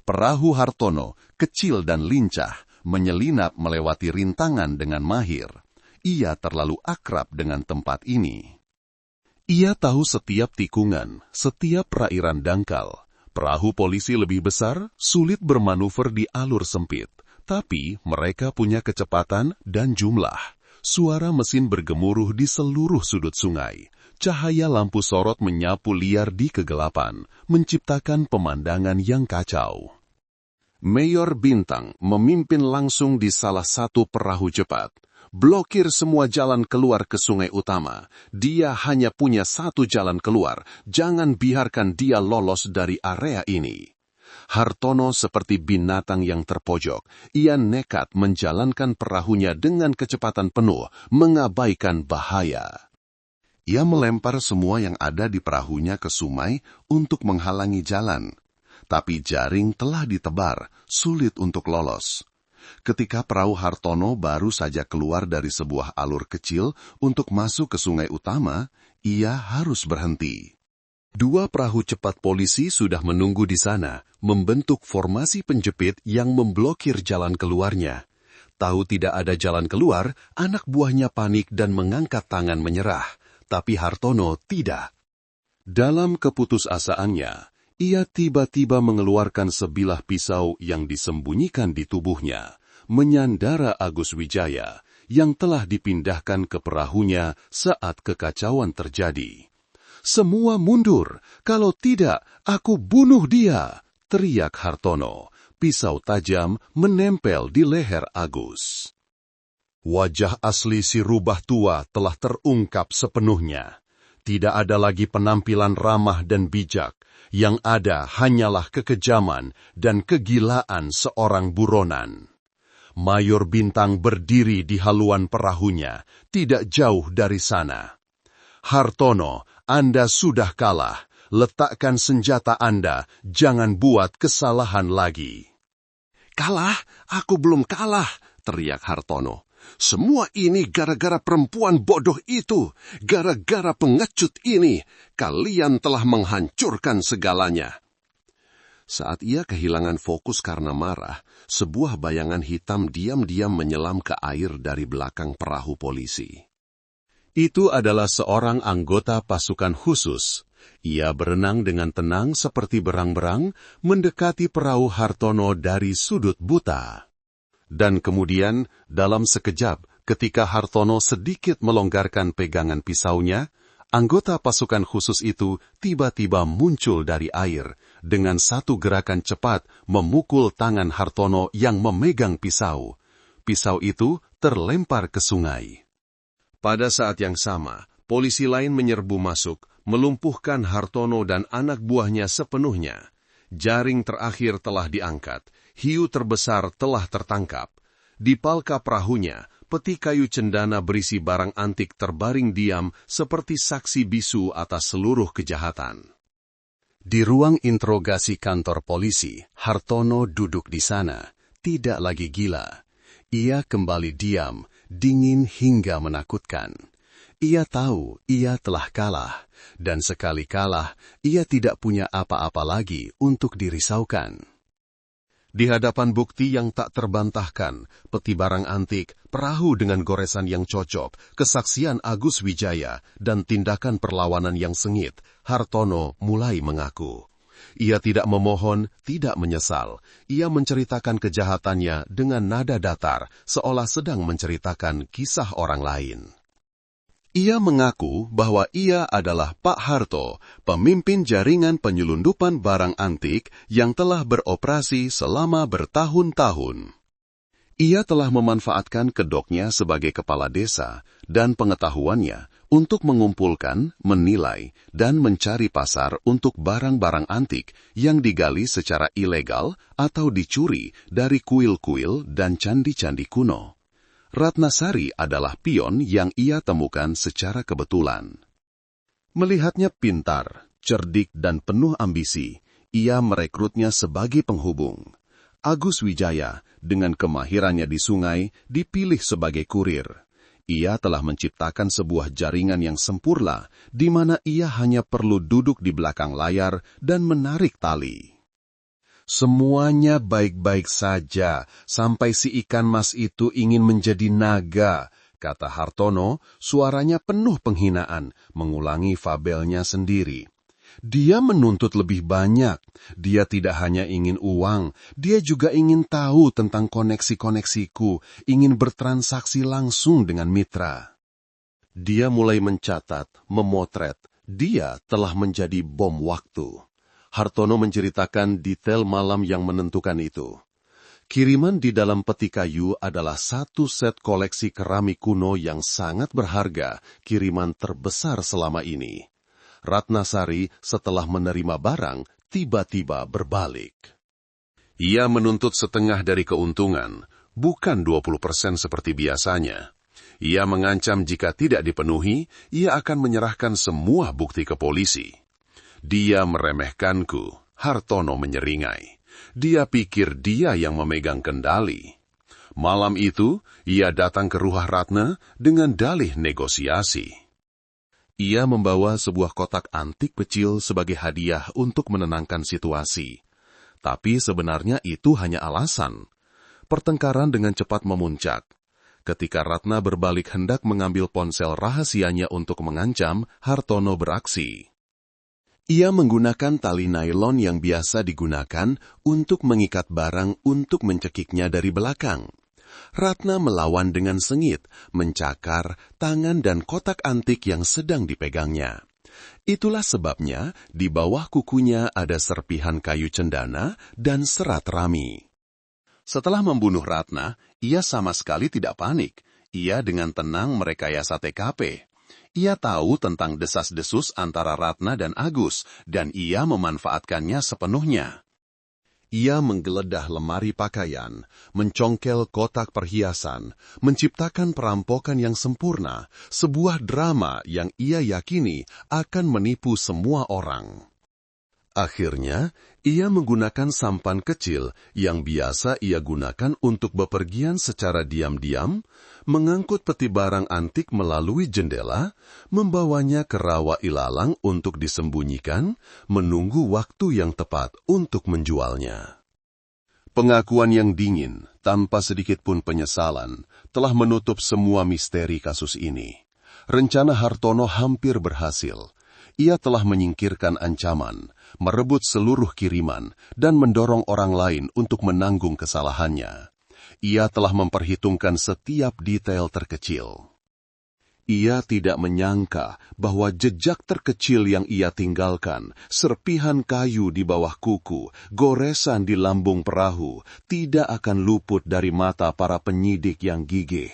Perahu Hartono, kecil dan lincah, menyelinap melewati rintangan dengan mahir. Ia terlalu akrab dengan tempat ini. Ia tahu setiap tikungan, setiap perairan dangkal. Perahu polisi lebih besar, sulit bermanuver di alur sempit. Tapi mereka punya kecepatan dan jumlah. Suara mesin bergemuruh di seluruh sudut sungai. Cahaya lampu sorot menyapu liar di kegelapan, menciptakan pemandangan yang kacau. Mayor Bintang memimpin langsung di salah satu perahu cepat. Blokir semua jalan keluar ke sungai utama. Dia hanya punya satu jalan keluar, jangan biarkan dia lolos dari area ini. Hartono seperti binatang yang terpojok. Ia nekat menjalankan perahunya dengan kecepatan penuh, mengabaikan bahaya. Ia melempar semua yang ada di perahunya ke sungai untuk menghalangi jalan. Tapi jaring telah ditebar, sulit untuk lolos. Ketika perahu Hartono baru saja keluar dari sebuah alur kecil untuk masuk ke sungai utama, ia harus berhenti. Dua perahu cepat polisi sudah menunggu di sana, membentuk formasi penjepit yang memblokir jalan keluarnya. Tahu tidak ada jalan keluar, anak buahnya panik dan mengangkat tangan menyerah. Tapi Hartono tidak. Dalam keputusasaannya, ia tiba-tiba mengeluarkan sebilah pisau yang disembunyikan di tubuhnya, menyandara Agus Wijaya yang telah dipindahkan ke perahunya saat kekacauan terjadi. "Semua mundur, kalau tidak aku bunuh dia!" teriak Hartono. Pisau tajam menempel di leher Agus. Wajah asli si rubah tua telah terungkap sepenuhnya. Tidak ada lagi penampilan ramah dan bijak. Yang ada hanyalah kekejaman dan kegilaan seorang buronan. Mayor Bintang berdiri di haluan perahunya, tidak jauh dari sana. "Hartono, Anda sudah kalah. Letakkan senjata Anda, jangan buat kesalahan lagi." "Kalah? Aku belum kalah," teriak Hartono. "Semua ini gara-gara perempuan bodoh itu, gara-gara pengecut ini, kalian telah menghancurkan segalanya." Saat ia kehilangan fokus karena marah, sebuah bayangan hitam diam-diam menyelam ke air dari belakang perahu polisi. Itu adalah seorang anggota pasukan khusus. Ia berenang dengan tenang seperti berang-berang, mendekati perahu Hartono dari sudut buta. Dan kemudian, dalam sekejap, ketika Hartono sedikit melonggarkan pegangan pisaunya, anggota pasukan khusus itu tiba-tiba muncul dari air, dengan satu gerakan cepat memukul tangan Hartono yang memegang pisau. Pisau itu terlempar ke sungai. Pada saat yang sama, polisi lain menyerbu masuk, melumpuhkan Hartono dan anak buahnya sepenuhnya. Jaring terakhir telah diangkat, hiu terbesar telah tertangkap. Di palka perahunya, peti kayu cendana berisi barang antik terbaring diam seperti saksi bisu atas seluruh kejahatan. Di ruang interogasi kantor polisi, Hartono duduk di sana, tidak lagi gila. Ia kembali diam, dingin hingga menakutkan. Ia tahu ia telah kalah, dan sekali kalah, ia tidak punya apa-apa lagi untuk dirisaukan. Di hadapan bukti yang tak terbantahkan, peti barang antik, perahu dengan goresan yang cocok, kesaksian Agus Wijaya, dan tindakan perlawanan yang sengit, Hartono mulai mengaku. Ia tidak memohon, tidak menyesal. Ia menceritakan kejahatannya dengan nada datar, seolah sedang menceritakan kisah orang lain. Ia mengaku bahwa ia adalah Pak Harto, pemimpin jaringan penyelundupan barang antik yang telah beroperasi selama bertahun-tahun. Ia telah memanfaatkan kedoknya sebagai kepala desa dan pengetahuannya untuk mengumpulkan, menilai, dan mencari pasar untuk barang-barang antik yang digali secara ilegal atau dicuri dari kuil-kuil dan candi-candi kuno. Ratnasari adalah pion yang ia temukan secara kebetulan. Melihatnya pintar, cerdik, dan penuh ambisi, ia merekrutnya sebagai penghubung. Agus Wijaya, dengan kemahirannya di sungai, dipilih sebagai kurir. Ia telah menciptakan sebuah jaringan yang sempurna, di mana ia hanya perlu duduk di belakang layar dan menarik tali. Semuanya baik-baik saja, sampai si ikan mas itu ingin menjadi naga, kata Hartono, suaranya penuh penghinaan, mengulangi fabelnya sendiri. Dia menuntut lebih banyak. Dia tidak hanya ingin uang, dia juga ingin tahu tentang koneksi-koneksiku, ingin bertransaksi langsung dengan mitra. Dia mulai mencatat, memotret. Dia telah menjadi bom waktu. Hartono menceritakan detail malam yang menentukan itu. Kiriman di dalam peti kayu adalah satu set koleksi keramik kuno yang sangat berharga, kiriman terbesar selama ini. Ratnasari setelah menerima barang, tiba-tiba berbalik. Ia menuntut setengah dari keuntungan, bukan 20% seperti biasanya. Ia mengancam jika tidak dipenuhi, ia akan menyerahkan semua bukti ke polisi. Dia meremehkanku, Hartono menyeringai. Dia pikir dia yang memegang kendali. Malam itu, ia datang ke rumah Ratna dengan dalih negosiasi. Ia membawa sebuah kotak antik kecil sebagai hadiah untuk menenangkan situasi. Tapi sebenarnya itu hanya alasan. Pertengkaran dengan cepat memuncak. Ketika Ratna berbalik hendak mengambil ponsel rahasianya untuk mengancam, Hartono beraksi. Ia menggunakan tali nailon yang biasa digunakan untuk mengikat barang untuk mencekiknya dari belakang. Ratna melawan dengan sengit, mencakar tangan dan kotak antik yang sedang dipegangnya. Itulah sebabnya di bawah kukunya ada serpihan kayu cendana dan serat rami. Setelah membunuh Ratna, ia sama sekali tidak panik. Ia dengan tenang merekayasa TKP. Ia tahu tentang desas-desus antara Ratna dan Agus, dan ia memanfaatkannya sepenuhnya. Ia menggeledah lemari pakaian, mencongkel kotak perhiasan, menciptakan perampokan yang sempurna, sebuah drama yang ia yakini akan menipu semua orang. Akhirnya, ia menggunakan sampan kecil yang biasa ia gunakan untuk bepergian secara diam-diam, mengangkut peti barang antik melalui jendela, membawanya ke rawa ilalang untuk disembunyikan, menunggu waktu yang tepat untuk menjualnya. Pengakuan yang dingin, tanpa sedikit pun penyesalan, telah menutup semua misteri kasus ini. Rencana Hartono hampir berhasil. Ia telah menyingkirkan ancaman, merebut seluruh kiriman, dan mendorong orang lain untuk menanggung kesalahannya. Ia telah memperhitungkan setiap detail terkecil. Ia tidak menyangka bahwa jejak terkecil yang ia tinggalkan, serpihan kayu di bawah kuku, goresan di lambung perahu, tidak akan luput dari mata para penyidik yang gigih.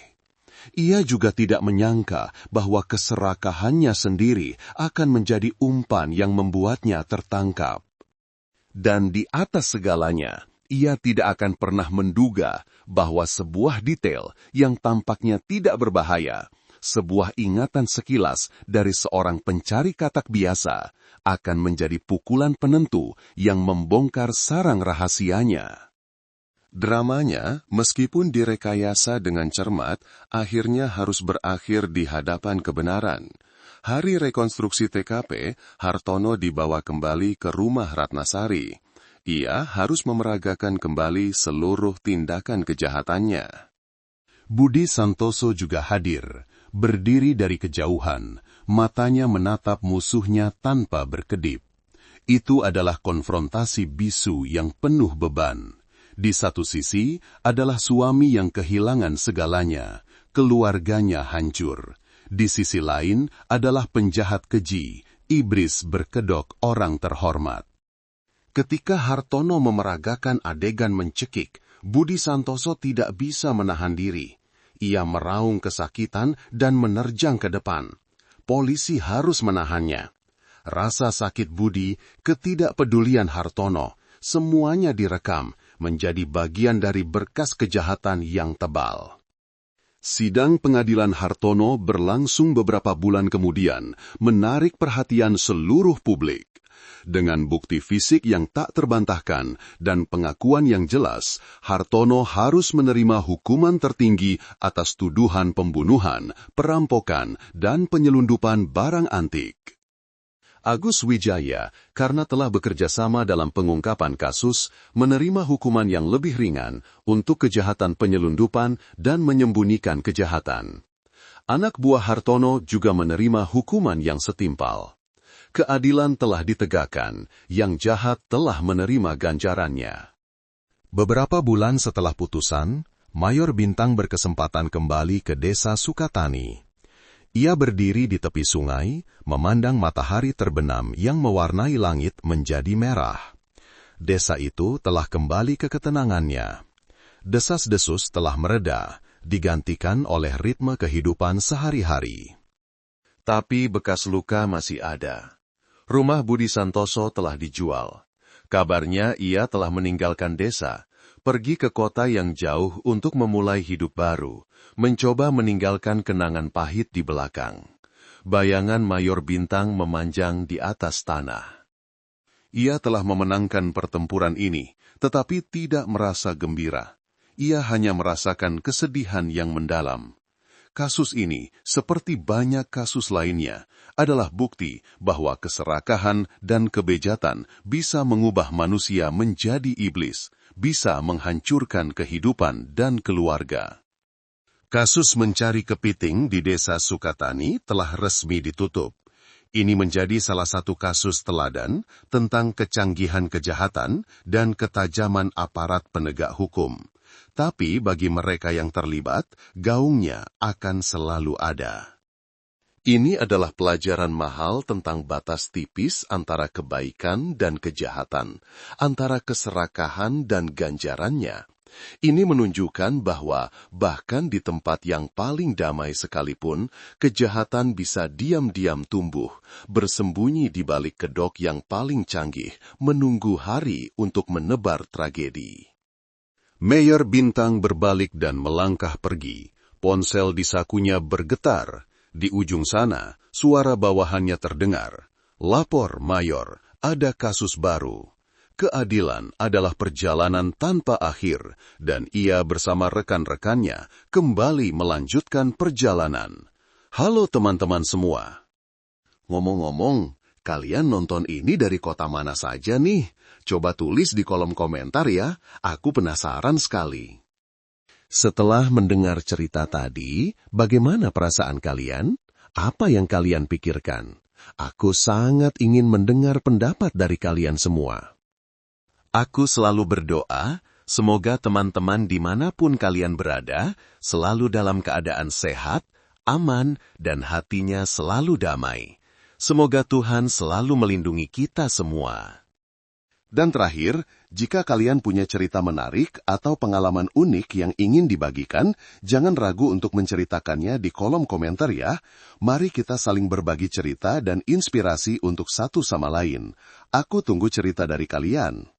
Ia juga tidak menyangka bahwa keserakahannya sendiri akan menjadi umpan yang membuatnya tertangkap. Dan di atas segalanya, ia tidak akan pernah menduga bahwa sebuah detail yang tampaknya tidak berbahaya, sebuah ingatan sekilas dari seorang pencari katak biasa, akan menjadi pukulan penentu yang membongkar sarang rahasianya. Dramanya, meskipun direkayasa dengan cermat, akhirnya harus berakhir di hadapan kebenaran. Hari rekonstruksi TKP, Hartono dibawa kembali ke rumah Ratnasari. Ia harus memeragakan kembali seluruh tindakan kejahatannya. Budi Santoso juga hadir, berdiri dari kejauhan, matanya menatap musuhnya tanpa berkedip. Itu adalah konfrontasi bisu yang penuh beban. Di satu sisi adalah suami yang kehilangan segalanya, keluarganya hancur. Di sisi lain adalah penjahat keji, iblis berkedok orang terhormat. Ketika Hartono memeragakan adegan mencekik, Budi Santoso tidak bisa menahan diri. Ia meraung kesakitan dan menerjang ke depan. Polisi harus menahannya. Rasa sakit Budi, ketidakpedulian Hartono, semuanya direkam, menjadi bagian dari berkas kejahatan yang tebal. Sidang pengadilan Hartono berlangsung beberapa bulan kemudian, menarik perhatian seluruh publik. Dengan bukti fisik yang tak terbantahkan dan pengakuan yang jelas, Hartono harus menerima hukuman tertinggi atas tuduhan pembunuhan, perampokan, dan penyelundupan barang antik. Agus Wijaya, karena telah bekerja sama dalam pengungkapan kasus, menerima hukuman yang lebih ringan untuk kejahatan penyelundupan dan menyembunyikan kejahatan. Anak buah Hartono juga menerima hukuman yang setimpal. Keadilan telah ditegakkan, yang jahat telah menerima ganjarannya. Beberapa bulan setelah putusan, Mayor Bintang berkesempatan kembali ke desa Sukatani. Ia berdiri di tepi sungai, memandang matahari terbenam yang mewarnai langit menjadi merah. Desa itu telah kembali ke ketenangannya. Desas-desus telah mereda, digantikan oleh ritme kehidupan sehari-hari. Tapi bekas luka masih ada. Rumah Budi Santoso telah dijual. Kabarnya ia telah meninggalkan desa, pergi ke kota yang jauh untuk memulai hidup baru, mencoba meninggalkan kenangan pahit di belakang. Bayangan Mayor Bintang memanjang di atas tanah. Ia telah memenangkan pertempuran ini, tetapi tidak merasa gembira. Ia hanya merasakan kesedihan yang mendalam. Kasus ini, seperti banyak kasus lainnya, adalah bukti bahwa keserakahan dan kebejatan bisa mengubah manusia menjadi iblis, bisa menghancurkan kehidupan dan keluarga. Kasus mencari kepiting di desa Sukatani telah resmi ditutup. Ini menjadi salah satu kasus teladan tentang kecanggihan kejahatan dan ketajaman aparat penegak hukum. Tapi bagi mereka yang terlibat, gaungnya akan selalu ada. Ini adalah pelajaran mahal tentang batas tipis antara kebaikan dan kejahatan, antara keserakahan dan ganjarannya. Ini menunjukkan bahwa bahkan di tempat yang paling damai sekalipun, kejahatan bisa diam-diam tumbuh, bersembunyi di balik kedok yang paling canggih, menunggu hari untuk menebar tragedi. Mayor Bintang berbalik dan melangkah pergi. Ponsel di sakunya bergetar. Di ujung sana, suara bawahannya terdengar. Lapor, Mayor, ada kasus baru. Keadilan adalah perjalanan tanpa akhir, dan ia bersama rekan-rekannya kembali melanjutkan perjalanan. Halo teman-teman semua. Ngomong-ngomong, kalian nonton ini dari kota mana saja nih? Coba tulis di kolom komentar ya, aku penasaran sekali. Setelah mendengar cerita tadi, bagaimana perasaan kalian? Apa yang kalian pikirkan? Aku sangat ingin mendengar pendapat dari kalian semua. Aku selalu berdoa, semoga teman-teman dimanapun kalian berada, selalu dalam keadaan sehat, aman, dan hatinya selalu damai. Semoga Tuhan selalu melindungi kita semua. Dan terakhir, jika kalian punya cerita menarik atau pengalaman unik yang ingin dibagikan, jangan ragu untuk menceritakannya di kolom komentar ya. Mari kita saling berbagi cerita dan inspirasi untuk satu sama lain. Aku tunggu cerita dari kalian.